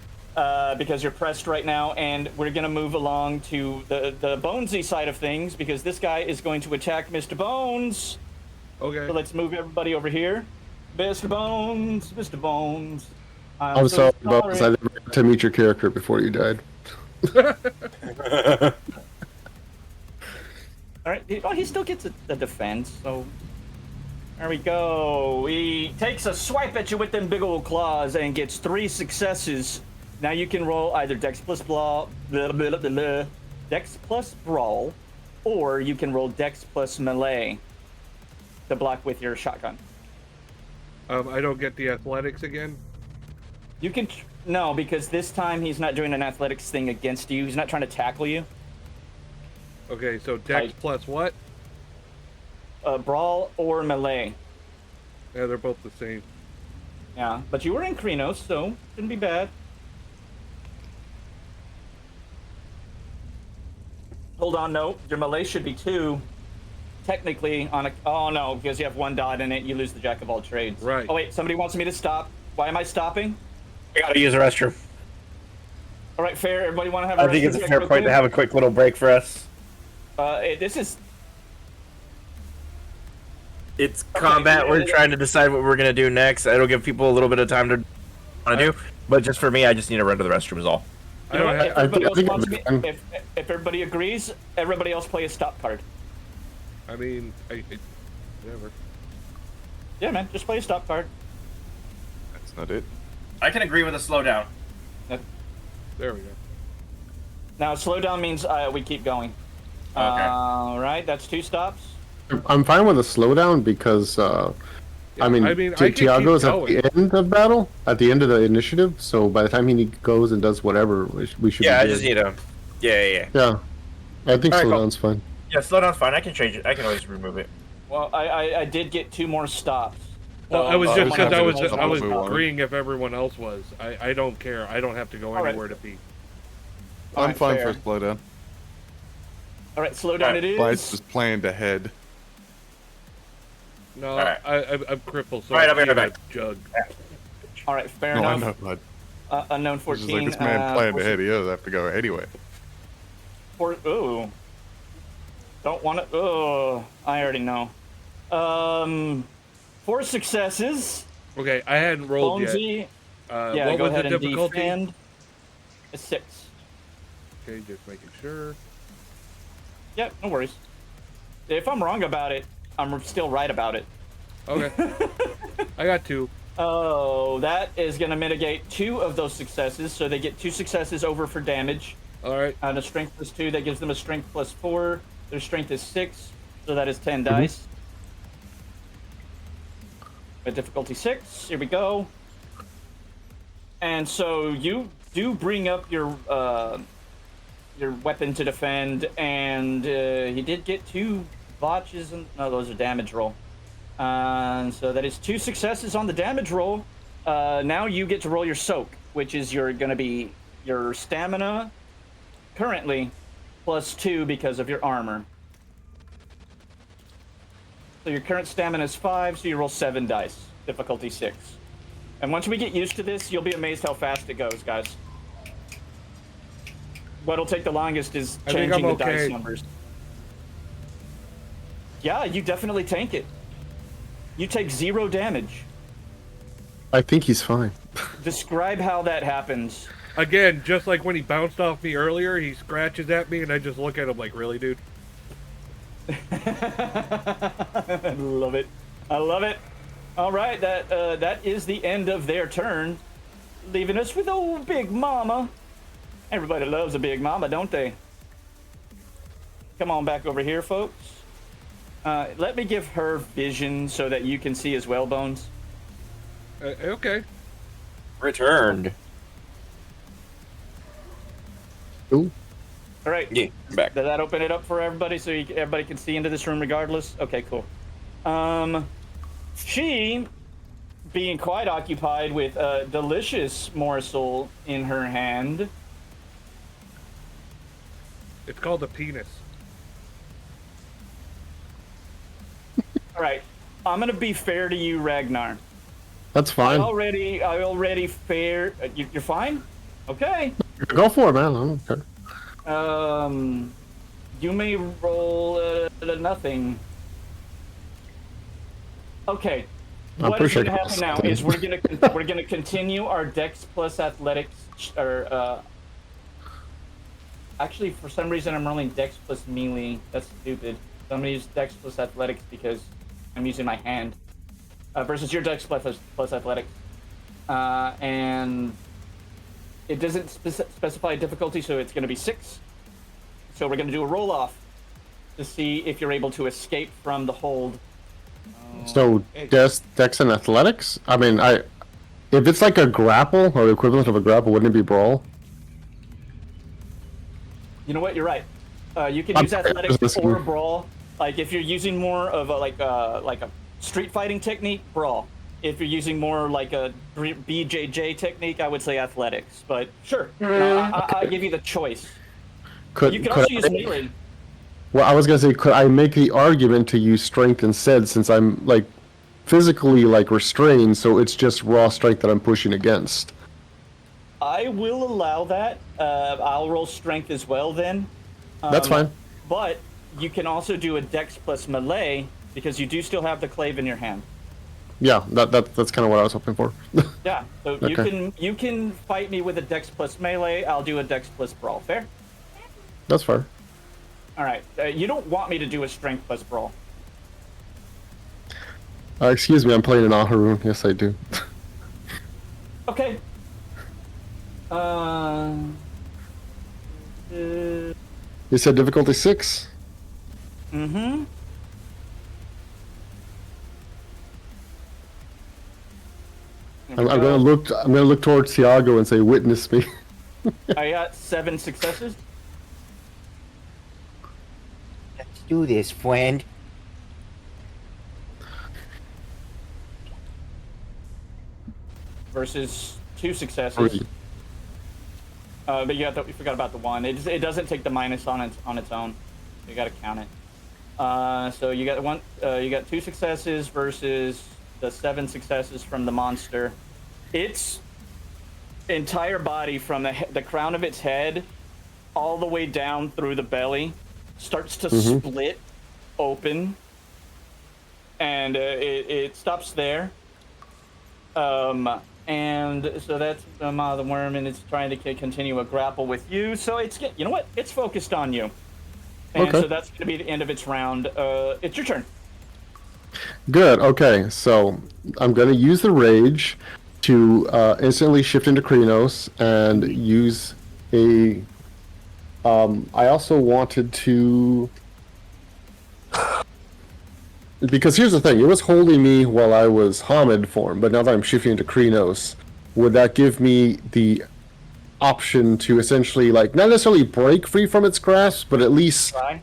because you're pressed right now, and we're gonna move along to the Bonesy side of things because this guy is going to attack Mr. Bones. Okay. So let's move everybody over here. Mr. Bones, Mr. Bones. I'm sorry, Bones. I never got to meet your character before you died. All right. He still gets a defense. So there we go. He takes a swipe at you with them big old claws and gets 3 successes. Now you can roll either Dex plus Dex plus Brawl, or you can roll Dex plus Melee to block with your shotgun. I don't get the athletics again. You can no, because this time he's not doing an athletics thing against you. He's not trying to tackle you. Okay, so Dex plus what? Brawl or Melee. Yeah, they're both the same. Yeah, but you were in Krenos, so shouldn't be bad. Hold on, no. Your Melee should be 2. Technically, on a... Oh, no, because you have 1 dot in it, you lose the Jack of all trades. Right. Oh, wait, somebody wants me to stop. Why am I stopping? I gotta use the restroom. All right, fair. Everybody want to have a I think it's a fair point to have a quick little break for us. This is... It's combat. We're trying to decide what we're gonna do next. It'll give people a little bit of time to want to do. But just for me, I just need to run to the restroom is all. You know what? If everybody else think wants me, it'll be if everybody agrees, everybody else play a stop card. I mean, whatever. Yeah, man, just play a stop card. That's not it. I can agree with a slowdown. There we go. Now, slow down means we keep going. Okay. All right, that's 2 stops. I'm fine with a slowdown because, I mean, I can keep Tiago's at going. the end of battle, at the end of the initiative, so by the time he goes and does whatever, we should Yeah, be I just good. need a. Yeah. Yeah, I think Alright, cool. slowdown's fine. Yeah, slowdown's fine. I can change it. I can always remove it. Well, I did get 2 more stops. Well, So, I was just one because of I them was also I was Everyone. agreeing if everyone else was. I don't care. I don't have to go All right. anywhere to pee. I'm Alright, fine fair. for a slowdown. All right, slow down it is. Lights just planned ahead. No, Alright. I'm crippled, so Alright, I I'll be can't right have jug. All right, fair No, I enough. know, bud. Unknown It's 14. just like this man planned four- ahead. He doesn't have to go anyway. Ooh. Don't want to. Oh, I already know. 4 successes. Okay, I hadn't rolled Bonesy. yet. Yeah, What go was ahead the and difficulty? defend. A 6. Okay, just making sure. Yeah, no worries. If I'm wrong about it, I'm still right about it. Okay, I got 2. Oh, that is going to mitigate 2 of those successes, so they get 2 successes over for damage. All right. On a strength +2, that gives them a strength +4. Their strength is 6, so that is 10 dice. A difficulty 6. Here we go. And so you do bring up your weapon to defend, and he did get 2 botches. And no, those are damage roll. So that is 2 successes on the damage roll. Now you get to roll your soak, which is going to be your stamina currently +2 because of your armor. So your current stamina is 5, so you roll 7 dice, difficulty 6. And once we get used to this, you'll be amazed how fast it goes, guys. What'll take the longest is changing the dice numbers. Yeah, you definitely tank it. You take 0 damage. I think he's fine. Describe how that happens. Again, just like when he bounced off me earlier, he scratches at me, and I just look at him like, really, dude? I love it. I love it. All right, that is the end of their turn, leaving us with old Big Mama. Everybody loves a Big Mama, don't they? Come on back over here, folks. Let me give her vision so that you can see as well, Bones. Okay. Returned. Ooh. All right. Yeah, I'm back. Did that open it up for everybody so everybody can see into this room regardless? Okay, cool. She, being quite occupied with a delicious morsel in her hand. It's called a penis. All right. I'm going to be fair to you, Ragnar. That's fine. I already fair. You're fine? Okay. Go for it, man. I don't care. You may roll nothing. Okay. What is going to happen now is we're gonna continue our Dex plus Athletics, actually for some reason I'm rolling Dex plus Melee. That's stupid. So I'm gonna use Dex plus Athletics because I'm using my hand versus your Dex plus Athletics, and it doesn't specify difficulty, so it's gonna be 6. So we're gonna do a roll off to see if you're able to escape from the hold. So, Dex and Athletics? I mean, if it's like a grapple, or the equivalent of a grapple, wouldn't it be Brawl? You know what? You're right. You can use Athletics or Brawl. Like, if you're using more of a street fighting technique, Brawl. If you're using more like a BJJ technique, I would say Athletics. But sure, I'll give you the choice. You can also use Melee. Well, I was gonna say, could I make the argument to use Strength instead, since I'm like physically like restrained, so it's just raw strength that I'm pushing against? I will allow that. I'll roll Strength as well then. That's fine. But you can also do a Dex plus Melee because you do still have the clave in your hand. Yeah, that's kind of what I was hoping for. Yeah, so Okay. you can fight me with a Dex plus Melee. I'll do a Dex plus Brawl. Fair? That's fair. All right. You don't want me to do a Strength plus Brawl. Excuse me, I'm playing an Aharoon. Yes, I do. Okay. You said difficulty 6? Mm-hmm. I'm gonna look towards Thiago and say, "Witness me." I got 7 successes. Let's do this, friend. Versus 2 successes. 3. But you forgot about the 1. It doesn't take the minus on its own. You got to count it. So you got 1. You got 2 successes versus the 7 successes from the monster. Its entire body, from the crown of its head all the way down through the belly, starts to split open, and it stops there. And so that's the worm, and it's trying to continue a grapple with you. So you know what? It's focused on you. And Okay. so that's going to be the end of its round. It's your turn. Good. Okay, so I'm gonna use the rage to instantly shift into Krenos and use a. I also wanted to. Because here's the thing, it was holding me while I was Hamid form, but now that I'm shifting into Krenos, would that give me the option to essentially, like, not necessarily break free from its grasp, but at least Try.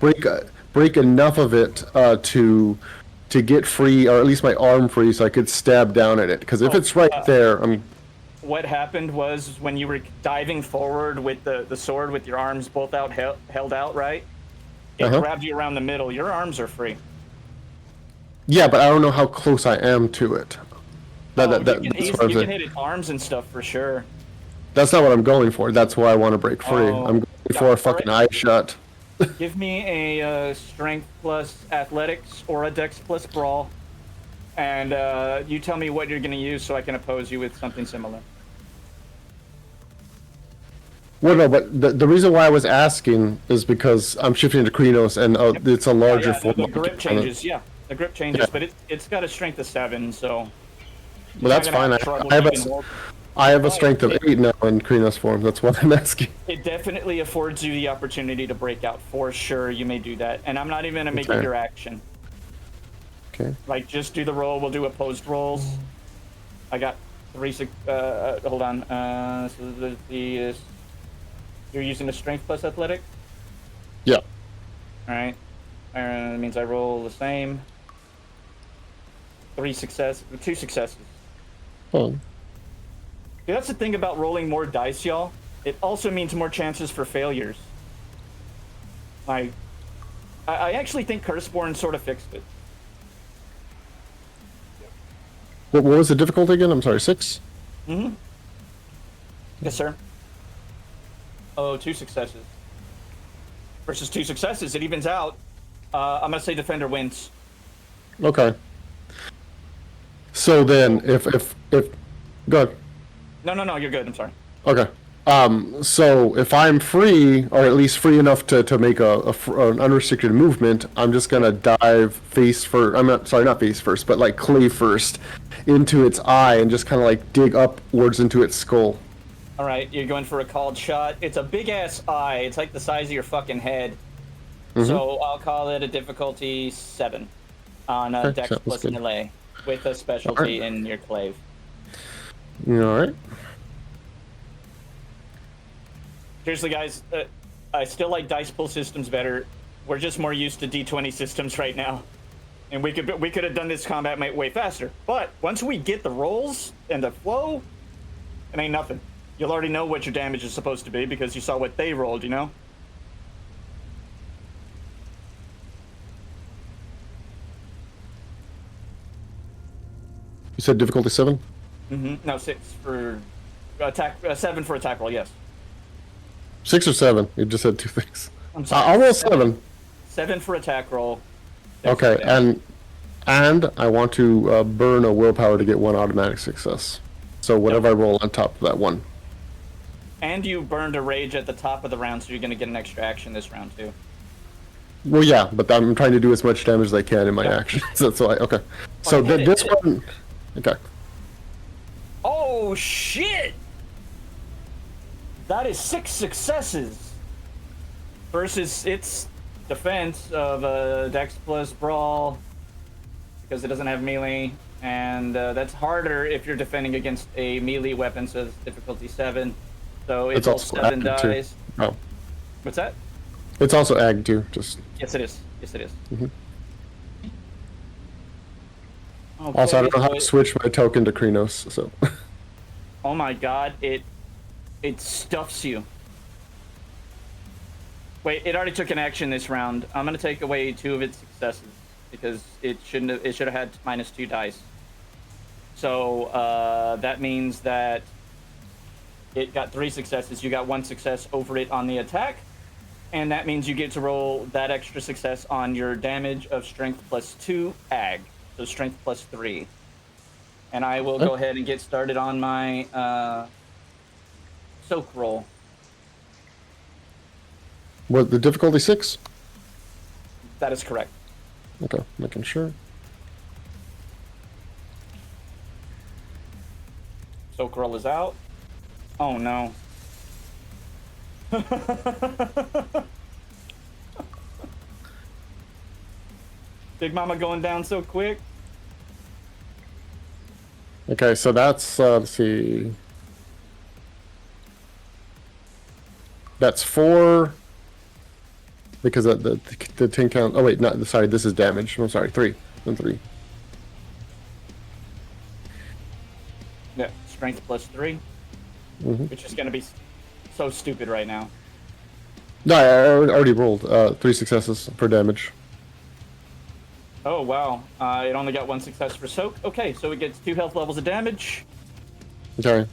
break enough of it to get free, or at least my arm free, so I could stab down at it? Because if it's right there, I'm... What happened was when you were diving forward with the sword with your arms both out held out, right? It grabbed you around the middle. Your arms are free. Yeah, but I don't know how close I am to it. You can hit its arms and stuff for sure. That's not what I'm going for. That's why I want to break free. Oh, I'm going for a fucking eye shot. Give me a strength plus athletics or a dex plus brawl. And you tell me what you're going to use so I can oppose you with something similar. Well, no, but the reason why I was asking is because I'm shifting to Krenos, and it's a larger form. The grip changes, The grip changes, but it's got a strength of 7, so... Well, that's fine. I have a strength of 8 now in Krenos form. That's what I'm asking. It definitely affords you the opportunity to break out, for sure. You may do that. And I'm not even going to make it your action. Okay. Like, just do the roll. We'll do opposed rolls. I got 3... hold on. So there's the... you're using a strength plus athletic? Yeah. Alright. That means I roll the same. 2 successes. Oh. See, that's the thing about rolling more dice, y'all. It also means more chances for failures. I actually think Curseborn sort of fixed it. What was the difficulty again? I'm sorry, 6? Mm-hmm. Yes, sir. Oh, 2 successes. Versus 2 successes, it evens out. I'm gonna say defender wins. Okay. So then, if go ahead. No, you're good. I'm sorry. Okay. So if I'm free, or at least free enough to make an unrestricted movement, I'm just gonna dive face first. Not face first, but like clay first, into its eye and just kind of like dig upwards into its skull. All right, you're going for a called shot. It's a big ass eye. It's like the size of your fucking head. Mm-hmm. So I'll call it a difficulty 7 on a dex plus melee with a specialty in your clave. All right. Seriously, guys, I still like dice pool systems better. We're just more used to D20 systems right now, and we could have done this combat way faster. But once we get the rolls and the flow, it ain't nothing. You'll already know what your damage is supposed to be because you saw what they rolled, you know? You said difficulty 7? Mm-hmm. No, 6 for attack, 7 for attack roll, yes. 6 or 7? You just said 2 things. I'm sorry. I'll roll 7. 7 for attack roll. Okay, and I want to burn a willpower to get 1 automatic success. So whatever I roll on top of that 1. And you burned a rage at the top of the round, so you're going to get an extra action this round, too. Well, yeah, but I'm trying to do as much damage as I can in my actions. That's why. Okay. So this one. Okay. Oh shit! That is 6 successes versus its defense of Dex plus Brawl because it doesn't have melee, and that's harder if you're defending against a melee weapon. So it's difficulty 7. So it's all 7 dice. Oh. What's that? It's also ag too. Just. Yes, it is. Yes, it is. Mm-hmm. Okay, also, I don't know how to switch my token to Krenos, so. Oh my god, it stuffs you. Wait, it already took an action this round. I'm gonna take away 2 of its successes because it should have had -2 dice. So that means that it got 3 successes. You got 1 success over it on the attack, and that means you get to roll that extra success on your damage of strength plus 2 ag. So strength plus 3. And I will go ahead and get started on my soak roll. What, the difficulty 6? That is correct. Okay, making sure. Soak roll is out. Oh no. Big Mama going down so quick. Okay, so that's let's see. That's 4. Because the 10 count. Oh wait, not sorry. This is damage. I'm sorry. 3 and 3. Yeah, strength plus 3, which is gonna be so stupid right now. No, I already rolled 3 successes for damage. Oh wow, it only got 1 success for soak. Okay, so it gets 2 health levels of damage. Okay.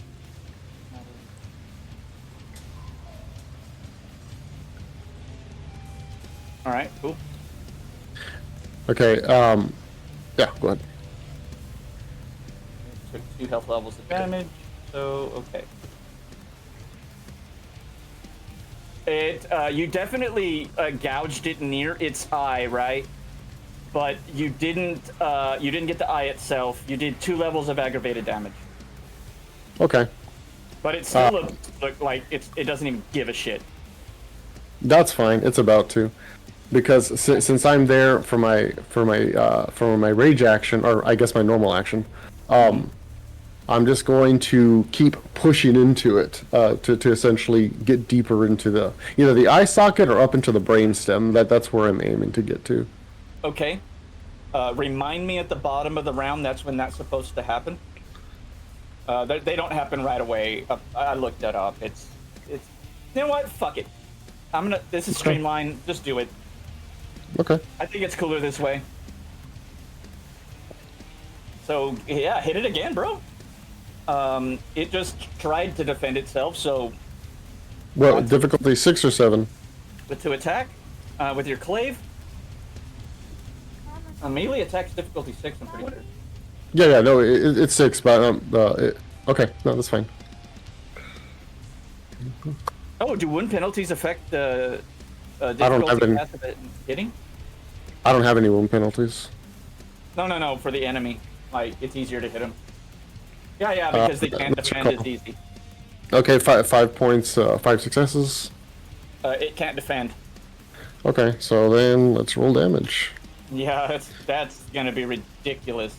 All right, cool. Okay. Yeah. Go ahead. Took 2 health levels of damage. So okay. It you definitely gouged it near its eye, right? But you didn't get the eye itself. You did 2 levels of aggravated damage. Okay. But it still looked like it doesn't even give a shit. That's fine. It's about to, because since I'm there for my rage action, or I guess my normal action, I'm just going to keep pushing into it to essentially get deeper into either the eye socket or up into the brain stem. That's where I'm aiming to get to. Okay. Remind me at the bottom of the round. That's when that's supposed to happen. They don't happen right away. I looked that up. It's. You know what? Fuck it. This is streamlined. Just do it. Okay. I think it's cooler this way. So yeah, hit it again, bro. It just tried to defend itself. So. Well, difficulty 6 or 7. But to attack, with your clave. Melee attack's difficulty 6. I'm pretty sure. Yeah, no, it's 6, but okay, no, that's fine. Oh, do wound penalties affect the I don't have difficulty any. path of it hitting? I don't have any wound penalties. No, for the enemy. Like, it's easier to hit him. Yeah, because they can't that's defend, cool. it's easy. Okay, 5 points, 5 successes. It can't defend. Okay, so then let's roll damage. Yeah, that's gonna be ridiculous.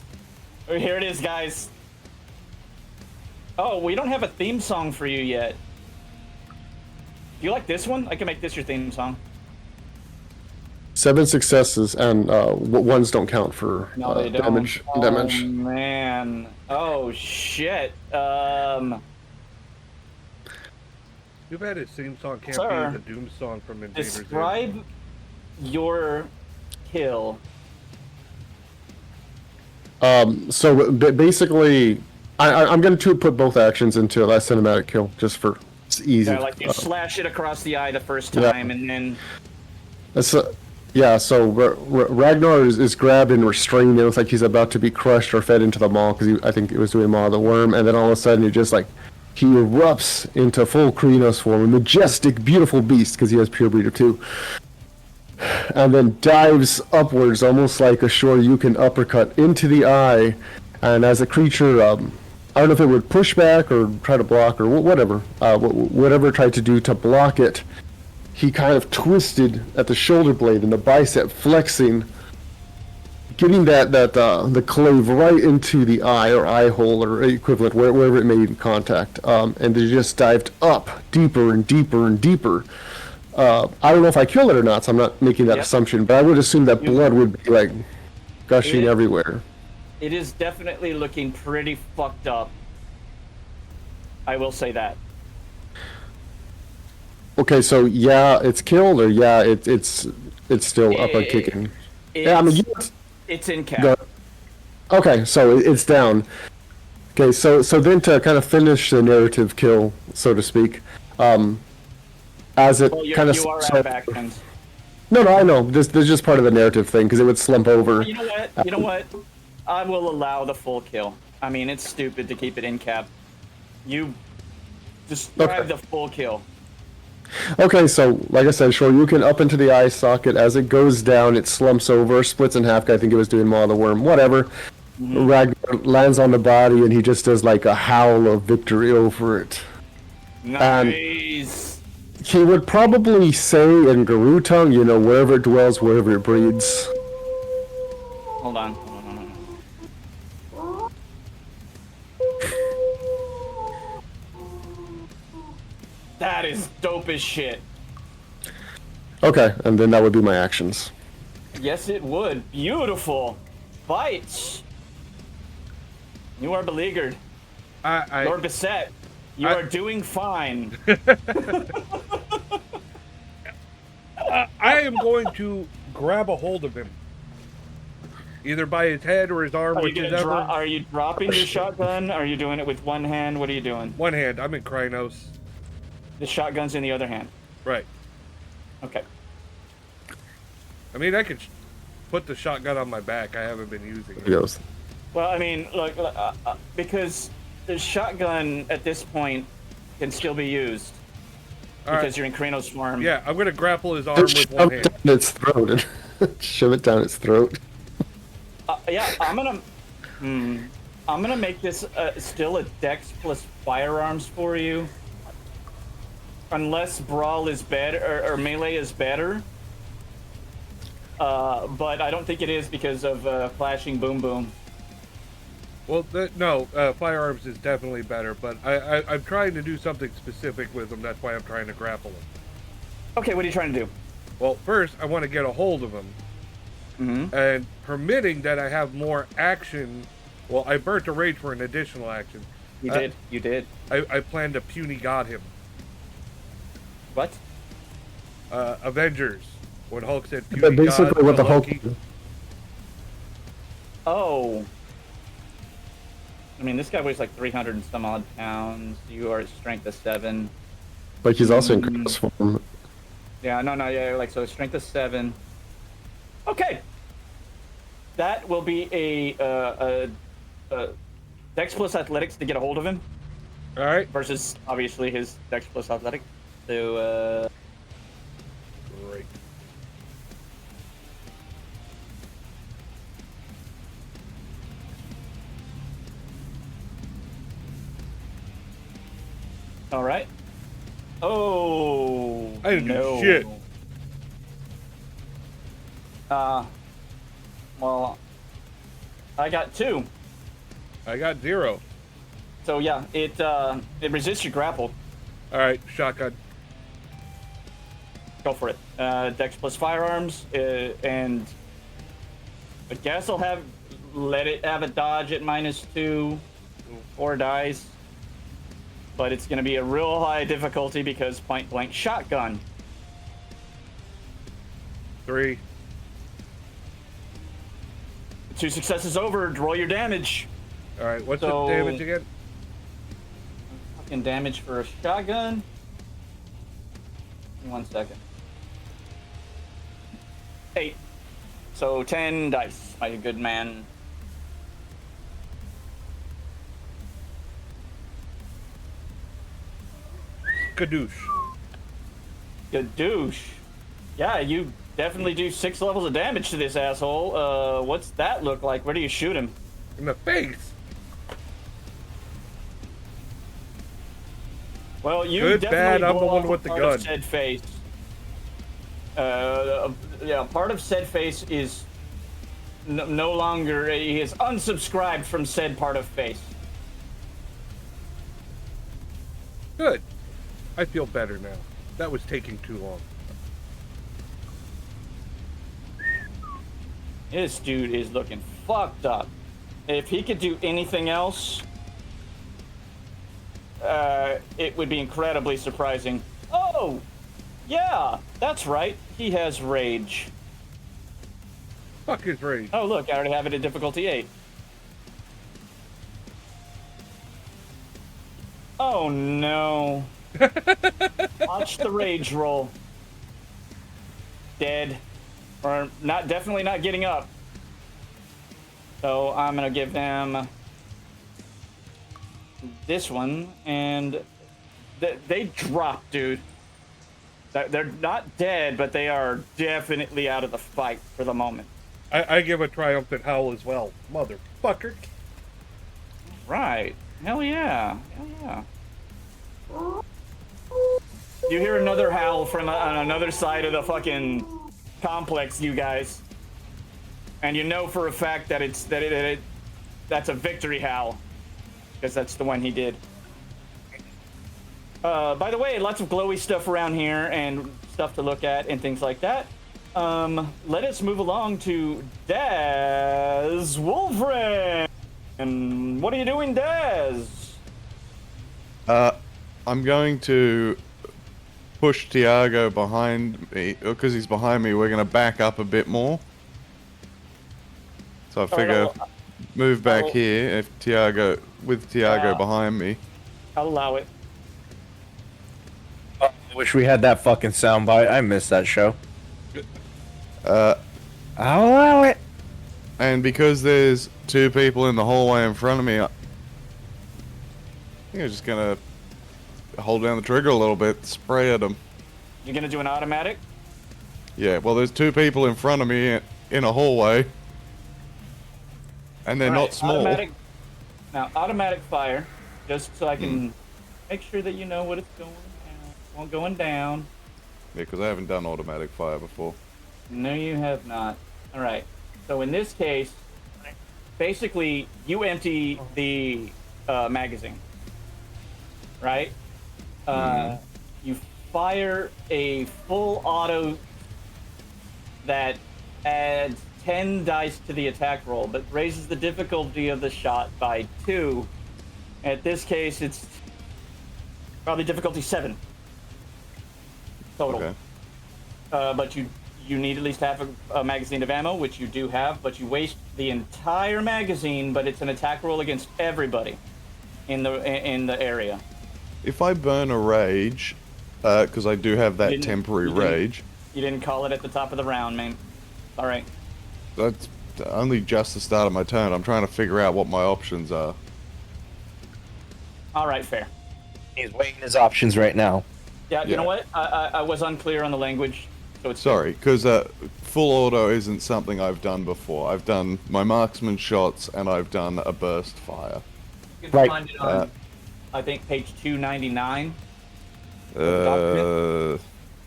Oh, here it is, guys. Oh, we don't have a theme song for you yet. Do you like this one? I can make this your theme song. 7 successes, and ones don't count for No, they don't. damage. Oh, Damage. man. Oh, shit. Too bad his theme song can't Sir, be the Doom song from Invader Zim. Describe your kill. So basically, I'm going to put both actions into a cinematic kill, just for it's easy. Yeah, like you slash it across the eye the first Yeah. time, and then... Yeah, so Ragnar is grabbed and restrained. It looks like he's about to be crushed or fed into the maw, because I think it was doing Maw of the Worm, and then all of a sudden he just he erupts into full Krynos form, a majestic, beautiful beast, because he has Pure Breeder too. And then dives upwards, almost like a Shoryuken uppercut into the eye, and as a creature, I don't know if it would push back or try to block or whatever, whatever it tried to do to block it, he kind of twisted at the shoulder blade and the bicep, flexing, getting the clave right into the eye or eye hole or equivalent, wherever it made contact, and they just dived up deeper and deeper and deeper. I don't know if I killed it or not, so I'm not making that assumption, but I would assume that blood would be gushing everywhere. It is definitely looking pretty fucked up. I will say that. Okay, so yeah, it's killed, or yeah, it's still up and kicking. Yeah, I mean, it's in cap. Okay, so it's down. Okay, so then to kind of finish the narrative kill, so to speak, as it kind of you are out of actions. No, I know. This is just part of the narrative thing, because it would slump over. You know what? I will allow the full kill. I mean, it's stupid to keep it in cap. You describe the full kill. Okay, so like I said, Shoryuken up into the eye socket. As it goes down, it slumps over, splits in half. I think it was doing Maw of the Worm, whatever. Ragnar lands on the body and he just does like a howl of victory over it. Nice. He would probably say in Garou tongue, you know, wherever it dwells, wherever it breeds. Hold on. That is dope as shit. Okay, and then that would be my actions. Yes, it would. Beautiful. Bites. You are beleaguered. You're beset. You are doing fine. I am going to grab a hold of him. Either by his head or his arm, whichever. Are you dropping your shotgun? Are you doing it with one hand? What are you doing? One hand. I'm in Krynos. The shotgun's in the other hand. Right. Okay. I mean, I could put the shotgun on my back. I haven't been using it. Goes. Well, I mean, look, because the shotgun at this point can still be used. Because you're in Krynos form. Yeah, I'm going to grapple his arm with one hand. Down its throat and shove it down its throat. Yeah, I'm gonna make this still a Dex plus firearms for you. Unless Brawl is better, or Melee is better. But I don't think it is because of Flashing Boom Boom. Well, no, firearms is definitely better, but I'm trying to do something specific with him. That's why I'm trying to grapple him. Okay, what are you trying to do? Well, first, I want to get a hold of him. And permitting that I have more action. Well, I burnt a rage for an additional action. You did. I plan to puny god him. What? Avengers. When Hulk said puny But basically god, what the Hulk... Oh. I mean, this guy weighs like 300 and some odd pounds. You are at strength of 7. Like, he's also in Krynos form. Yeah, no, yeah, like, so strength of 7. Okay. That will be a Dex plus Athletics to get a hold of him. All right. Versus, obviously, his Dex plus Athletic. So, Great. all right. Oh, I didn't no. do shit. Well, I got 2. I got 0. So yeah, it resists your grapple. All right, shotgun. Go for it. Dex plus firearms, and I guess I'll let it have a dodge at -2, 4 dice. But it's gonna be a real high difficulty because point blank shotgun. 3. 2 successes over. Roll your damage. All right, what's So- the damage again? Fucking damage for a shotgun. 1 second. 8. So 10 dice, my good man. Kadoosh. Gadoosh. Yeah, you definitely do 6 levels of damage to this asshole. What's that look like? Where do you shoot him? In the face. Well, you Good, definitely bad, I'm blow the one off with the part gun. of said face. Yeah, part of said face is no longer. He is unsubscribed from said part of face. Good. I feel better now. That was taking too long. This dude is looking fucked up. If he could do anything else, it would be incredibly surprising. Oh, yeah, that's right. He has rage. Fuck his rage. Oh, look, I already have it at difficulty 8. Oh, no. Watch the rage roll. Dead. Or not, definitely not getting up. So I'm gonna give them this one, and they drop, dude. They're not dead, but they are definitely out of the fight for the moment. I give a triumphant howl as well, motherfucker. Right. Hell yeah. Hell yeah. You hear another howl from on another side of the fucking complex, you guys. And you know for a fact that that's a victory howl. Because that's the one he did. By the way, lots of glowy stuff around here and stuff to look at and things like that. Let us move along to Daz Wolfram. And what are you doing, Daz? I'm going to push Tiago behind me, because he's behind me. We're going to back up a bit more. So I figure move back here with Tiago behind me. I'll allow it. I wish we had that fucking soundbite. I missed that show. I'll allow it. And because there's two people in the hallway in front of me, I think I'm just gonna hold down the trigger a little bit, spray at them. You're gonna do an automatic? Yeah, well, there's two people in front of me in a hallway, and they're not small. Automatic fire, just so I can make sure that you know what it's going down. Going down. Yeah, because I haven't done automatic fire before. No, you have not. All right. So in this case, basically, you empty the magazine, right? You fire a full auto that adds 10 dice to the attack roll, but raises the difficulty of the shot by 2. At this case, it's probably difficulty 7 total. Okay. But you need at least half a magazine of ammo, which you do have, but you waste the entire magazine, but it's an attack roll against everybody in the area. If I burn a rage, because I do have that temporary rage. You didn't call it at the top of the round, man. All right. That's only just the start of my turn. I'm trying to figure out what my options are. All right, fair. He's weighing his options right now. Yeah, you know what? I was unclear on the language. So it's sorry, because full auto isn't something I've done before. I've done my marksman shots and I've done a burst fire. You can find it on, I think, page 299. Let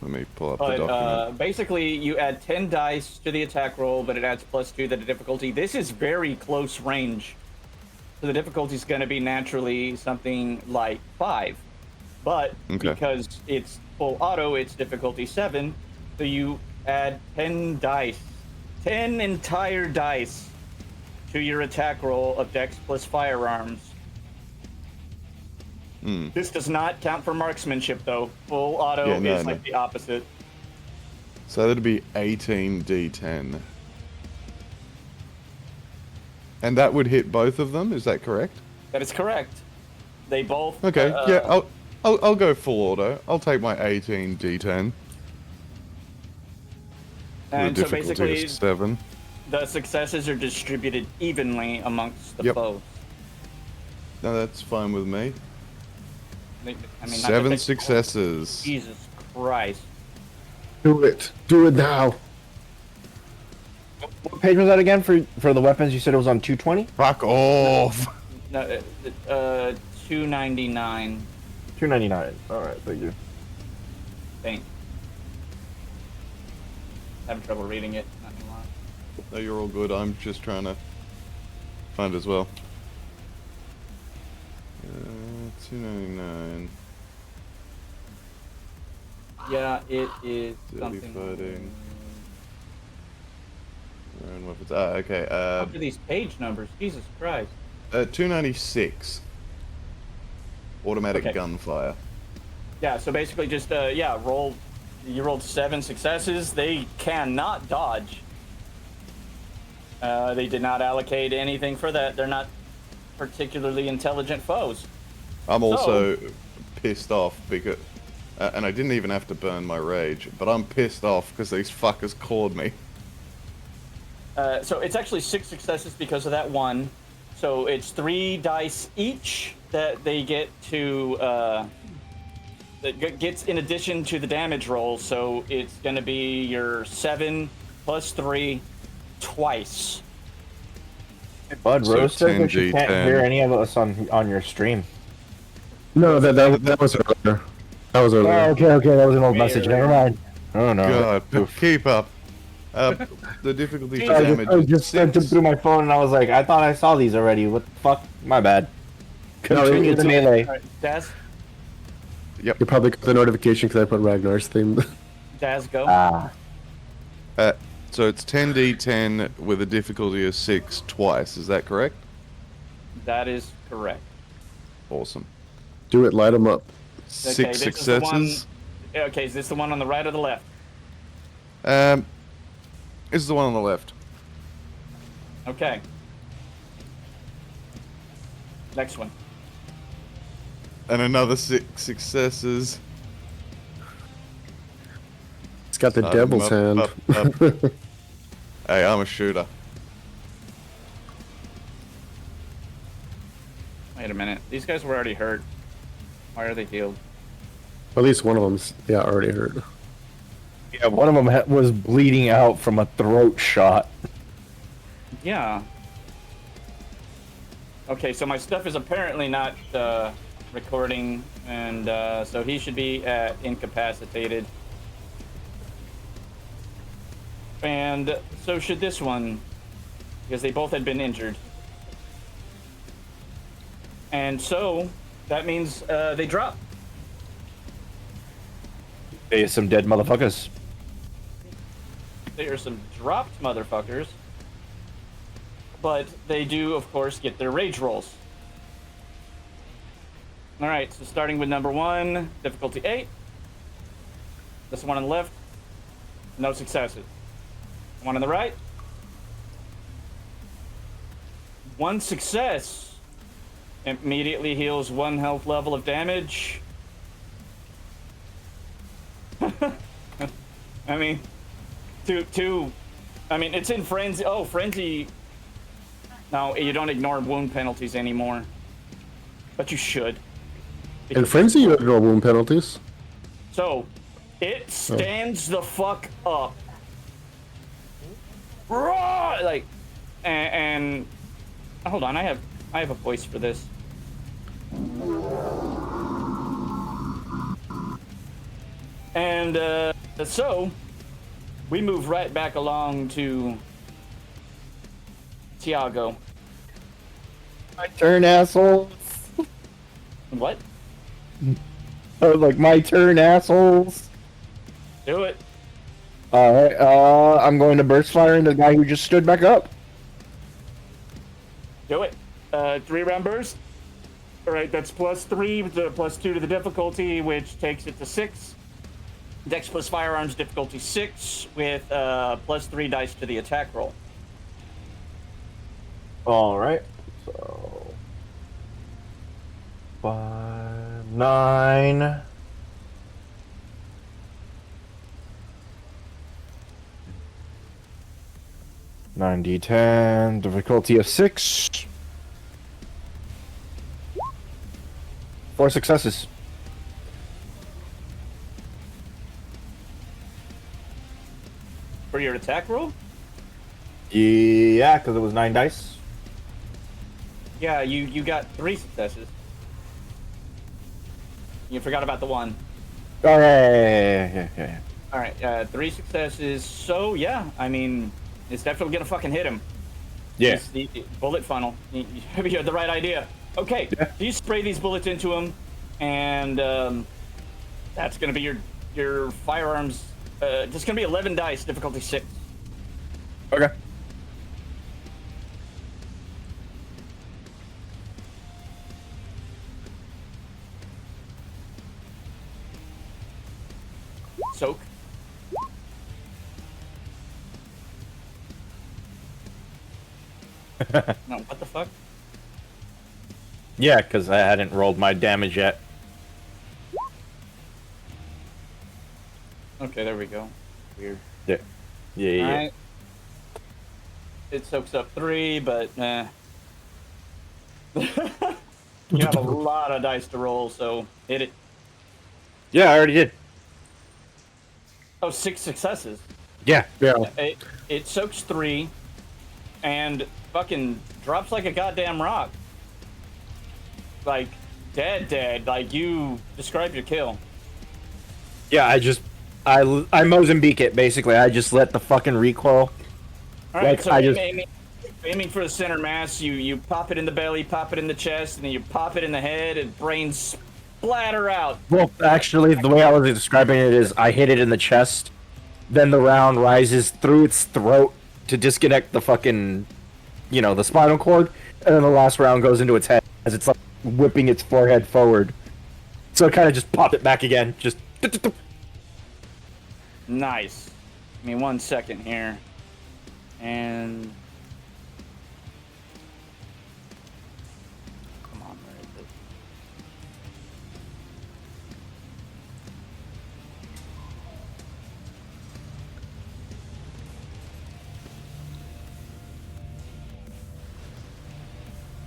me pull up the document. Basically, you add 10 dice to the attack roll, but it adds +2 to the difficulty. This is very close range. So the difficulty is going to be naturally something like 5. But because it's full auto, it's difficulty 7. So you add 10 dice. 10 entire dice to your attack roll of Dex plus firearms. This does not count for marksmanship, though. Full auto is like the opposite. So that'd be 18 D10. And that would hit both of them, is that correct? That is correct. They both... Okay, yeah, I'll go full auto. I'll take my 18 D10. And the so basically, 7. the successes are distributed evenly amongst the foes. No, that's fine with me. I mean, 7 successes. Jesus Christ. Do it. Do it now. What page was that again for the weapons? You said it was on 220? Fuck off. No, 299. 299. Alright, thank you. Thanks. Having trouble reading it, not gonna lie. No, you're all good. I'm just trying to find as well. 299. Yeah, it is Dirty something. fighting. Weapons. Okay. Look at these page numbers. Jesus Christ. 296. Automatic gunfire. Yeah, so basically just roll. You rolled 7 successes. They cannot dodge. They did not allocate anything for that. They're not particularly intelligent foes. I'm also pissed off because, and I didn't even have to burn my rage, but I'm pissed off because these fuckers clawed me. So it's actually 6 successes because of that one. So it's 3 dice each that they get to, that gets in addition to the damage roll. So it's going to be your 7 plus 3 twice. Bud So Rose says that you 10G10. can't hear any of us on your stream. No, that was earlier. That was earlier. Oh, okay, that was an old message. Never mind. Oh no. God, keep up. The difficulty I damage. I just sent them through my phone and I was like, I thought I saw these already. What the fuck? My bad. Continue the melee. All right, Daz, You probably got the notification because I put Ragnar's theme. Daz, go. Ah. So it's 10d10 with a difficulty of 6 twice. Is that correct? That is correct. Awesome. Do it, light them up. Okay, 6 this is the one- successes. Okay, is this the one on the right or the left? This is the one on the left. Okay. Next one. And another 6 successes. It's got the devil's hand. Up. Hey, I'm a shooter. Wait a minute. These guys were already hurt. Why are they healed? At least one of them's already hurt. Yeah, one of them was bleeding out from a throat shot. Yeah. Okay, so my stuff is apparently not recording, and so he should be incapacitated. And so should this one, because they both had been injured. And so that means they drop. They some dead motherfuckers. They are some dropped motherfuckers. But they do, of course, get their rage rolls. Alright, so starting with number 1, difficulty 8. This one on the left, no successes. One on the right, 1 success. Immediately heals 1 health level of damage. I mean, two. I mean, it's in frenzy. Oh, frenzy. No, you don't ignore wound penalties anymore, but you should. In Frenzy, you ignore wound penalties. So, it stands the fuck up. Raw! Like, and hold on, I have a voice for this. And so we move right back along to Tiago. My turn, assholes. What? Like my turn, assholes. Do it. Alright, I'm going to burst fire into the guy who just stood back up. Do it. 3-round burst. All right, that's +3 with the +2 to the difficulty, which takes it to 6. Dex plus firearms difficulty 6 with +3 dice to the attack roll. Alright, so 5, 9. D10, difficulty of 6. 4 successes. For your attack roll? Yeah, because it was 9 dice. Yeah, you got 3 successes. You forgot about the 1. Oh, yeah. All right, 3 successes. So yeah, I mean, it's definitely gonna fucking hit him. Yeah. It's the bullet funnel. You had the right idea. Okay, you spray these bullets into him, and that's gonna be your firearms. Just gonna be 11 dice, difficulty 6. Okay. Soak. No, what the fuck? Yeah, because I hadn't rolled my damage yet. Okay, there we go. Weird. Yeah. Alright. It soaks up 3, but you have a lot of dice to roll, so hit it. Yeah, I already did. Oh, 6 successes. Yeah. Yeah. It soaks 3, and fucking drops like a goddamn rock. Like, dead. Like, you described your kill. Yeah, I Mozambique it, basically. I just let the fucking recoil. Alright, Like, so I just- aiming for the center mass, you pop it in the belly, pop it in the chest, and then you pop it in the head, and brains splatter out. Well, actually, the way I was describing it is I hit it in the chest, then the round rises through its throat to disconnect the fucking, the spinal cord, and then the last round goes into its head as it's like whipping its forehead forward. So it kind of just popped it back again. Just. Nice. Give me 1 second here. And... Come on, where is it?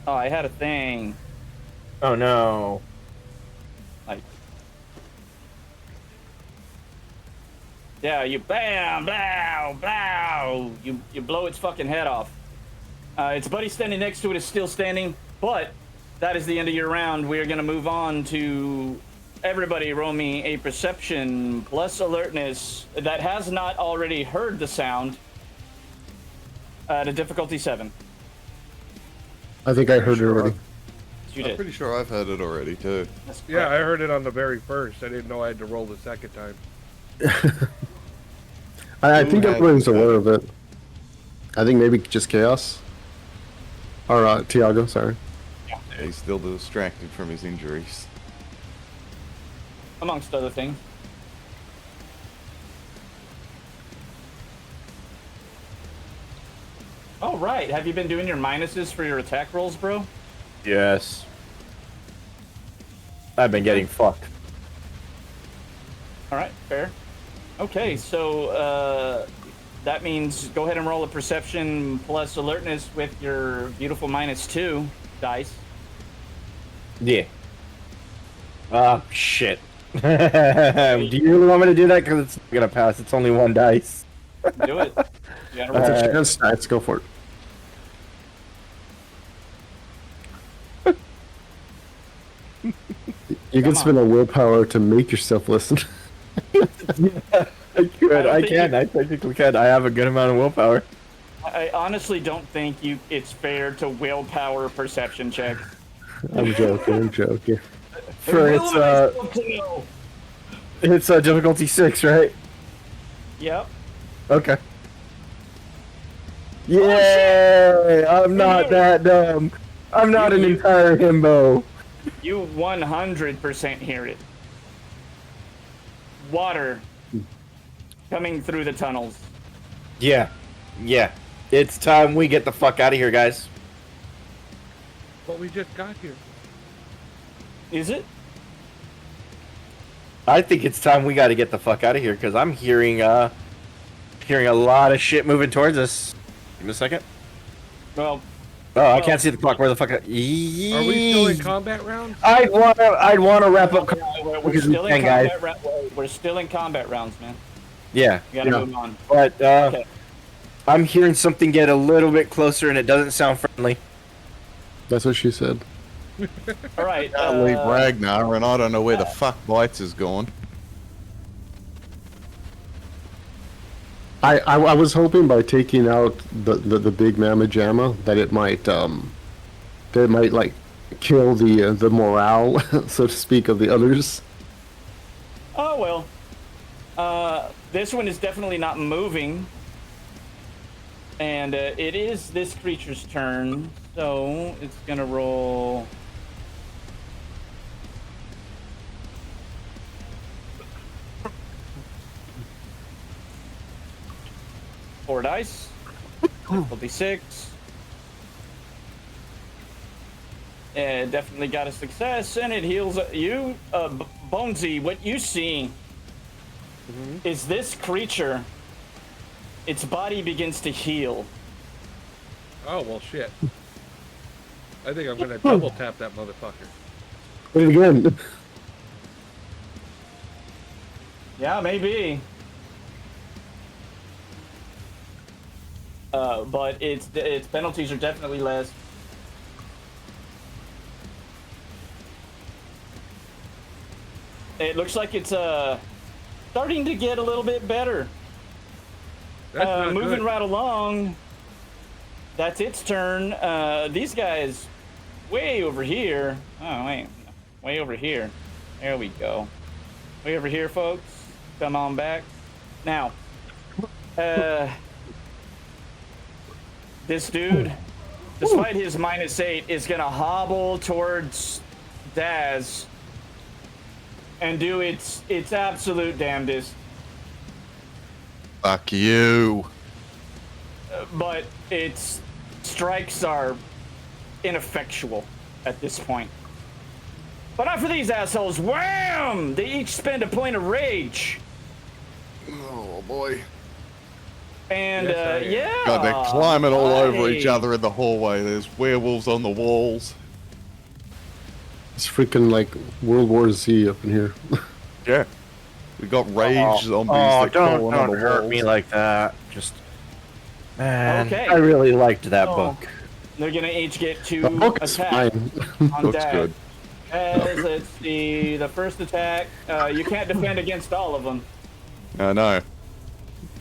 Oh, I had a thing. Oh no. Like... Yeah, you bam, blow, blow. You blow its fucking head off. Its buddy standing next to it is still standing, but that is the end of your round. We are going to move on to everybody roll me a perception plus alertness that has not already heard the sound at a difficulty 7. I think I heard it already. You I'm did. pretty sure I've heard it already too. That's Yeah, I correct. heard it on the very first. I didn't know I had to roll the second time. I think Who had everyone's that? aware of it. I think maybe just Chaos. Or Tiago, sorry. Yeah, he's still distracted from his injuries. Amongst other things. Oh, right. Have you been doing your minuses for your attack rolls, bro? Yes. I've been getting fucked. All right, fair. Okay, so that means go ahead and roll a perception plus alertness with your beautiful -2 dice. Yeah. Shit. Do you really want me to do that? Because it's not gonna pass. It's only 1 dice. Do it. You gotta roll. That's a chance. Let's go for it. You can Come spend a willpower to make yourself listen. I could. I can. I technically can. I have a good amount of willpower. I honestly don't think it's fair to willpower perception check. I'm joking. For it's difficulty 6, right? Yep. Okay. Yay! I'm not that dumb. I'm not an entire himbo. You 100% hear it. Water coming through the tunnels. Yeah. It's time we get the fuck out of here, guys. But we just got here. Is it? I think it's time we got to get the fuck out of here because I'm hearing a lot of shit moving towards us. Give me a second. Well, Oh, I can't see the clock. Where the fuck? Are we still in combat rounds? I'd wanna wrap up. we're Because we still can, in guys. we're still in combat rounds, man. Yeah, We gotta Yeah. move on. but Okay. I'm hearing something get a little bit closer, and it doesn't sound friendly. That's what she said. All right. Can't leave Ragnar, and I don't know where the fuck Bites is going. I was hoping by taking out the big mamma jamma that it might like kill the morale, so to speak, of the others. Oh well. This one is definitely not moving, and it is this creature's turn, so it's gonna roll. Four dice. Difficulty 6. And definitely got a success, and it heals you. Bonesy, what you see is this creature, its body begins to heal. Oh, well, shit. I think I'm gonna double tap that motherfucker. Wait again. Yeah, maybe. but its penalties are definitely less. It looks like it's starting to get a little bit better. That's not moving good. right along. That's its turn. These guys way over here. Oh, wait. Way over here. There we go. Way over here, folks. Come on back. Now, this dude, despite his -8, is going to hobble towards Daz and do its absolute damnedest. Fuck you. But its strikes are ineffectual at this point. But not for these assholes. Wham! They each spend a point of rage. Oh boy. And yeah. God, they're climbing all over each buddy. other in the hallway. There's werewolves on the walls. It's freaking like World War Z up in here. Yeah. We got rage zombies Oh, that crawl on don't the hurt walls. me like that. Just, man, Okay. I really liked that Oh, book. They're gonna each get 2 The book is attacks fine. on Looks Daz. good. Let's see. The first attack, you can't defend against all of them. I know.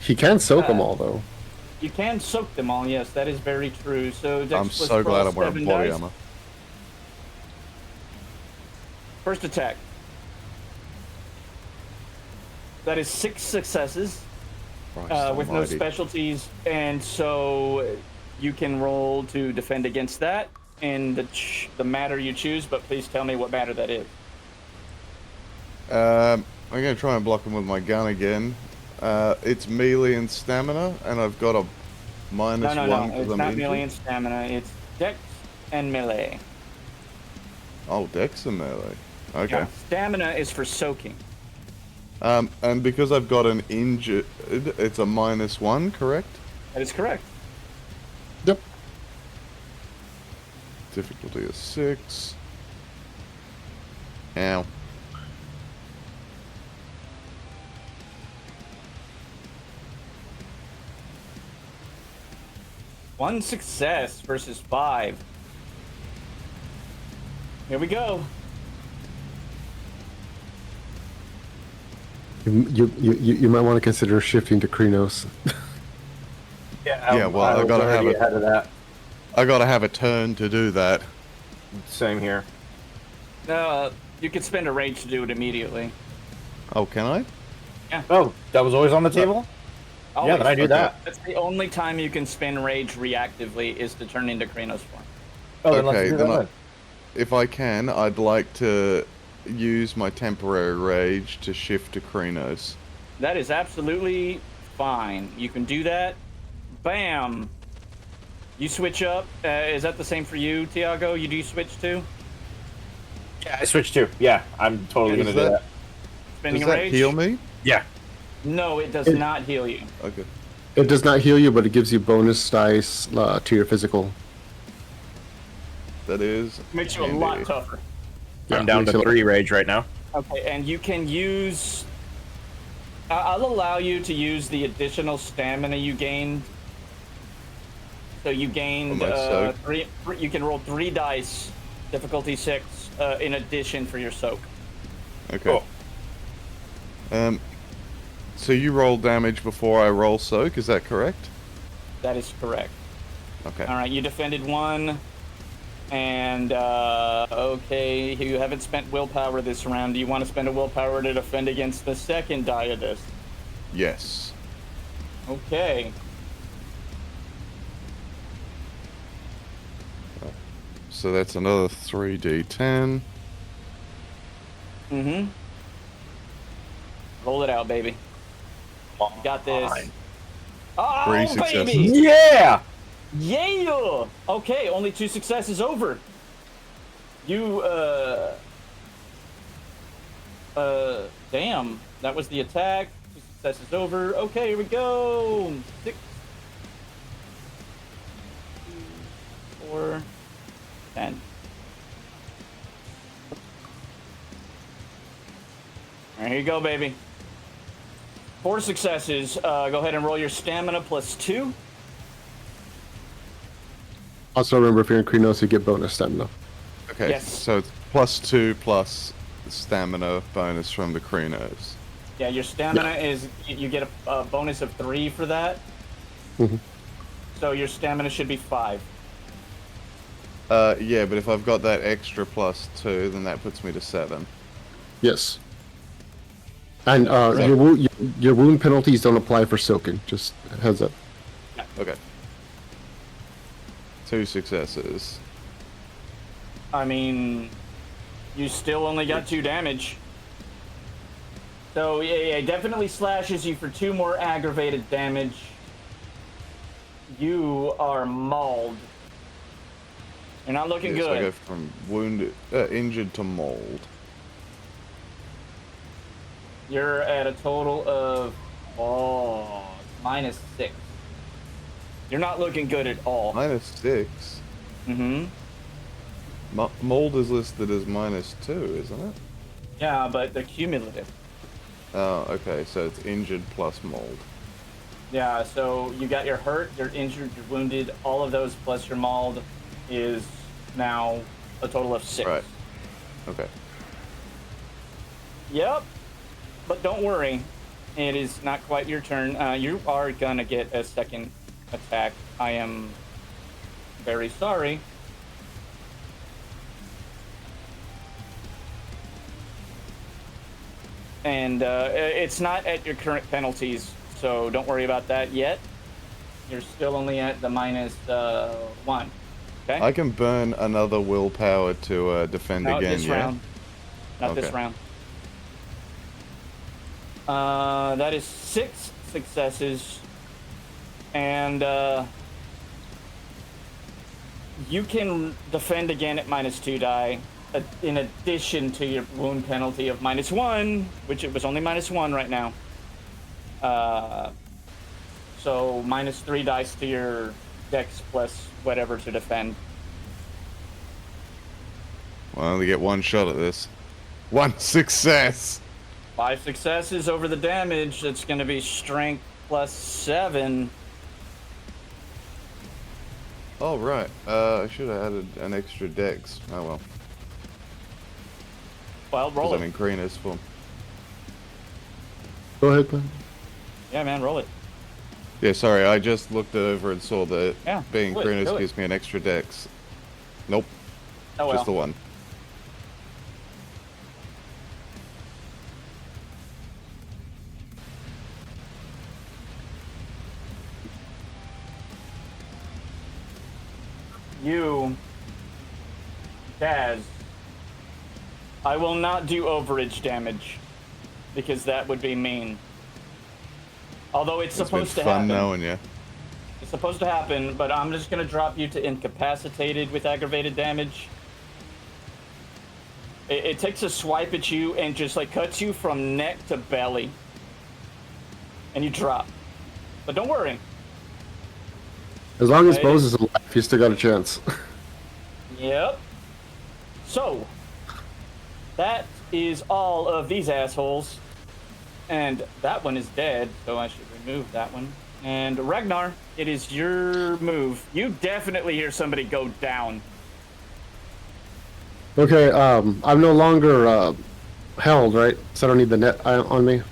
He can soak them all though. You can soak them all. Yes, that is very true. So Dex, I'm let's so roll glad I'm wearing 7 body dice. armor. First attack. That is 6 successes Christ with no almighty. specialties, and so you can roll to defend against that in the matter you choose. But please tell me what matter that is. I'm gonna try and block him with my gun again. It's melee and stamina, and I've got a -1 No. because It's I'm not injured. melee and stamina. It's Dex and melee. Oh, Dex and melee. Okay. Yeah, stamina is for soaking. And because I've got an injured, it's a -1, correct? That is correct. Yep. Difficulty is 6. Ow. One success versus 5. Here we go. You might want to consider shifting to Krenos. Yeah, well, I was gotta have already it. ahead of that. I gotta have a turn to do that. Same here. You could spend a rage to do it immediately. Oh, can I? Oh, that was always on the table? Yeah, then I do Okay. that. That's the only time you can spend rage reactively is to turn into Krenos form. Oh, then let's Okay, do then that. if I can, I'd like to use my temporary rage to shift to Krenos. That is absolutely fine. You can do that. Bam. You switch up. Is that the same for you, Tiago? You do switch too? Yeah, I switched too. Yeah, I'm totally Does gonna do that- that. Spending Does a that rage? heal me? Yeah. No, it does not heal you. Okay. It does not heal you, but it gives you bonus dice to your physical. That is. Makes you a handy. lot tougher. I'm down makes to it- 3 rage right now. Okay, and you can use. I'll allow you to use the additional stamina you gained. So you gained Oh, my soak. 3. You can roll 3 dice, difficulty 6, in addition for your soak. Okay. Cool. So you roll damage before I roll soak, is that correct? That is correct. Okay. All right, you defended 1, and okay, you haven't spent willpower this round. Do you want to spend a willpower to defend against the second die of this? Yes. Okay. So that's another 3d10. Mm-hmm. Roll it out, baby. You got this. Fine. Oh, 3 successes. baby! Yeah! Yeah! Okay, only 2 successes over. You, damn. That was the attack. 2 successes over. Okay, here we go. 6, 2, 4, 10. All right, here you go, baby. 4 successes. Go ahead and roll your stamina plus 2. Also, remember if you're in Krenos, you get bonus stamina. Okay, Yes. so it's +2 plus stamina bonus from the Krenos. Yeah, your stamina is, you get a bonus of 3 for that. Mhm. So your stamina should be 5. Yeah, but if I've got that extra +2, then that puts me to 7. Yes. And Right. your wound penalties don't apply for soaking. Just a heads up. Okay. 2 successes. I mean, you still only got 2 damage. So yeah, it definitely slashes you for 2 more aggravated damage. You are mauled. You're not looking Yes, I go good. from wounded, injured to mauled. You're at a total of -6. You're not looking good at all. -6. Mm-hmm. Mold is listed as -2, isn't it? Yeah, but they're cumulative. Oh, okay, so it's injured plus mold. Yeah, so you got your hurt, you're injured, you're wounded, all of those plus your mauled is now a total of 6. Right. Okay. Yep. But don't worry, it is not quite your turn. You are gonna get a second attack. I am very sorry. And it's not at your current penalties, so don't worry about that yet. You're still only at the -1. Okay? I can burn another willpower to defend Not again, this yeah? round. Not this Okay. round. That is 6 successes. And you can defend again at -2 die, in addition to your wound penalty of -1, which it was only -1 right now. So -3 dice to your dex plus whatever to defend. Well, I only get one shot at this. One success! 5 successes over the damage. That's going to be strength plus 7. Oh, right. I should have added an extra dex. Oh, well. Well, roll Because it. I'm in Krenos form. Go ahead, man. Yeah, man, roll it. Yeah, sorry, I just looked over and saw that Yeah, being do it, Krenos do it. gives me an extra dex. Nope, Oh, well. just the one. You, Taz, I will not do overage damage because that would be mean. Although it's It's been supposed to fun happen. knowing you. It's supposed to happen, but I'm just gonna drop you to incapacitated with aggravated damage. It takes a swipe at you and just like cuts you from neck to belly. And you drop. But don't worry. As long as Right. Bose is alive, you still got a chance. Yep. So, that is all of these assholes. And that one is dead, so I should remove that one. And Ragnar, it is your move. You definitely hear somebody go down. Okay, I'm no longer held, right? So I don't need the net on me.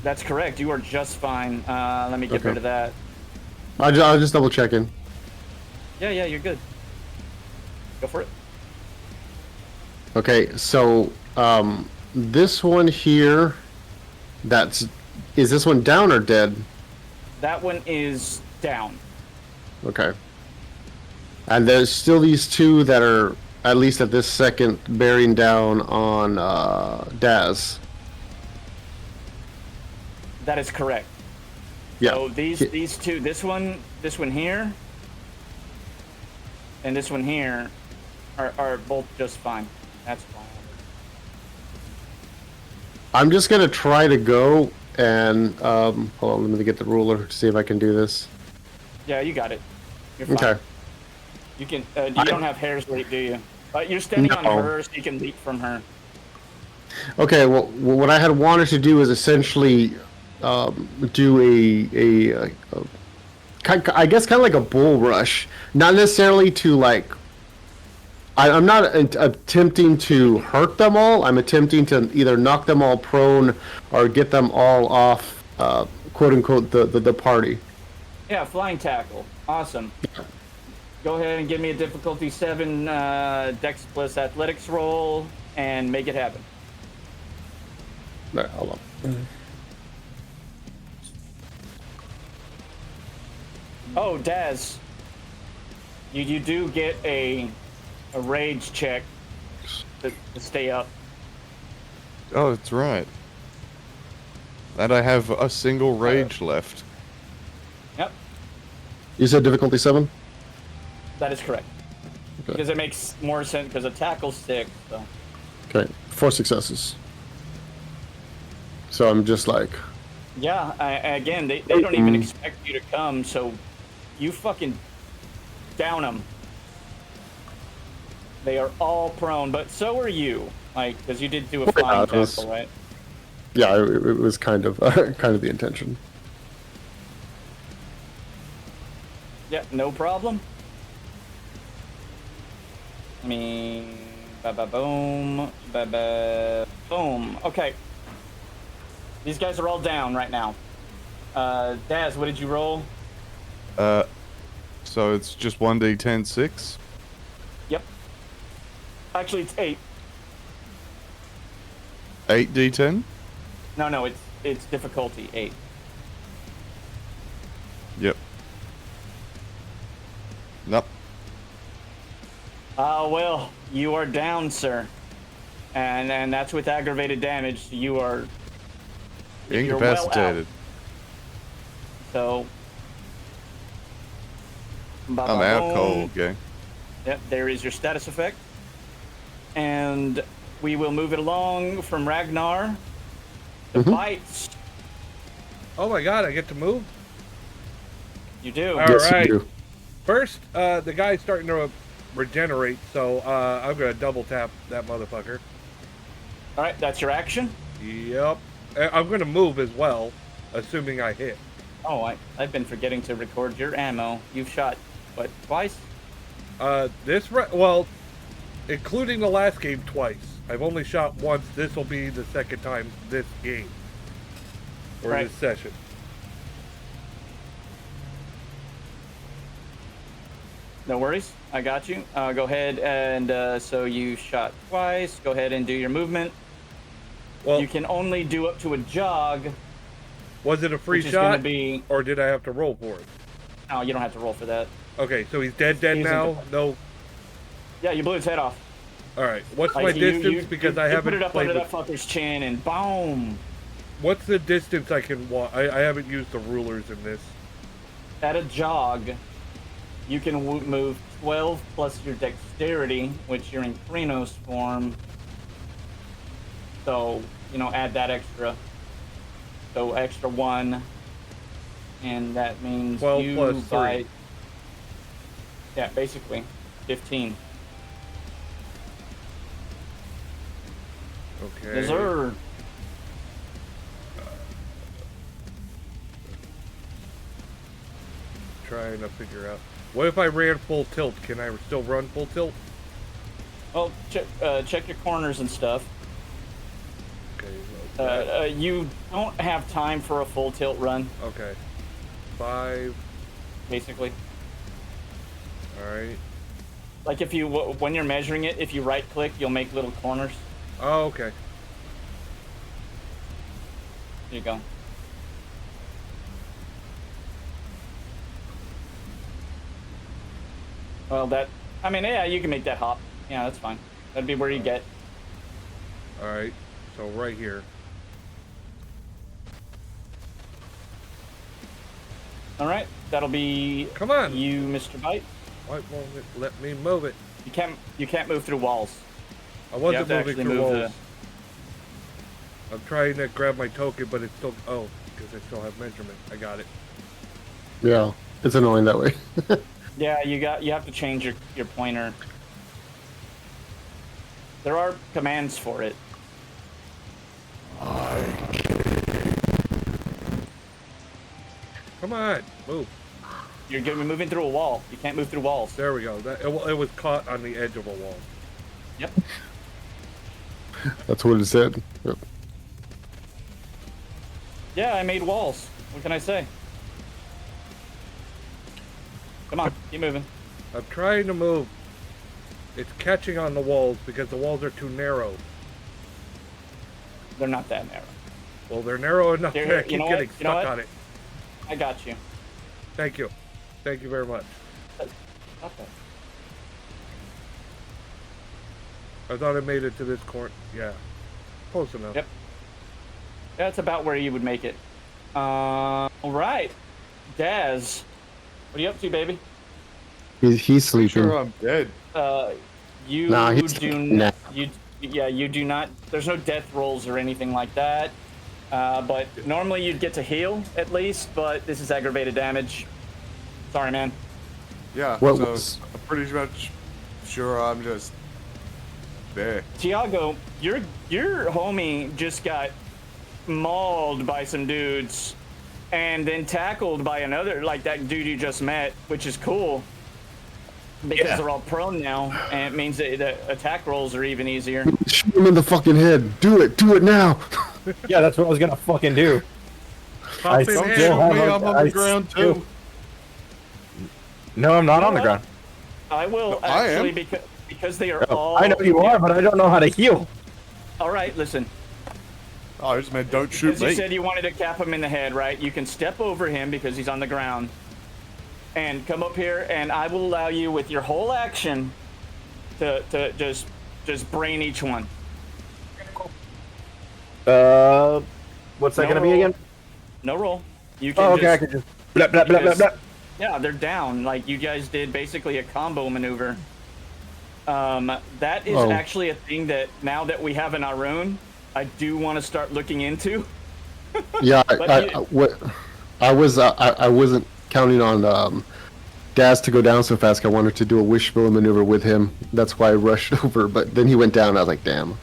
That's correct. You are just fine. Let me get Okay. rid of that. I'll just double checking. Yeah, you're good. Go for it. Okay, so this one here, is this one down or dead? That one is down. Okay. And there's still these two that are, at least at this second, bearing down on Daz. That is correct. Yeah. So these two, this one here, and this one here, are both just fine. That's fine. I'm just gonna try to go and hold on, let me get the ruler to see if I can do this. Yeah, you got it. You're fine. Okay. You can. You don't have hair's weight, do you? You're standing on No. her, so you can leap from her. Okay. Well, what I had wanted to do is essentially do a I guess kind of like a bull rush, not necessarily to like. I'm not attempting to hurt them all. I'm attempting to either knock them all prone or get them all off, quote unquote, the party. Yeah, flying tackle. Awesome. Go ahead and give me a difficulty 7 Dex plus athletics roll and make it happen. All right, hold on. Oh, Daz, you do get a rage check to stay up. Oh, that's right. And I have a single rage left. Yep, You said difficulty 7? that is correct. Okay. Because it makes more sense because a tackle's 6. So. Okay, 4 successes. So I'm just like, Yeah, again, they don't even expect you to come, so you fucking down them. They are all prone, but so are you. Like, because you did do a flying tackle, right? yeah, it was kind of the intention. Yeah, no problem. I mean, boom, boom. Okay. These guys are all down right now. Daz, what did you roll? So it's just 1d10 6? Yep. Actually, it's 8. 8d10? No, it's difficulty 8. Yep. Nope. Well, you are down, sir. And that's with aggravated damage. You are Incapacitated. So, I'm out cold, gang. Yep, there is your status effect. And we will move it along from Ragnar to Bites. Oh my god, I get to move? You do. All Yes, you right. do. First, the guy's starting to regenerate, so I'm going to double tap that motherfucker. All right, that's your action. Yep. I'm going to move as well, assuming I hit. Oh, I've been forgetting to record your ammo. You've shot, what, twice? Well, including the last game twice. I've only shot once. This will be the second time this game. Or Right. this session. No worries. I got you. Go ahead and so you shot twice. Go ahead and do your movement. Well, You can only do up to a jog. was it a free Which is gonna shot? be... Or did I have to roll for it? Oh, you don't have to roll for that. Okay, so he's dead He's now? in No. Yeah, you blew his head off. Alright, what's Like, my you- distance? you- Because you I haven't put it up played under with... that fucker's chin and boom. What's the distance I can walk? I haven't used the rulers in this. At a jog, you can move 12 plus your dexterity, which you're in Krynos form. So, add that extra. So extra 1. And that means 12 you plus 3. by... Yeah, basically. 15. Okay. Deserve. Trying to figure out. What if I ran full tilt? Can I still run full tilt? Well, check your corners and stuff. Okay. You don't have time for a full tilt run, Okay. 5. basically. Alright. Like if you, when you're measuring it, if you right click, you'll make little corners. Oh, okay. There you go. Well, yeah, you can make that hop. Yeah, that's fine. That'd be where you get. Alright. So right here. All right, that'll be. Come on. You, Mr. Bite. Why won't it let me move it? You can't move through walls. I You wasn't have to moving actually through move walls. I'm trying to grab my token, but it's still... Oh, because I still have measurement. I got it. Yeah, it's annoying that way. Yeah, you have to change your pointer. There are commands for it. Come on, move. You're moving through a wall. You can't move through walls. There we go. It was caught on the edge of a wall. Yep. That's what it said. Yep. Yeah, I made walls. What can I say? Come on, keep moving. I'm trying to move. It's catching on the walls because the walls are too narrow. They're not that narrow. Well, they're narrow enough that I keep getting stuck on it. I got you. Thank you. Thank you very much. Okay. I thought I made it to this corner. Yeah. Close enough. Yep. That's about where you would make it. All right. Daz, what are you up to, baby? He's sleeping. Sure, I'm dead. You Nah, he's you do not. There's no death rolls or anything like that. But normally you'd get to heal at least, but this is aggravated damage. Sorry, man. Yeah, What so was- I'm pretty much sure I'm just there. Tiago, your homie just got mauled by some dudes and then tackled by another, like that dude you just met, which is cool because they're all prone now, and it means that the attack rolls are even easier. Shoot him in the fucking head. Do it now. Yeah, that's what I was gonna fucking do. Pop in still head. have Me, a- I'm on I the ground still- too. No, I'm not on the what? ground. I will I am. actually because they are all. I know you are, but I don't know how to heal. All right, listen. Oh, I just meant don't shoot As you me. said, you wanted to cap him in the head, right? You can step over him because he's on the ground, and come up here, and I will allow you with your whole action to just brain each one. What's that No gonna be roll. again? No roll. You can Oh, okay, I just, can just blah blah blah blah blah. yeah, they're down. Like you guys did basically a combo maneuver. That is Oh. actually a thing that now that we have an Arun, I do want to start looking into. Yeah, But I wasn't counting on Daz to go down so fast. I wanted to do a wishbone maneuver with him. That's why I rushed over. But then he went down. I was like, damn.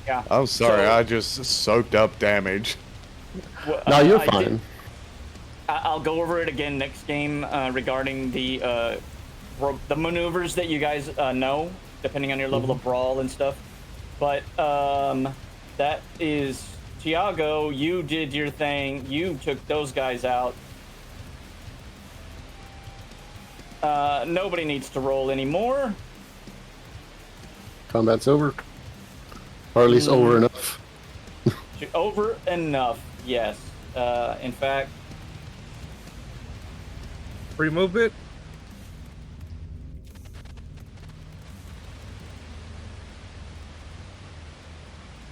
Yeah. I'm sorry, So- I just soaked up damage. Well, No, you're I fine. did- I'll go over it again next game regarding the maneuvers that you guys know, depending on your level of brawl and stuff. But that is Tiago. You did your thing. You took those guys out. Nobody needs to roll anymore. Combat's over. Or at least over enough. Over enough. Yes. In fact, Free movement.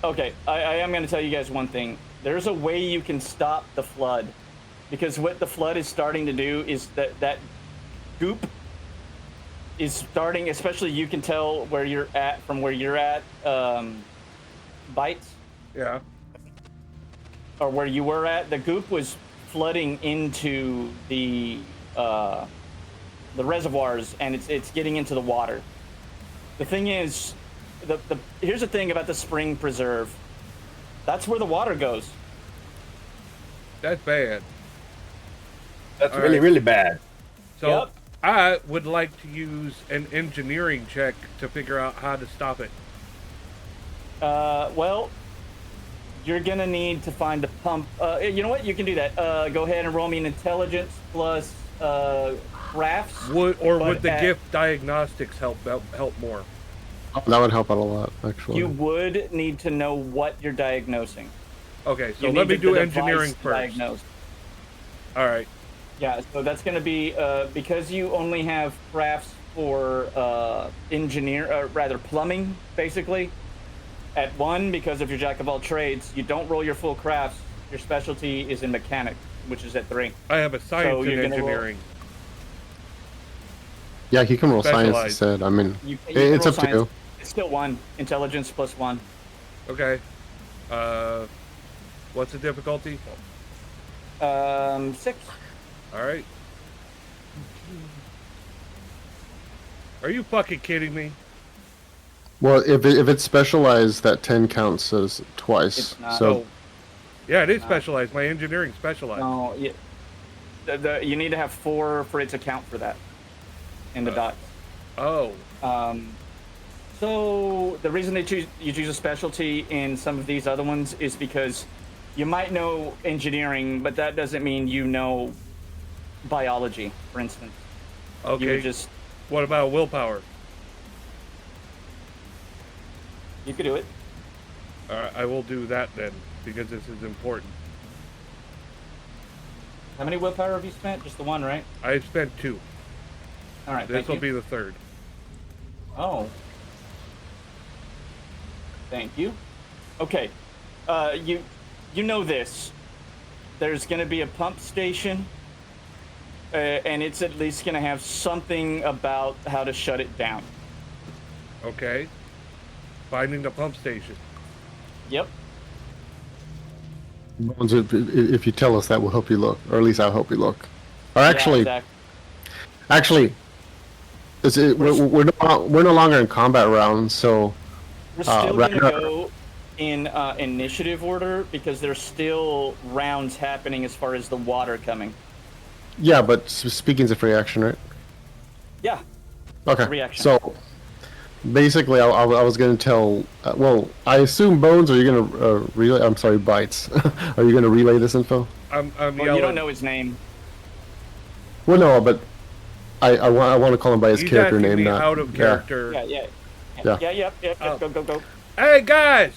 okay, I am going to tell you guys one thing. There's a way you can stop the flood, because what the flood is starting to do is that goop is starting, especially you can tell where you're at from where you're at, bites, Yeah. or where you were at. The goop was flooding into the reservoirs, and it's getting into the water. The thing is, here's the thing about the spring preserve. That's where the water goes. That's bad. That's All really right. really bad. So Yep. I would like to use an engineering check to figure out how to stop it. Well, you're gonna need to find the pump. You know what? You can do that. Go ahead and roll me an intelligence plus crafts. Would But the at- gift diagnostics help more? That would help out a lot, actually. You would need to know what you're diagnosing. Okay, so You let need me do the engineering device first. diagnosed. All right. Yeah, so that's going to be because you only have crafts for plumbing, basically. At 1, because of your jack of all trades, you don't roll your full crafts. Your specialty is in mechanic, which is at 3. I have a science in you're gonna roll- engineering. Yeah, he can roll science Specialized. instead. I mean, You it's roll up to you. science. It's still 1. Intelligence plus 1. Okay. What's the difficulty? 6. All right. Are you fucking kidding me? Well, if it's specialized, that 10 counts as twice. It's not. So No. Yeah, it is specialized. My engineering specialized. No, yeah. you need to have 4 for it to count for that in the dots. Oh. So the reason you choose a specialty in some of these other ones is because you might know engineering, but that doesn't mean you know biology, for instance. Okay. What about willpower? You could do it. All right, I will do that then, because this is important. How many willpower have you spent? Just the one, right? I've spent 2. All right. This will be the 3rd. Oh. Thank you. Okay. You know this. There's going to be a pump station, and it's at least going to have something about how to shut it down. Okay. Finding the pump station. Yep. Bones, if you tell us that, will help you look, or at least I'll help you look. Or actually, Yeah, actually, we're no longer in combat rounds, so we're still going to go in initiative order because there's still rounds happening as far as the water coming. Yeah, but speaking's a free action, right? Yeah. Okay. Reaction. So basically, I was going to tell. Well, I assume Bones. Are you going to relay? I'm sorry, Bites. Are you going to relay this info? I'm well, yelling. you don't know his name. Well, no, but I want to call him by his He's character asking name, me not out of character. Yeah. Oh. Go. Hey guys,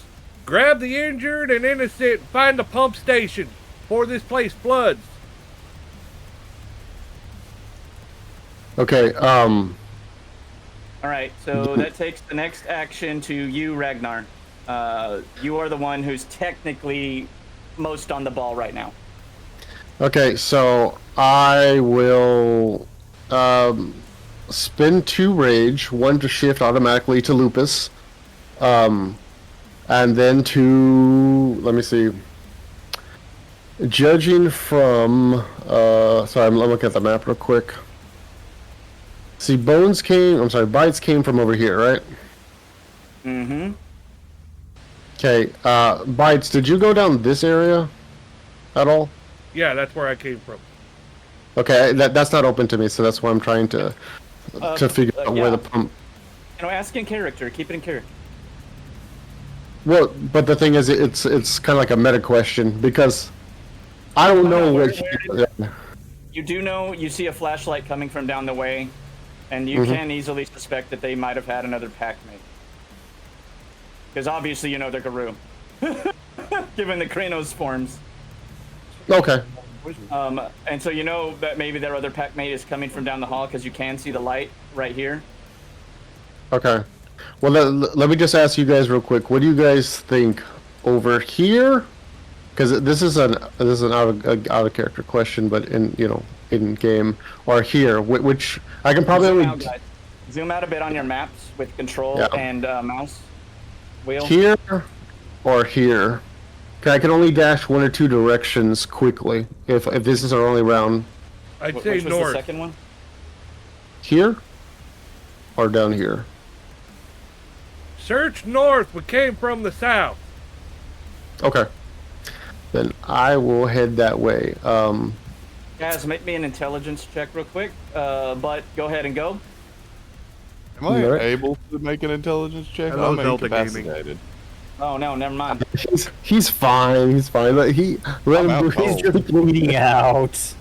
grab the injured and innocent. Find the pump station before this place floods. Okay. All right, so that takes the next action to you, Ragnar. You are the one who's technically most on the ball right now. Okay, so I will spend 2 rage, 1 to shift automatically to Lupus, and then let me see. Judging from, sorry, I'm looking at the map real quick. See, Bites came from over here, right? Mm-hmm. Okay, Bites, did you go down this area at all? Yeah, that's where I came from. Okay, that's not open to me, so that's why I'm trying to figure out where the pump. Ask in character. Keep it in character. Well, but the thing is, it's kind of like a meta question because I don't know where. You do know you see a flashlight coming from down the way, and you can easily suspect that they might have had another pack mate. Because obviously you know they're Garou, given the Kranos forms. Okay. And so you know that maybe their other pack mate is coming from down the hall because you can see the light right here. Okay. Well, let me just ask you guys real quick. What do you guys think over here? Because this is an out of character question, but in game or here, which I can probably zoom out a bit on your maps with control and mouse wheel. Here or here. I can only dash 1 or 2 directions quickly if this is our only round. I'd say which was north. The second one? Here or down here? Search north. We came from the south. Okay. Then I will head that way. Guys, make me an intelligence check real quick. But go ahead and go. Am I able to make an intelligence check? Hello, I'm Delta incapacitated. Oh no, never mind. He's fine. He's fine. He's just bleeding out.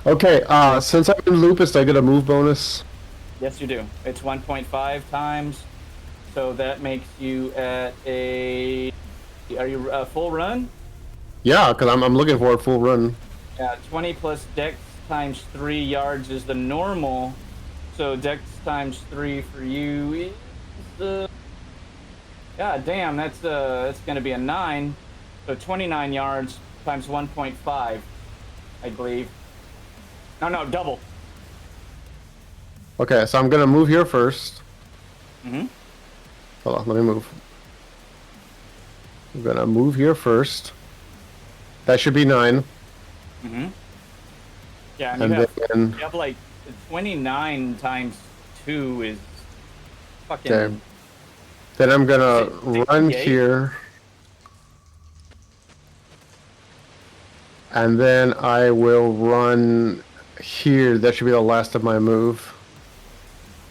Okay. Since I'm in Lupus, I get a move bonus. Yes, you do. It's 1.5 times, so that makes you at a. Are you full run? Yeah, because I'm looking for a full run. Yeah, 20 plus Dex times 3 yards is the normal. So Dex times 3 for you is the. God damn, that's gonna be a 9. So 29 yards times 1.5, I believe. No, double. Okay, so I'm gonna move here first. Mm-hmm. Hold on, let me move. I'm gonna move here first. That should be 9. Mm-hmm. Yeah, and you have like 29 times 2 is fucking. Okay. Then I'm gonna run here. And then I will run here. That should be the last of my move.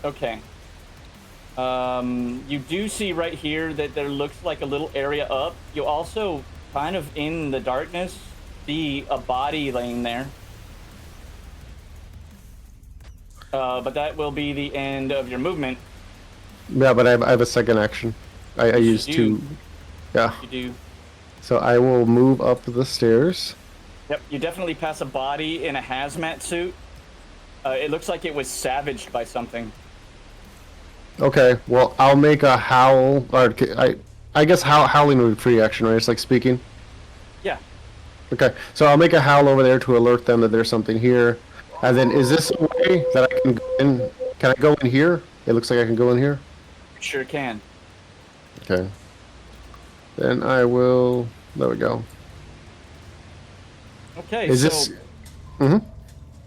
Okay. You do see right here that there looks like a little area up. You also, kind of in the darkness, see a body laying there. But that will be the end of your movement. Yeah, but I have a second action. I used two. Yeah. You do. So I will move up the stairs. Yep, you definitely pass a body in a hazmat suit. It looks like it was savaged by something. Okay, well, I'll make a howl. Or I guess howling would be free action, right? It's like speaking. Yeah. Okay, so I'll make a howl over there to alert them that there's something here. And then, is this a way that I can go in? Can I go in here? It looks like I can go in here. Sure can. Okay. Then I will. There we go. Okay. Is so this? Mm-hmm.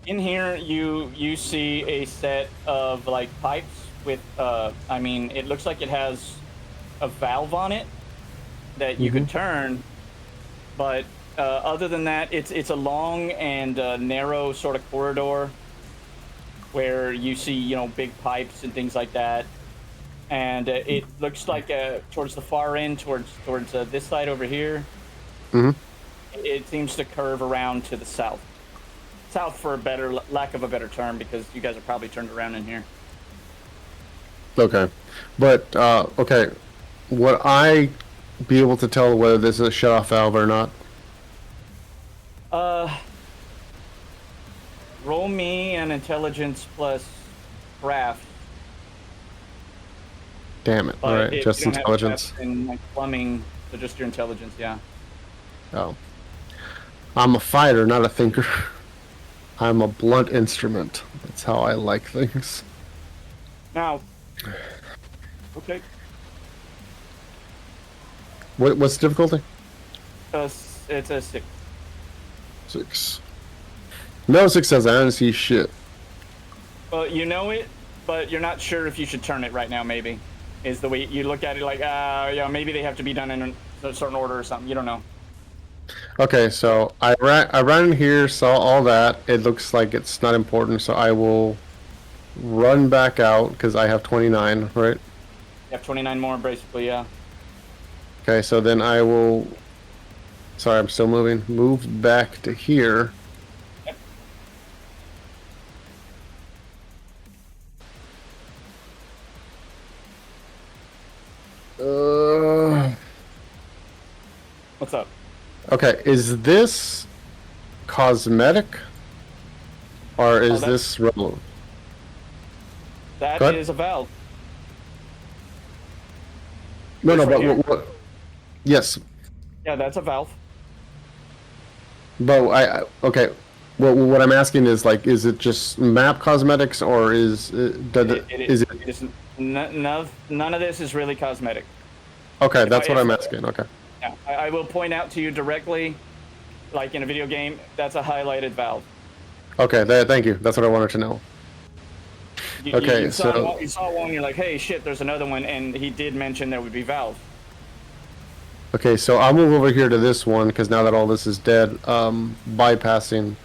in here, you see a set of like pipes with. I mean, it looks like it has a valve on it that you could turn, but other than that, it's a long and narrow sort of corridor where you see big pipes and things like that. And it looks like towards the far end, towards this side over here, it seems to curve around to the south. South, for a lack of a better term, because you guys are probably turned around in here. Okay, but okay, would I be able to tell whether this is a shut-off valve or not? Roll me an intelligence plus craft. Damn it! All right, just you don't have intelligence. craft and like plumbing, so just your intelligence, yeah. Oh, I'm a fighter, not a thinker. I'm a blunt instrument. That's how I like things. Now, okay. What's the difficulty? It's a 6. 6. No success. I don't see shit. Well, you know it, but you're not sure if you should turn it right now. Maybe is the way you look at it. Like, yeah, maybe they have to be done in a certain order or something. You don't know. Okay, so I ran in here, saw all that. It looks like it's not important, so I will run back out because I have 29, right? You have 29 more, basically, yeah. Okay, so then I will. Sorry, I'm still moving. Move back to here. Yep. What's up? Okay, is this cosmetic or is this relevant? That Go ahead. is a valve. No, This but right here. what? Yes, Yeah, that's a valve. but okay. Well, what I'm asking is like, is it just map cosmetics or is None of this is really cosmetic. Okay, that's what I'm asking. Okay. Yeah, I will point out to you directly, like in a video game, that's a highlighted valve. Okay, thank you. That's what I wanted to know. Okay, you saw so- one, you saw one, you're like, hey, shit, there's another one, and he did mention there would be valve. Okay, so I'll move over here to this one because now that all this is dead, bypassing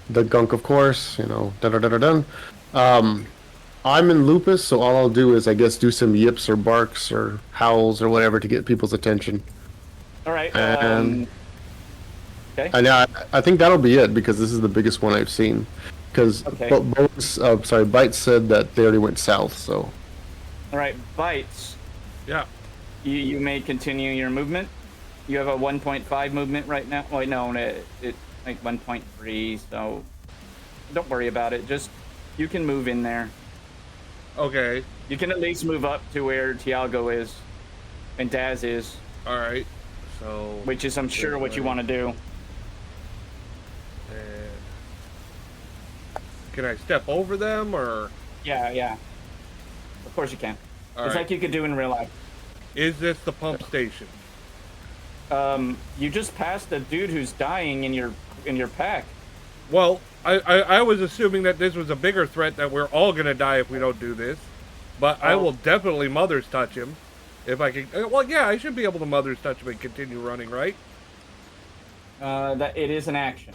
the gunk, of course. Dun. I'm in lupus, so all I'll do is, I guess, do some yips or barks or howls or whatever to get people's attention. All right. And okay. I think that'll be it because this is the biggest one I've seen. Because Okay. Bites said that they already went south, so. All right, Bites. Yeah. You may continue your movement. You have a 1.5 movement right now. Wait, no, it's like 1.3, so don't worry about it. Just, you can move in there. Okay. You can at least move up to where Tiago is and Daz is, All right. So. which is, I'm sure, what you want to do. And can I step over them or? Yeah. Of course you can. All It's right. like you could do in real life. Is this the pump station? You just passed a dude who's dying in your pack. Well, I was assuming that this was a bigger threat, that we're all gonna die if we don't do this. But I will definitely mother's touch him. If I can. Well, yeah, I should be able to mother's touch him and continue running, right? That it is an action.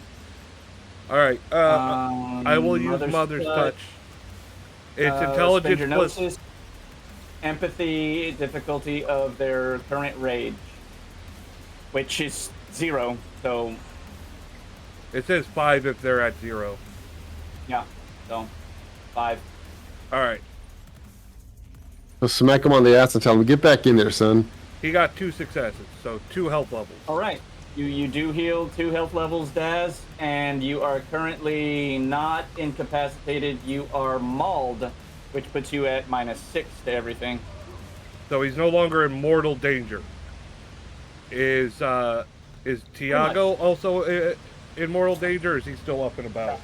All right. I will use Mother's Touch. It's intelligence plus gnosis, empathy, difficulty of their current rage, which is 0. So it says 5 if they're at 0. Yeah. So 5. All right. So smack him on the ass and tell him, get back in there, son. He got 2 successes, so 2 health levels. All right. You do heal 2 health levels, Daz, and you are currently not incapacitated. You are mauled, which puts you at -6 to everything. So he's no longer in mortal danger. Is Tiago also in mortal danger, or is he still up and about?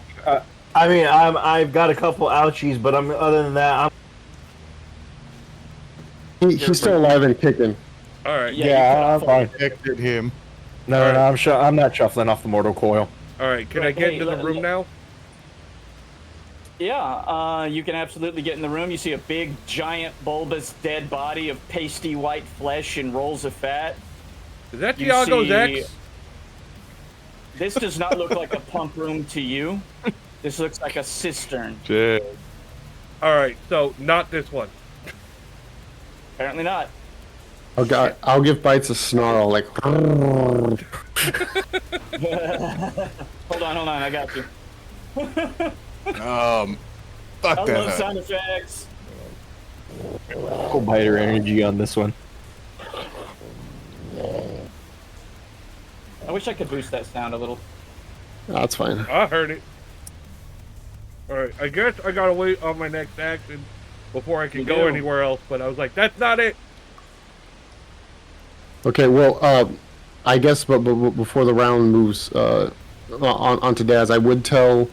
I mean, I've got a couple ouchies, but other than that, He's still alive and kicking. All right. Yeah, I'm fine. Protected him. No, I'm not shuffling off the mortal coil. All right. Can I get into the room now? Yeah, you can absolutely get in the room. You see a big, giant, bulbous, dead body of pasty white flesh and rolls of fat. Is that Tiago's ex? This does not look like a pump room to you. This looks like a cistern. Shit. All right. So not this one. Apparently not. I'll give Bites a snarl, like. Hold on, I got you. Fuck I that. love sound effects. Full biter energy on this one. I wish I could boost that sound a little. That's fine. I heard it. All right. I guess I gotta wait on my next action before I can go anywhere else. But I was like, that's not it. Okay, well, I guess, but before the round moves onto Daz, I would tell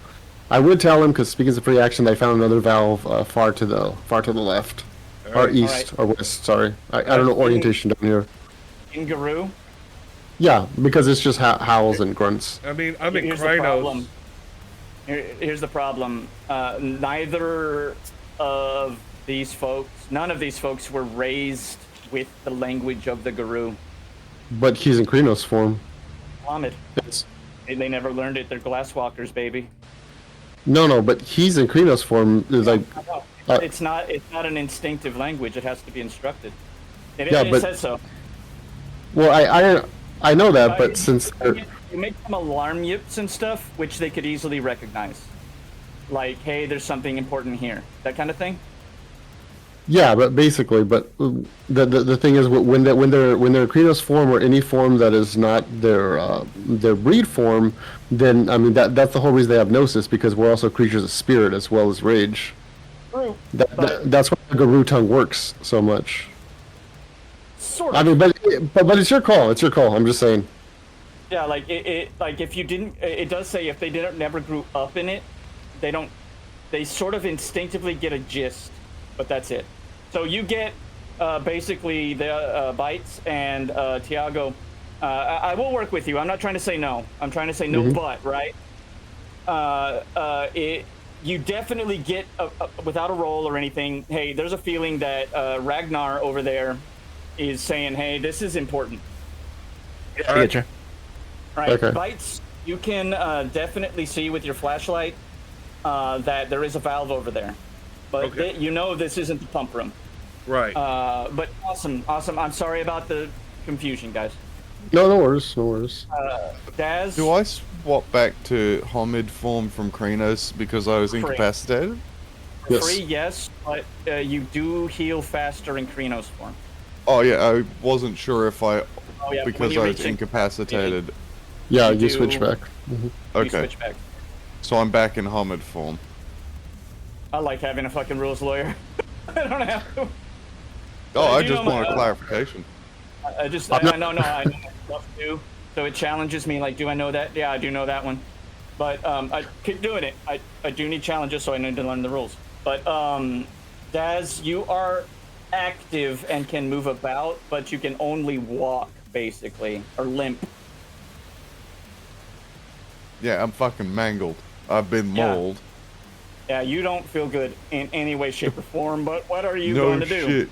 him, because speaking of free action, I found another valve far to the left, or east, or west. Sorry, I don't know orientation down here. In Garou? Yeah, because it's just howls and grunts. I mean, I'm in Here's the Krynos. problem. Here's the problem. Neither of these folks, none of these folks were raised with the language of the Garou. But he's in Krynos form. Ahmed. It's, They never learned it. They're glasswalkers, baby. no, but he's in Krynos form. Is like. It's not an instinctive language. It has to be instructed. It but says so. Well, I know that, but since you make them alarm yips and stuff, which they could easily recognize, like, hey, there's something important here, that kind of thing. yeah, but basically, the thing is when they're Krynos form or any form that is not their breed form, then I mean that's the whole reason they have gnosis, because we're also creatures of spirit as well as rage. True. That's why the Garou tongue works so much. Sort of. I mean, but it's your call. It's your call. I'm just saying. Yeah, like it like if you didn't, it does say if they never grew up in it, they sort of instinctively get a gist, but that's it. So you get basically the Bites and Tiago. I will work with you. I'm not trying to say no. I'm trying to say no, but right. You definitely get without a roll or anything. Hey, there's a feeling that Ragnar over there is saying, hey, this is important. I get you. Right, Okay. Bites, you can definitely see with your flashlight that there is a valve over there. But you know this isn't the pump room. Right. But awesome. I'm sorry about the confusion, guys. No worries. Daz? Do I swap back to Homid form from Krynos because I was incapacitated? Yes. Free, yes, but you do heal faster in Krynos form. Oh yeah, I wasn't sure if I, when because you I was reach incapacitated. Yeah, You you do- switch back. You Okay, switch back. so I'm back in Homid form. I like having a fucking rules lawyer. I don't have to. Oh, I do just know my- want a clarification. I know stuff too. So it challenges me, like, do I know that? Yeah, I do know that one. But I keep doing it. I do need challenges, so I need to learn the rules. But Daz, you are active and can move about, but you can only walk, basically, or limp. Yeah, I'm fucking mangled. I've been Yeah. mauled. Yeah, you don't feel good in any way, shape, or form, but what are you No going to do? shit.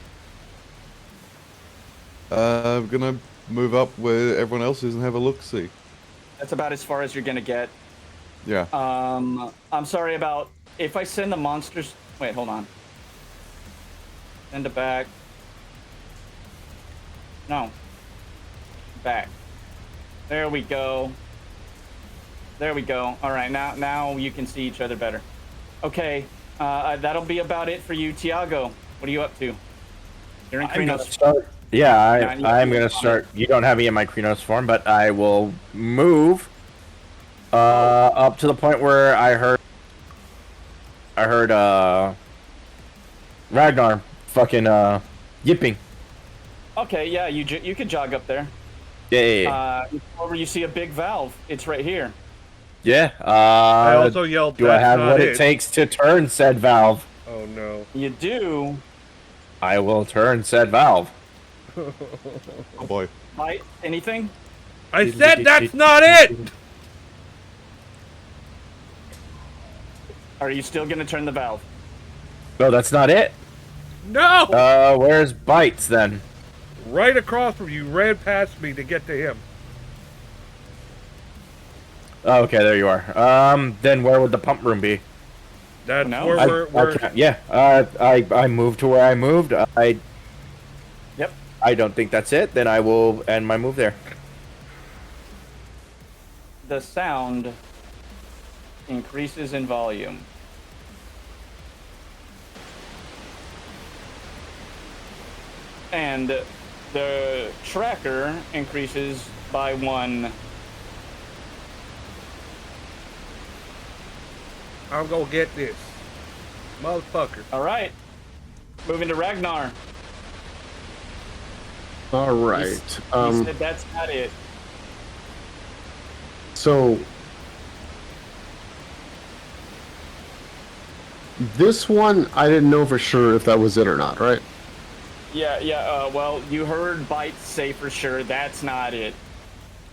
I'm gonna move up where everyone else is and have a look-see. That's about as far as you're gonna get. Yeah. I'm sorry about if I send the monsters. Wait, hold on. Send it back. No. Back. There we go. There we go. All right, now you can see each other better. Okay, that'll be about it for you, Tiago. What are you up to? You're in Krenos. Yeah, I'm gonna start. You don't have me in my Krenos form, but I will move up to the point where I heard Ragnar fucking yipping. Okay, yeah, you could jog up there. Yeah. Over, you see a big valve. It's right here. Yeah. I also yelled. Do I have what it takes to turn said valve? Oh no. You do. I will turn said valve. Oh boy. Anything? I said that's not it. Are you still gonna turn the valve? No, that's not it. No. Where's Bites then? Right across from you, ran past me to get to him. Oh, okay, there you are. Then where would the pump room be? That's No. where we're I moved to where I moved. Yep. I don't think that's it. Then I will end my move there. The sound increases in volume. And the tracker increases by 1. I'm gonna get this, motherfucker. All right. Moving to Ragnar. All right. He said that's not it. So this one, I didn't know for sure if that was it or not, right? Yeah. Well, you heard Bites say for sure that's not it.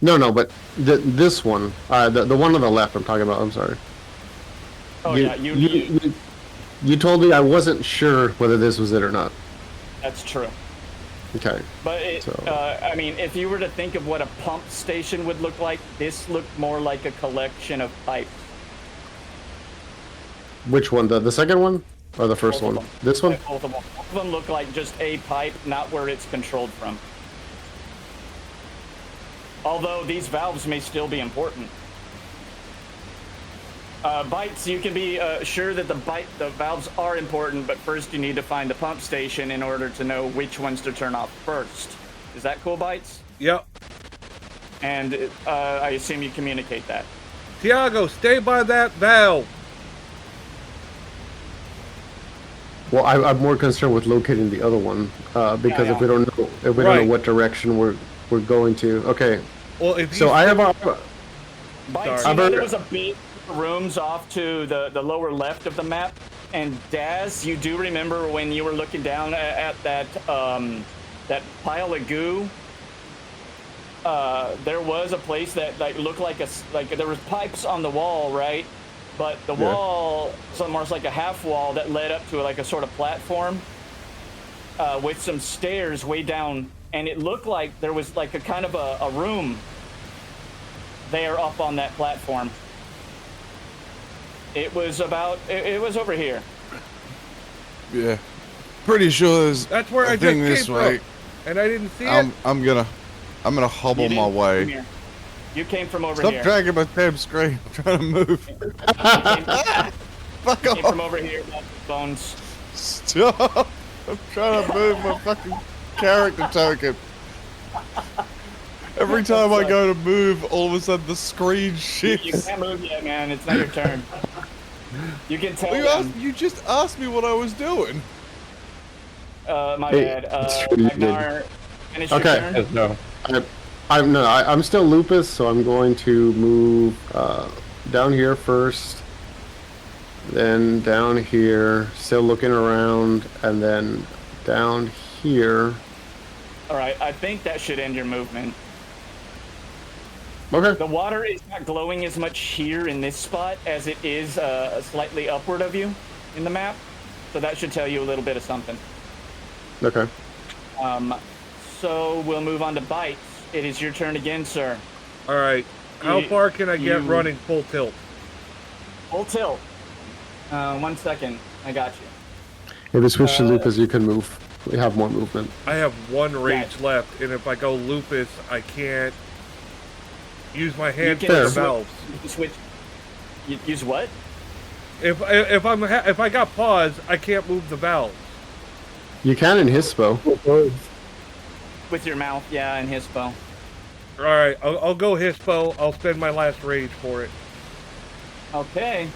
No, but this one, the one on the left, I'm talking about. I'm sorry. Oh you told me I wasn't sure whether this was it or not. That's true. Okay. But I mean, if you were to think of what a pump station would look like, this looked more like a collection of pipes. Which one? The second one or the first one? This one? Both of them. Both of them look like just a pipe, not where it's controlled from. Although these valves may still be important. Bites, you can be sure that the valves are important, but first you need to find the pump station in order to know which ones to turn off first. Is that cool, Bites? Yep. And I assume you communicate that. Tiago, stay by that valve. Well, I'm more concerned with locating the other one because if we don't know what direction we're going to. Okay. Well, if so I have a. Bites, you know there was a big rooms off to the lower left of the map, and Daz, you do remember when you were looking down at that that pile of goo? There was a place that looked like there was pipes on the wall, right? But the wall, almost like a half wall that led up to a sort of platform with some stairs way down, and it looked like there was like a kind of a room there up on that platform. It was over here. Yeah. Pretty sure there's that's where I just came this way. from, and I didn't see it. I'm gonna hobble my way. You came from over Stop here. dragging my tab screen. I'm trying to move. Fuck You off. came from over here, Bones. Stop. I'm trying to move my fucking character token. Every time I go to move, all of a sudden the screen shifts. You can't move yet, man. It's not your turn. You can tell You just asked me what I was doing. My bad. Ragnar, finish your turn. No. I'm still Lupus, so I'm going to move down here first, then down here, still looking around, and then down here. All right, I think that should end your movement. Okay. The water is not glowing as much here in this spot as it is slightly upward of you in the map, so that should tell you a little bit of something. Okay. So we'll move on to Bites. It is your turn again, sir. All right. How far can I get running full tilt? Full tilt. 1 second. I got you. If you switch to lupus, you can move. We have more movement. I have 1 rage left, and if I go lupus, I can't use my hand for the valves. You can switch. You use what? If I got pause, I can't move the valves. You can in Hispo. With your mouth, yeah, and Hispo. All right, I'll go Hispo. I'll spend my last rage for it. Okay.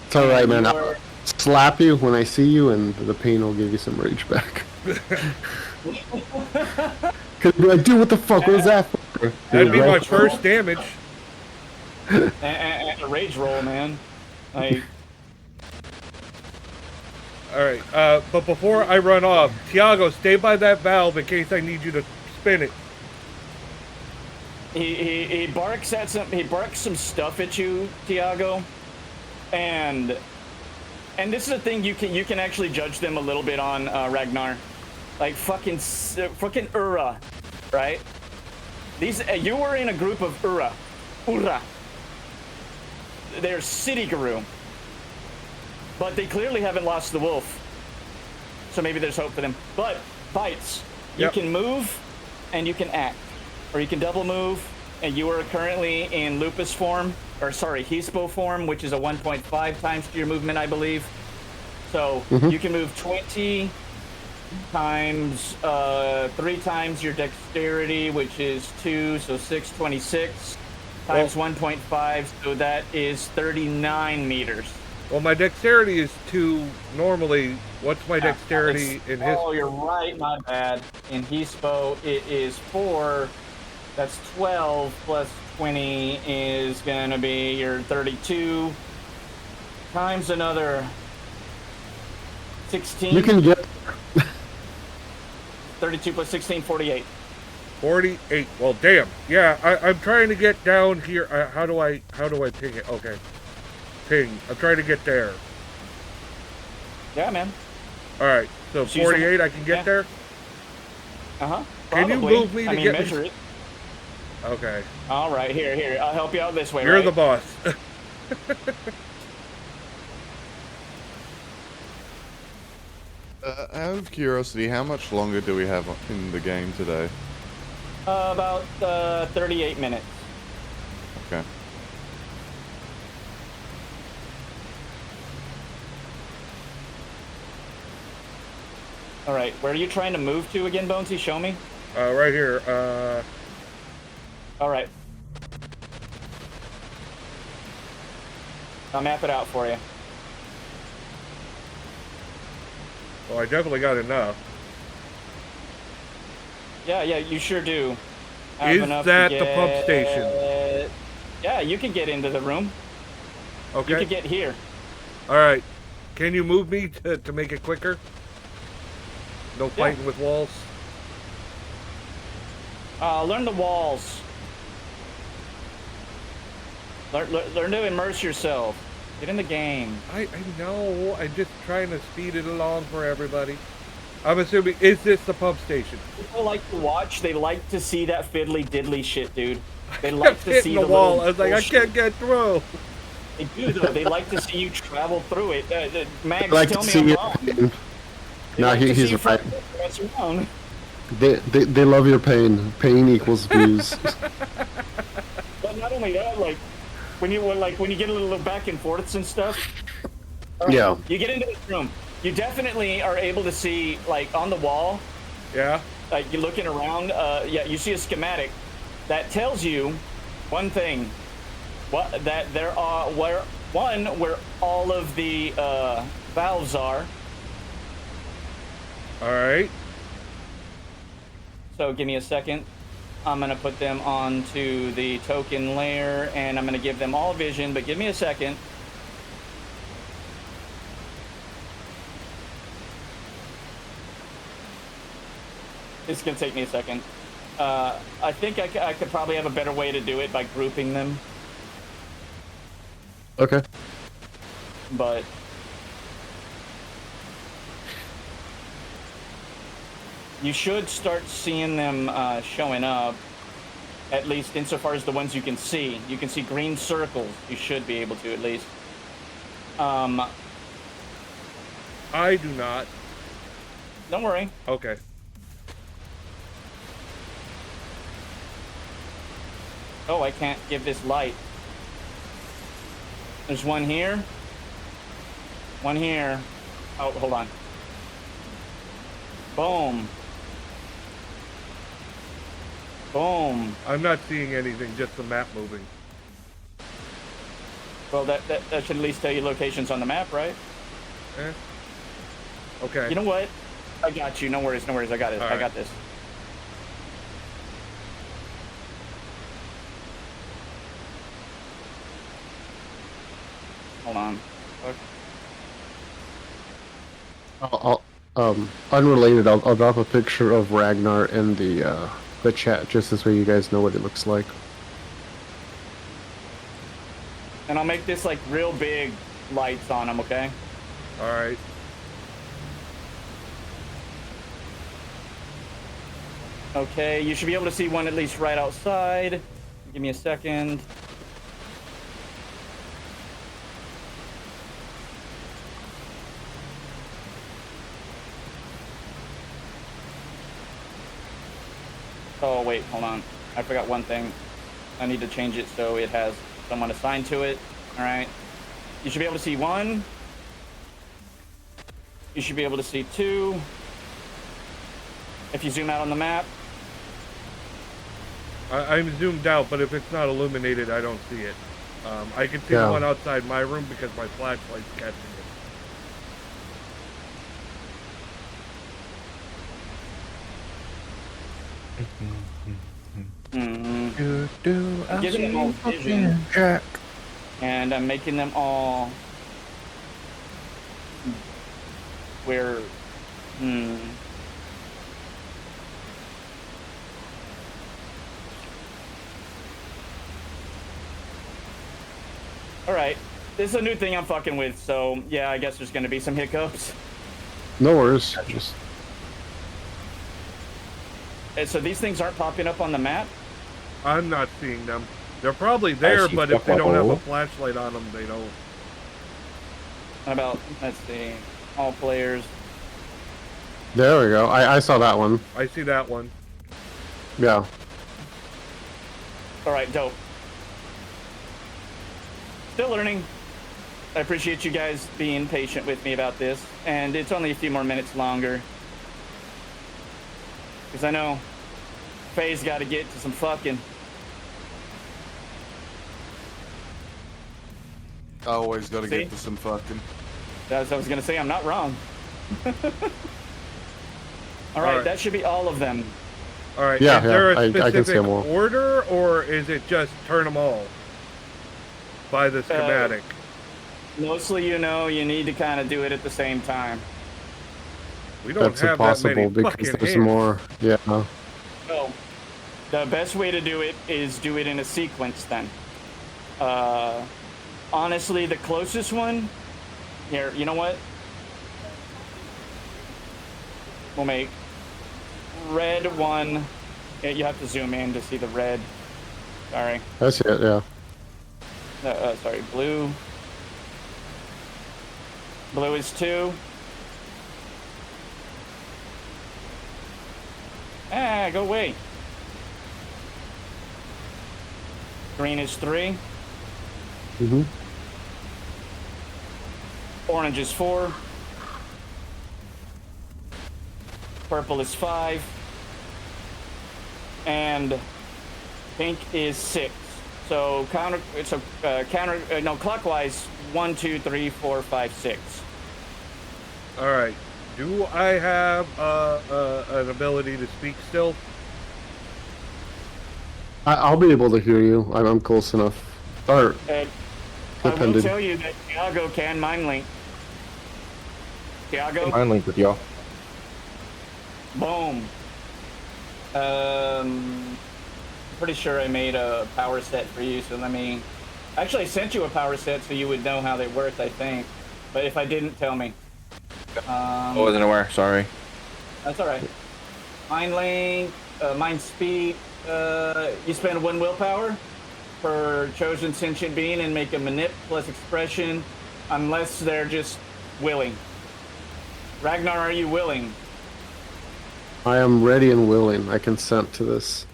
It's all right, man. I'll slap you when I see you, and the pain will give you some rage back. Cause be like, dude, what the fuck was that for? That'd be my first damage. and a rage roll, man. Like. Alright, but before I run off, Tiago, stay by that valve in case I need you to spin it. He barks at some stuff at you, Tiago, and this is the thing you can actually judge them a little bit on, Ragnar, like fucking Ura, right? You were in a group of Ura. They're city guru. But they clearly haven't lost the wolf. So maybe there's hope for them. But, Bites, you can move and you can act. Or you can double move, and you are currently in lupus form, or sorry, Hispo form, which is a 1.5 times to your movement, I believe. So you can move 20 times, 3 times your dexterity, which is 2, so 626, times 1.5, so that is 39 meters. Well, my dexterity is 2 normally. What's my dexterity in his? Oh, you're right, my bad. In Hispo, it is 4. That's 12 plus 20 is going to be your 32 times another 16. You can get 32 plus 16, 48. 48. Well, damn. Yeah, I'm trying to get down here. How do I ping it? Okay. Ping. I'm trying to get there. Yeah, man. All right. So 48, I can get there. Can you move me to get measure me? it. Okay. All right, here. I'll help you out this way. You're the boss. Out of curiosity, how much longer do we have in the game today? About 38 minutes. Okay. All right, where are you trying to move to again, Bonesy? Show me. Right here. All right. I'll map it out for you. Well, I definitely got enough. Yeah, you sure do. Is that the pump station? Yeah, you can get into the room. Okay. You can get here. All right. Can you move me to make it quicker? No fighting with walls? Learn the walls. Learn to immerse yourself. Get in the game. I know. I'm just trying to speed it along for everybody. I'm assuming, is this the pump station? People like to watch. They like to see that fiddly diddly shit, dude. They like to see the wall. I was like, I can't get through. They do, though. They like to see you travel through it. Mags, like tell to me see I'm it. wrong. No, he's right. Wrong. They love your pain. Pain equals views. But not only that, like when you get a little back and forths and stuff. Yeah. You get into this room. You definitely are able to see, like, on the wall. Yeah. Like, you're looking around. You see a schematic that tells you one thing. That there are where all of the valves are. All right. So give me a second. I'm gonna put them onto the token layer, and I'm gonna give them all vision. But give me a second. It's gonna take me a second. I think I could probably have a better way to do it by grouping them. Okay. But you should start seeing them showing up. At least insofar as the ones you can see. You can see green circles. You should be able to, at least. I do not. Don't worry. Okay. Oh, I can't give this light. There's one here. One here. Oh, hold on. Boom. Boom. I'm not seeing anything, just the map moving. Well, that should at least tell you locations on the map, right? Eh? Okay. You know what? I got you. No worries, no worries. I got it. All I right. got this. Hold on. Unrelated, I'll drop a picture of Ragnar in the chat, just this way you guys know what it looks like. And I'll make this like real big lights on them, okay? All right. Okay, you should be able to see one at least right outside. Give me a second. Oh, wait, hold on. I forgot one thing. I need to change it so it has someone assigned to it. All right. You should be able to see one. You should be able to see two. If you zoom out on the map. I'm zoomed out, but if it's not illuminated, I don't see it. I can see the one outside my room because my flashlight's catching it. I'm giving them all vision, and I'm making them all where. All right, this is a new thing I'm fucking with, so yeah, I guess there's gonna be some hiccups. No worries. Just And so these things aren't popping up on the map. I'm not seeing them. They're probably there, but if they don't have a flashlight on them, they don't. How about, let's see, all players. there we go. I saw that one. I see that one. Yeah. All right, dope. Still learning. I appreciate you guys being patient with me about this, and it's only a few more minutes longer. Because I know Faye's got to get to some fucking. I always gotta See? get to some fucking. As I was going to say, I'm not wrong. All right, Alright. that should be all of them. All right. Yeah, is there yeah, a I can see specific them all. order, or is it just turn them all by the schematic? Mostly, you know, you need to kind of do it at the same time. We don't That's have that many impossible because fucking there's hands. more. Yeah. So, the best way to do it is do it in a sequence then. Honestly, the closest one, here, you know what? We'll make red one. Yeah, you have to zoom in to see the red. Sorry. I see it, yeah. Sorry, blue. Blue is 2. Ah, go away. Green is 3. Mm-hmm. Orange is 4. Purple is 5. And pink is 6. So clockwise 1, 2, 3, 4, 5, 6. All right. Do I have an ability to speak still? I'll be able to hear you. I'm close enough. Or I will depended. tell you that Thiago can mind link. Thiago, Mind link with y'all. boom. Pretty sure I made a power set for you, so let me. Actually, I sent you a power set so you would know how they worked, I think. But if I didn't, tell me. I wasn't aware. Sorry. That's all right. Mind link, mind speed. You spend 1 willpower per chosen sentient being and make a manip plus expression, unless they're just willing. Ragnar, are you willing? I am ready and willing. I consent to this.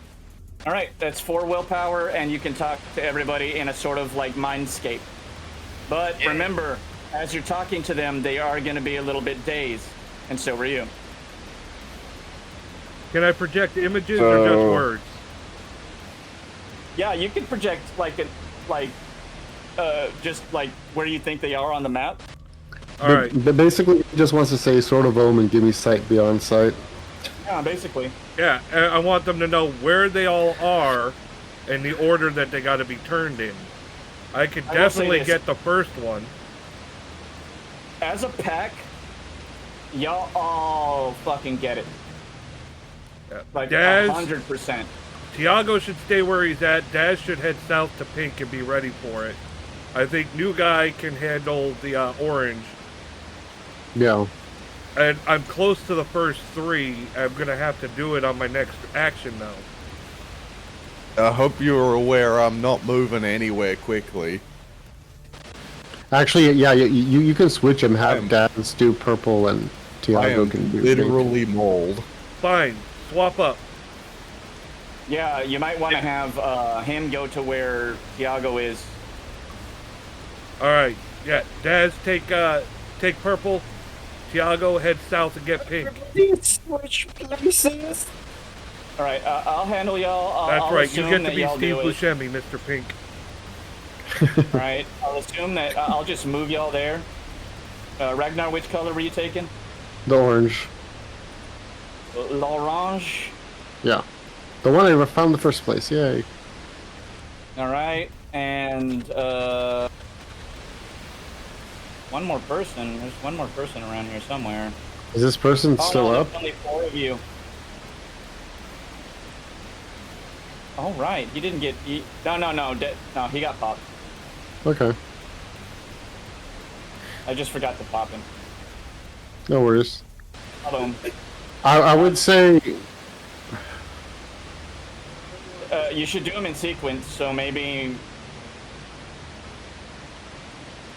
All right, that's 4 willpower, and you can talk to everybody in a sort of like mindscape. But remember, as you're talking to them, they are going to be a little bit dazed, and so are you. Can I project images or just words? Yeah, you can project just like where you think they are on the map. All right. But basically, he just wants to say sort of omen, give me sight beyond sight. Yeah, basically. Yeah, I want them to know where they all are and the order that they got to be turned in. I could definitely get the first one. As a pack, y'all all fucking get it. Yeah. Like Daz, 100%. Tiago should stay where he's at. Daz should head south to pink and be ready for it. I think new guy can handle the orange. Yeah. And I'm close to the first 3. I'm going to have to do it on my next action now. I hope you're aware I'm not moving anywhere quickly. Actually, yeah, you can switch him. Have Daz do purple and I Tiago am can do literally mauled. Fine. Swap up. Yeah, you might want to have him go to where Tiago is. All right. Yeah, Daz, take purple. Tiago, head south and get pink. Switch places. All right, I'll handle y'all. That's I'll right. You get to that be y'all Steve do it. Buscemi, Mr. Pink. All right, I'll assume that I'll just move y'all there. Ragnar, which color were you taking? The orange. L'orange. Yeah. The one I found in the first place. Yay. All right, and one more person. There's one more person around here somewhere. Is this person Oh, still no, up? there's only 4 of you. All right, he didn't get. No, he got popped. Okay. I just forgot to pop him. No worries. Boom. I would say You should do them in sequence, so maybe.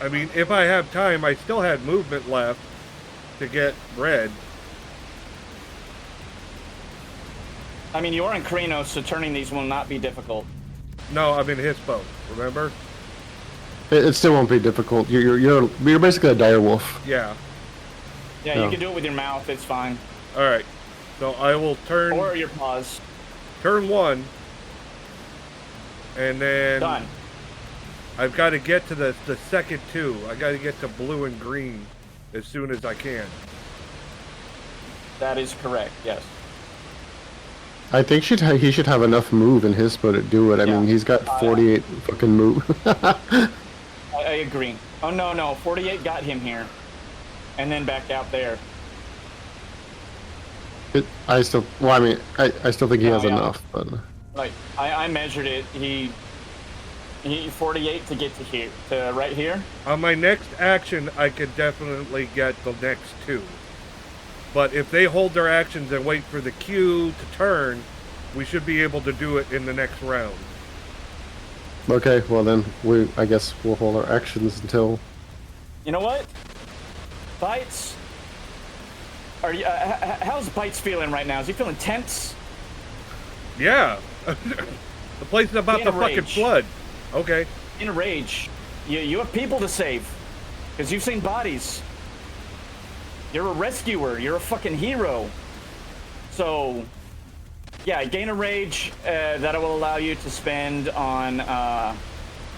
I mean, if I have time, I still had movement left to get red. I mean, you're in Krenos, so turning these will not be difficult. No, I'm in Hispo, remember? it still won't be difficult. You're basically a dire wolf. Yeah. Yeah, No. you can do it with your mouth. It's fine. All right. So I will turn Or your paws. turn 1, and then Done. I've got to get to the second 2. I got to get to blue and green as soon as I can. That is correct. Yes. I think he should have enough move in his spot to do it. I mean, he's got 48 fucking move. I agree. Oh no, 48 got him here, and then back out there. I still think he has yeah. enough, but Like I measured it. He 48 to get to here, to right here. On my next action, I could definitely get the next 2. But if they hold their actions and wait for the cue to turn, we should be able to do it in the next round. okay. Well then, I guess we'll hold our actions until. You know what? Bites. Are you? How's Bites feeling right now? Is he feeling tense? Yeah. The place is about Be to in a fucking rage. flood. Okay. In a rage. You have people to save, because you've seen bodies. You're a rescuer. You're a fucking hero. So, yeah, gain a rage that will allow you to spend on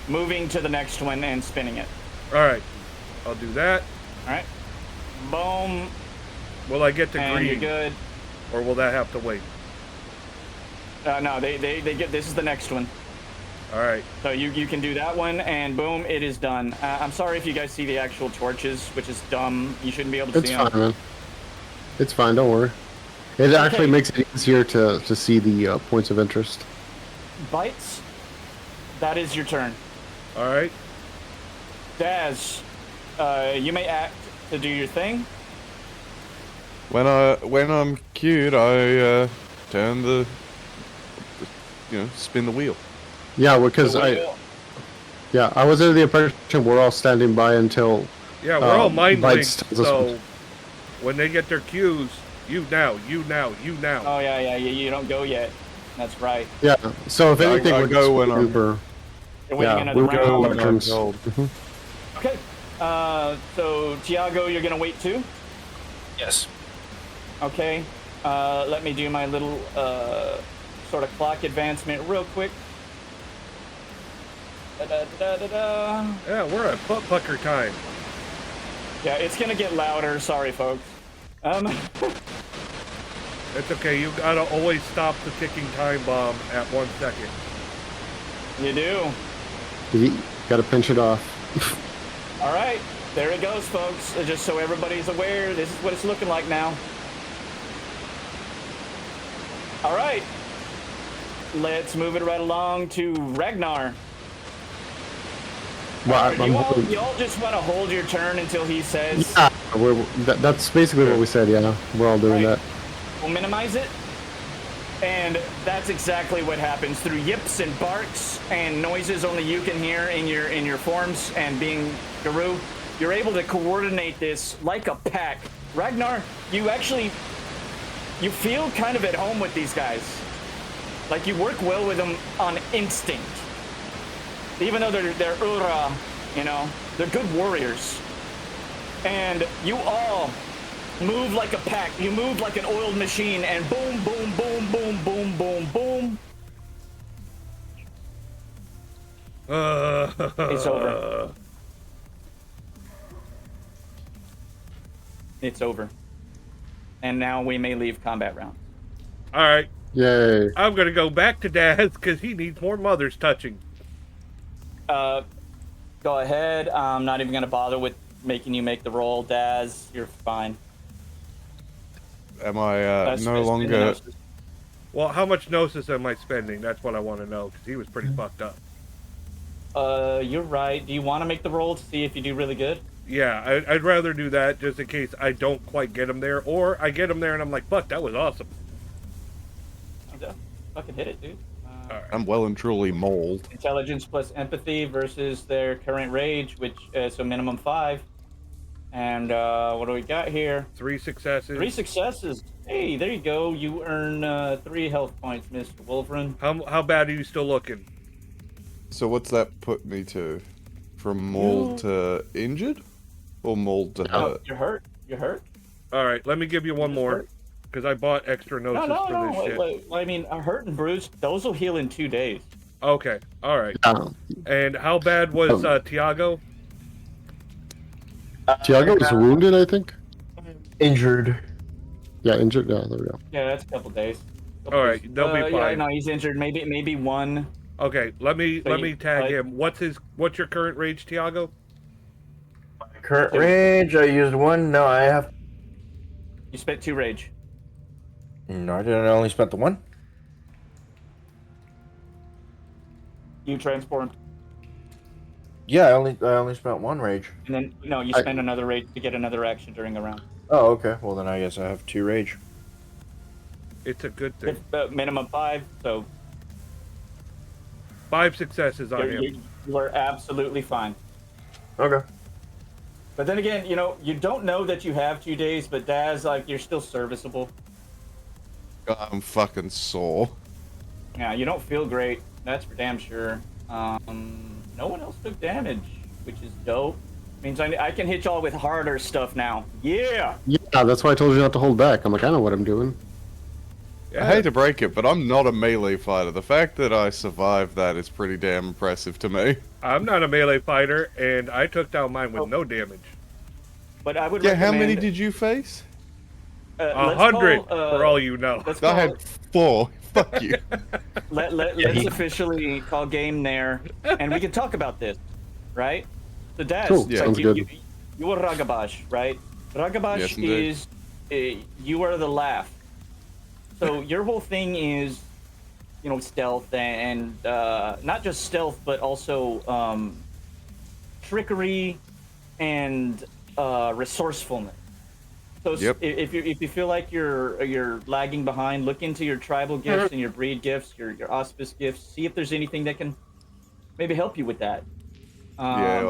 moving to the next one and spinning it. All right. I'll do that. All right. Boom. Will I get to And green? you're good. Or will that have to wait? No, they get. This is the next one. All right. So you can do that one, and boom, it is done. I'm sorry if you guys see the actual torches, which is dumb. You shouldn't be able to It's see fine, them. man. It's fine. Don't worry. It actually makes it easier to see the points of interest. Bites. That is your turn. All right. Daz, you may act to do your thing. When I'm cued, I turn the spin the wheel. Yeah, because I was under the impression we're all standing by until. Yeah, we're all mind Bites linked, tells us so when they get their cues, you now. Oh yeah, you don't go yet. That's right. Yeah. So if anything, I we're go just when I'm- super. You're waiting Yeah, another we'll round. go when I'm turns. told. Okay. So Tiago, you're gonna wait too. Yes. Okay. Let me do my little sort of clock advancement real quick. Da-da-da-da-da. Yeah, we're at butt pucker time. Yeah, it's gonna get louder. Sorry, folks. It's okay. You gotta always stop the ticking time bomb at 1 second. You do. You gotta pinch it off. All right. There it goes, folks. Just so everybody's aware, this is what it's looking like now. All right. Let's move it right along to Ragnar. Well, You all just want to hold your turn until he says. Yeah, that's basically what we said. Yeah, we're all doing Right. that. We'll minimize it. And that's exactly what happens through yips and barks and noises only you can hear in your forms. And being Garou, you're able to coordinate this like a pack. Ragnar, you feel kind of at home with these guys. Like you work well with them on instinct. Even though they're Ura, they're good warriors. And you all move like a pack. You move like an oiled machine, and boom, boom, boom, boom, boom, boom, boom. It's over. It's over. And now we may leave combat round. All right. Yay. I'm gonna go back to Daz because he needs more mothers touching. Go ahead. I'm not even gonna bother with making you make the roll, Daz. You're fine. Am I no longer? Gnosis. Well, how much Gnosis am I spending? That's what I want to know because he was pretty fucked up. You're right. Do you want to make the roll to see if you do really good? Yeah, I'd rather do that just in case I don't quite get him there, or I get him there and I'm like, fuck, that was awesome. Fucking hit it, dude. I'm well and truly mauled. Intelligence plus empathy versus their current rage, which so minimum 5. And what do we got here? 3 successes. 3 successes. Hey, there you go. You earn 3 health points, Mr. Wolverine. How bad are you still looking? So what's that put me to? From mauled to injured? Or mauled to hurt? You're hurt. You're hurt. All right, let me give you one more because I bought extra Gnosis for this shit. Wait. I mean, a hurt and bruised, those will heal in 2 days. Okay, all right. Yeah. And how bad was Tiago? Tiago was wounded, I think. Injured. Yeah, injured. Yeah, there we go. Yeah, that's a couple days. All right, they'll be Yeah, fine. no, he's injured. Maybe 1. Okay, let me tag him. What's your current rage, Tiago? Current range, I used 1. No, I have. You spent 2 rage. No, I didn't. I only spent the 1. You transformed. Yeah, I only spent 1 rage. And then, no, you spend another rage to get another action during the round. Oh, okay. Well, then I guess I have 2 rage. It's a good thing. Minimum 5, so 5 successes on him. you are absolutely fine. Okay. But then again, you don't know that you have 2 days, but Daz, you're still serviceable. I'm fucking sore. Yeah, you don't feel great. That's for damn sure. No one else took damage, which is dope. Means I can hit y'all with harder stuff now. Yeah! Yeah, that's why I told you not to hold back. I'm like, I know what I'm doing. I hate to break it, but I'm not a melee fighter. The fact that I survived that is pretty damn impressive to me. I'm not a melee fighter, and I took down mine with no damage. But I would Yeah, how recommend, many did you face? 100, for all you know. Let's I had 4. Fuck you. let's officially call game there, and we can talk about this, right? So Daz, Cool, sounds good. You are Ragabash, right? Ragabash Yes, indeed. is you are the laugh. So your whole thing is, stealth and not just stealth, but also trickery and resourcefulness. So Yep. if you feel like you're lagging behind, look into your tribal gifts and your breed gifts, your auspice gifts. See if there's anything that can maybe help you with that. Yeah,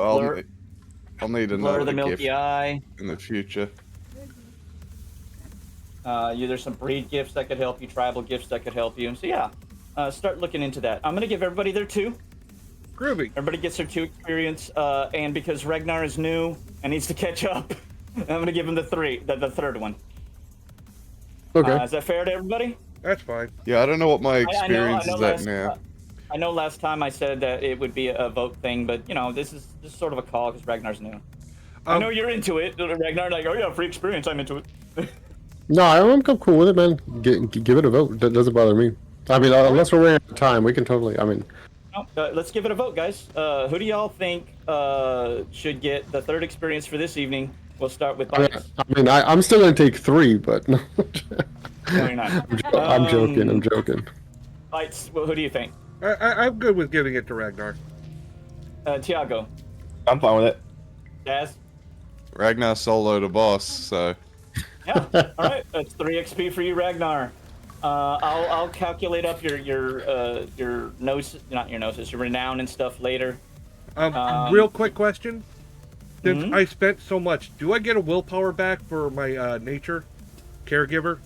I'll need Blur another the gift Milky Eye. in the future. There's some breed gifts that could help you, tribal gifts that could help you. So yeah, start looking into that. I'm gonna give everybody their 2. Groovy. Everybody gets their 2 experience, and because Ragnar is new and needs to catch up, I'm gonna give him the 3, the third one. Okay. Is that fair to everybody? That's fine. Yeah, I don't know what my I experience know is at now. I know last time I said that it would be a vote thing, but this is sort of a call because Ragnar's new. I know you're into it, Ragnar. Like, oh yeah, free experience. I'm into it. No, I'm cool with it, man. Give it a vote. That doesn't bother me. I mean, unless we're running out of time, we can totally. I mean, let's give it a vote, guys. Who do y'all think should get the 3rd experience for this evening? We'll start with Bites. I'm still gonna take 3, but no, No, you're not. I'm joking. I'm joking. Bites. Well, who do you think? I'm good with giving it to Ragnar. Tiago. I'm fine with it. Daz. Ragnar solo the boss, so Yeah. All right. That's 3 XP for you, Ragnar. I'll calculate up your nose, not your noses, your renown and stuff later. Real quick question. Since I spent so much, do I get a willpower back for my nature caregiver?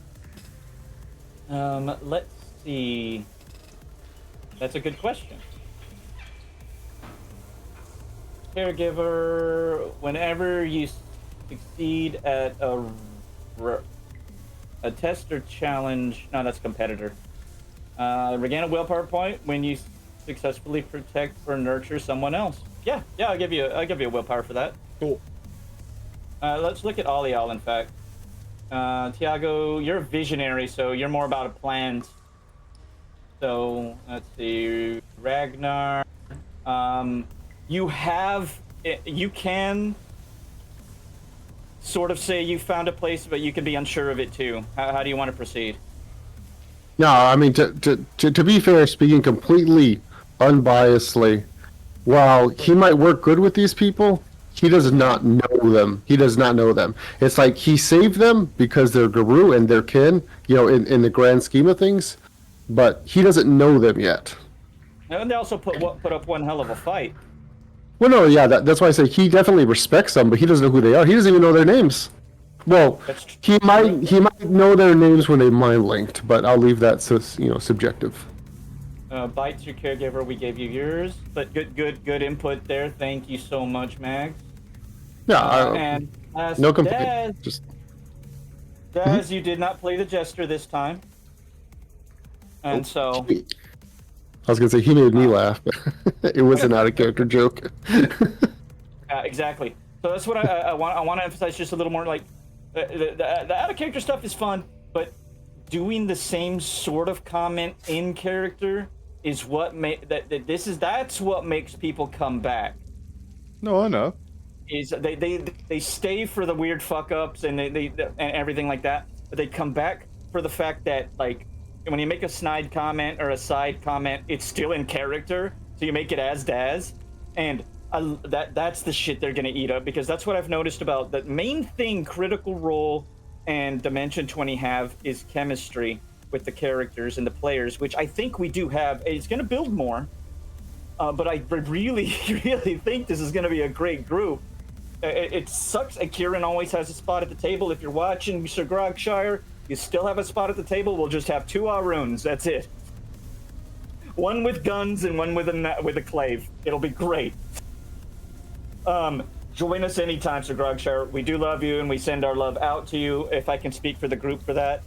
Let's see. That's a good question. Caregiver, whenever you succeed at a test or challenge, no, that's competitor. Regain a willpower point when you successfully protect or nurture someone else. Yeah, I'll give you a willpower for that. Cool. Let's look at all y'all. In fact, Tiago, you're a visionary, so you're more about a plan. So let's see, Ragnar. You can sort of say you found a place, but you can be unsure of it too. How do you want to proceed? No, I mean to be fair, speaking completely unbiasedly, while he might work good with these people, he does not know them. He does not know them. It's like he saved them because they're Guru and they're kin, in the grand scheme of things, but he doesn't know them yet. And they also put up one hell of a fight. Well, no, yeah, that's why I say he definitely respects them, but he doesn't know who they are. He doesn't even know their names. Well, he might know their names when they mind linked, but I'll leave that subjective. Bites your caregiver, we gave you yours, but good input there. Thank you so much, Mags. Yeah, and last, no complaint. Daz, you did not play the jester this time, and so. I was gonna say he made me laugh, but it was an out of character joke. Exactly. So that's what I want to emphasize just a little more. Like the out of character stuff is fun, but doing the same sort of comment in character is what that's what makes people come back. No, I know. Is they stay for the weird fuck ups and they and everything like that, but they come back for the fact that, like, when you make a snide comment or a side comment, it's still in character, so you make it as Daz, and that's the shit they're gonna eat up, because that's what I've noticed about the main thing Critical Role and Dimension 20 have is chemistry with the characters and the players, which I think we do have. It's gonna build more, but I really, really think this is gonna be a great group. It sucks. Kieran always has a spot at the table. If you're watching Sir Grogshire, you still have a spot at the table. We'll just have 2 Aruns. That's it. One with guns and one with a clave. It'll be great. Join us anytime, Sir Grogshire. We do love you, and we send our love out to you. If I can speak for the group for that.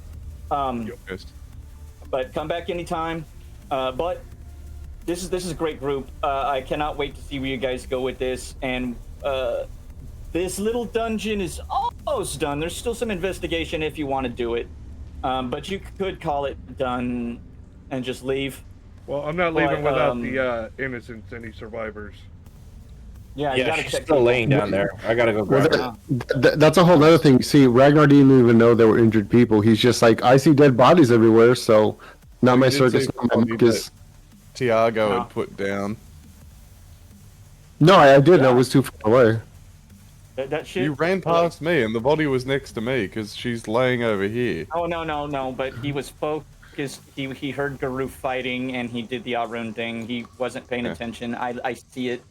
But come back anytime. But this is a great group. I cannot wait to see where you guys go with this. And this little dungeon is almost done. There's still some investigation if you want to do it. But you could call it done and just leave. Well, I'm not leaving without the innocents, any survivors. Yeah, you gotta she's check. still laying down there. I gotta go grab her. That's a whole other thing. See, Ragnar didn't even know there were injured people. He's just like, I see dead bodies everywhere, so not my circus, not my mucus. Tiago had put down. No, I didn't. I was too far away. That shit. You ran past me, and the body was next to me because she's laying over here. Oh no! But he was focused. He heard Garou fighting, and he did the Arun thing. He wasn't paying attention. I see it.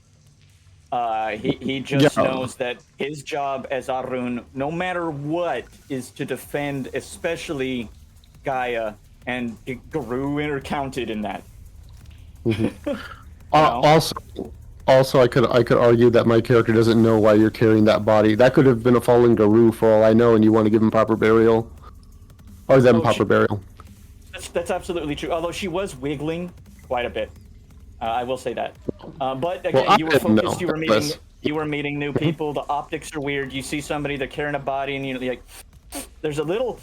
He just knows that his job as Arun, no matter what, is to defend, especially Gaia, and Garou are counted in that. Also, I could argue that my character doesn't know why you're carrying that body. That could have been a fallen Garou for all I know, and you want to give him proper burial, or them proper burial. That's absolutely true. Although she was wiggling quite a bit, I will say that. But again, you were focused. You were meeting new people. The optics are weird. You see somebody, they're carrying a body, and you're like, there's a little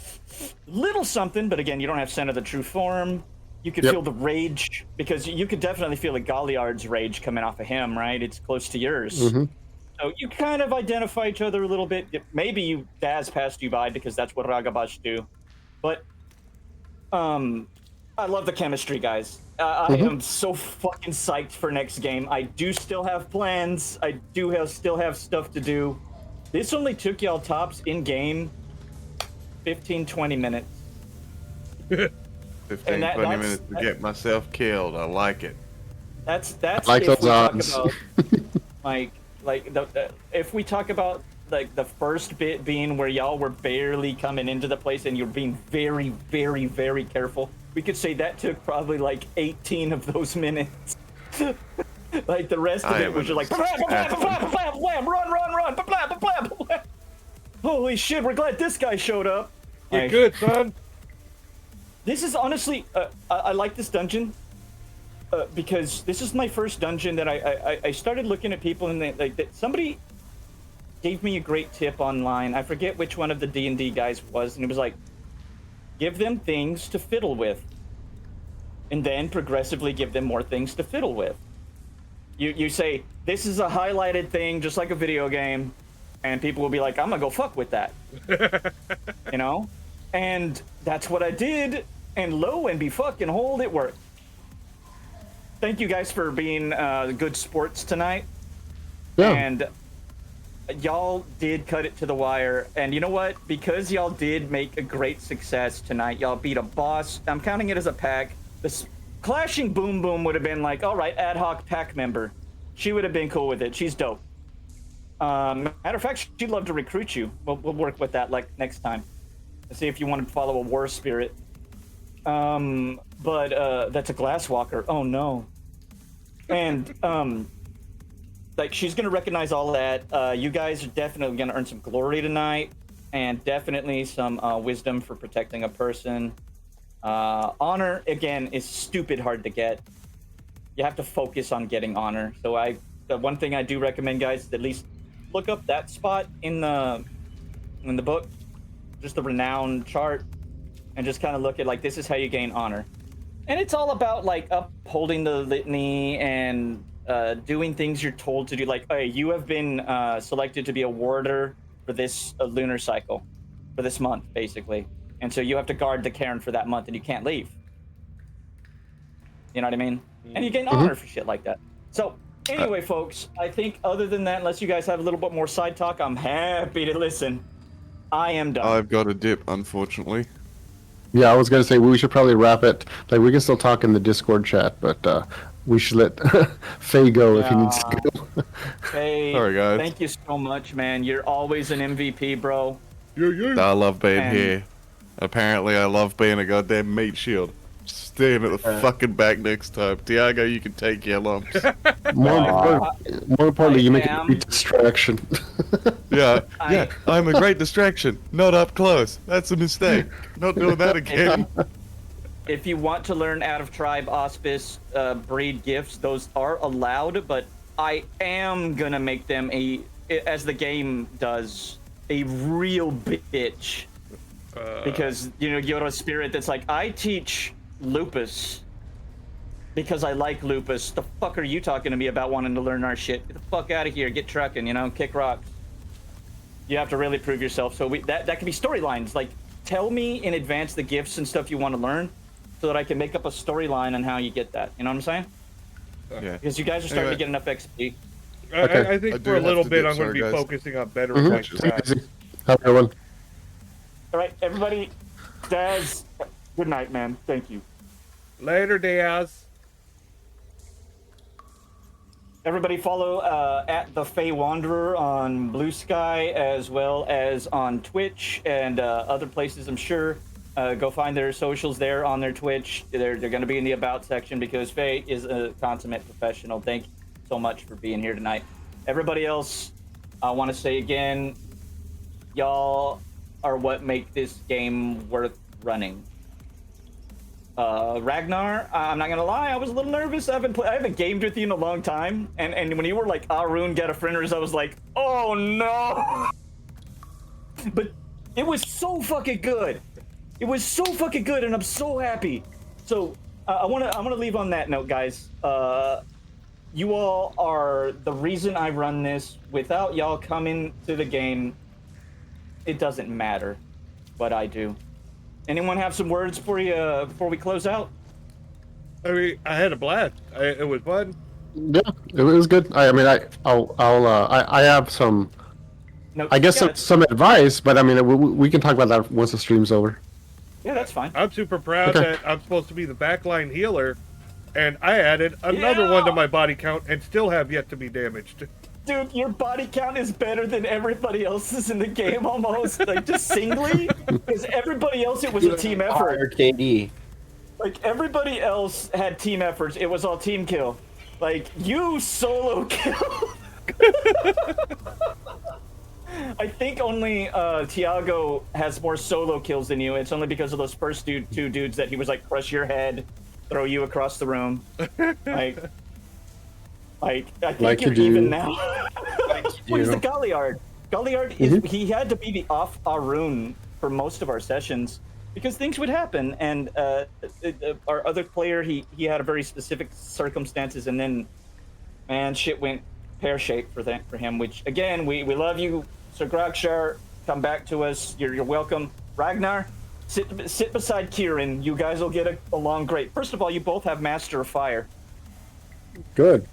something. But again, you don't have scent of the true form. You could feel the rage, because you could definitely feel the Galliard's rage coming off of him, right? It's close to yours. So you kind of identify each other a little bit. Maybe Daz passed you by because that's what Ragabash do. But I love the chemistry, guys. I am so fucking psyched for next game. I do still have plans. I do still have stuff to do. This only took y'all tops in game 15-20 minutes. 15, 20 minutes to get myself killed. I like it. That's like if those we talk odds. about if we talk about like the first bit being where y'all were barely coming into the place and you're being very, very, very careful. We could say that took probably like 18 of those minutes. Like the rest of it was just like run. Holy shit, we're glad this guy showed up. You're good, son. This is honestly, I like this dungeon because this is my first dungeon that I started looking at people and somebody gave me a great tip online. I forget which one of the D&D guys was, and it was like, give them things to fiddle with, and then progressively give them more things to fiddle with. You say, this is a highlighted thing, just like a video game, and people will be like, I'm gonna go fuck with that. You know? And that's what I did, and lo and behold, it worked. Thank you guys for being good sports tonight. Yeah. And y'all did cut it to the wire, and you know what? Because y'all did make a great success tonight, y'all beat a boss. I'm counting it as a pack. This Clashing Boom Boom would have been like, all right, ad hoc pack member. She would have been cool with it. She's dope. Matter of fact, she'd love to recruit you. We'll work with that like next time. See if you want to follow a war spirit. But that's a Glasswalker. Oh no. And like she's gonna recognize all that. You guys are definitely gonna earn some glory tonight, and definitely some wisdom for protecting a person. Honor again is stupid hard to get. You have to focus on getting honor. So the one thing I do recommend, guys, is at least look up that spot in the book, just the renown chart, and just kind of look at like, this is how you gain honor. And it's all about like upholding the litany and doing things you're told to do. Like, hey, you have been selected to be a warder for this lunar cycle, for this month, basically. And so you have to guard the cairn for that month, and you can't leave. You know what I mean? And you gain honor for shit like that. So anyway, folks, I think other than that, unless you guys have a little bit more side talk, I'm happy to listen. I am done. I've got a dip, unfortunately. Yeah, I was gonna say we should probably wrap it. Like we can still talk in the Discord chat, but we should let Faye go if he needs to go. Faye, sorry guys. Thank you so much, man. You're always an MVP, bro. I love being here. Apparently, I love being a goddamn meat shield. Staying at the fucking back next time. Tiago, you can take your lumps. More importantly, you make a great distraction. Yeah, I'm a great distraction. Not up close. That's a mistake. Not doing that again. If you want to learn out of tribe auspice breed gifts, those are allowed, but I am gonna make them as the game does, a real bitch. Because you're a spirit that's like, I teach lupus because I like lupus. The fuck are you talking to me about wanting to learn our shit? Get the fuck out of here. Get trucking, kick rocks. You have to really prove yourself. So that could be storylines. Like, tell me in advance the gifts and stuff you want to learn so that I can make up a storyline on how you get that. You know what I'm saying? Yeah. Because you guys are starting to get enough XP. Okay. I I think do for a have little to bit, dip, I'm going to sorry, be guys. focusing on bettering my Take it craft. easy. Have a good one. All right, everybody. Daz, good night, man. Thank you. Later, Diaz. Everybody follow at the Fey Wanderer on Blue Sky, as well as on Twitch and other places, I'm sure. Go find their socials there on their Twitch. They're going to be in the About section because Fey is a consummate professional. Thank you so much for being here tonight. Everybody else, I want to say again, y'all are what make this game worth running. Ragnar, I'm not gonna lie, I was a little nervous. I haven't gamed with you in a long time, and when you were like, Arun, get a frienders, I was like, oh no! But it was so fucking good. It was so fucking good, and I'm so happy. So I wanna leave on that note, guys. You all are the reason I run this. Without y'all coming to the game, it doesn't matter what I do. Anyone have some words for you before we close out? I mean, I had a blast. It was fun. Yeah, it was good. I have some. No, I guess yeah, some advice, but I mean, we can talk about that once the stream's over. yeah, that's fine. I'm super proud Okay. that I'm supposed to be the backline healer, and I added another one to my body count and still have yet to be damaged. Dude, your body count is better than everybody else's in the game almost, like just singly. Because everybody else, it was a team effort. Higher KD. Like everybody else had team efforts. It was all team kill. Like you solo kill. I think only Tiago has more solo kills than you. It's only because of those first two dudes that he was like crush your head, throw you across the room. I think Like you're you do. even now. you Well, he's do. the Galliard. Galliard he had to be the off Arun for most of our sessions because things would happen, and our other player he had a very specific circumstances, and then man, shit went pear-shaped for him. Which again, we love you, Sir Grogshar. Come back to us. You're welcome. Ragnar, sit beside Kieran. You guys will get along great. First of all, you both have Master of Fire. Good.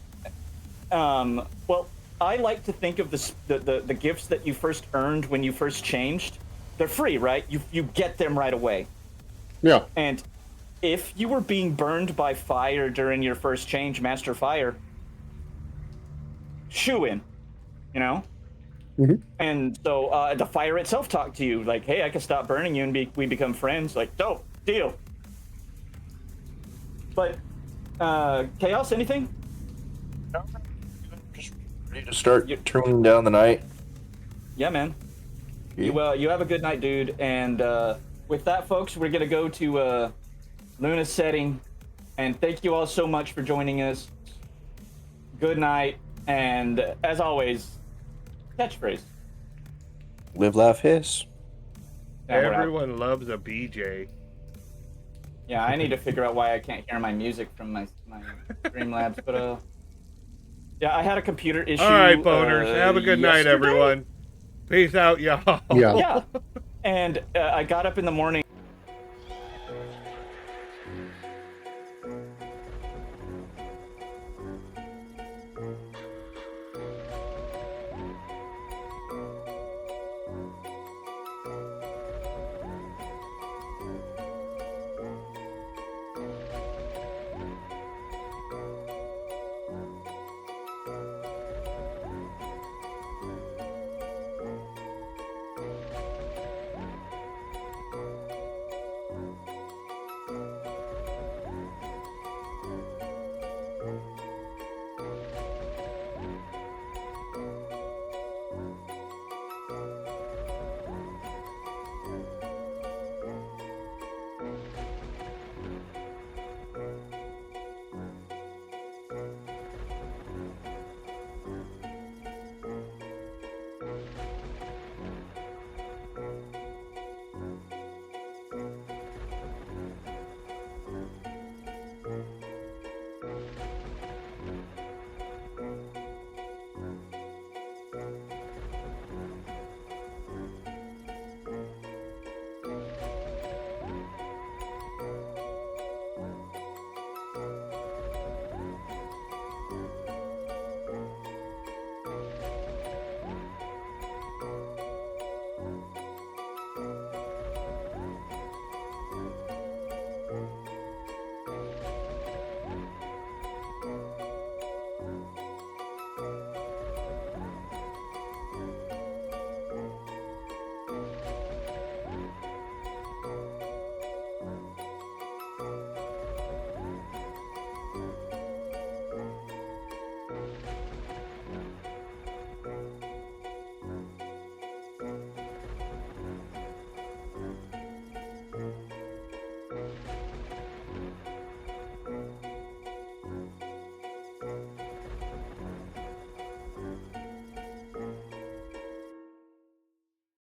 Well, I like to think of the gifts that you first earned when you first changed. They're free, right? You get them right away. Yeah. And if you were being burned by fire during your first change, Master Fire, shoo in, you know? Mhm. And so the fire itself talked to you, like, hey, I can stop burning you and we become friends. Like, dope, deal. But, Chaos, anything? Just ready to start tuning down the night. Yeah, man. You have a good night, dude. And with that, folks, we're gonna go to Luna's setting. And thank you all so much for joining us. Good night, and as always, catchphrase. Live, laugh, hiss. And we're out. Everyone loves a BJ. Yeah, I need to figure out why I can't hear my music from my Streamlabs, but yeah, I had a computer issue. All right, boners. Have a good night, yesterday. everyone. Peace out, y'all. Yeah. Yeah, and I got up in the morning.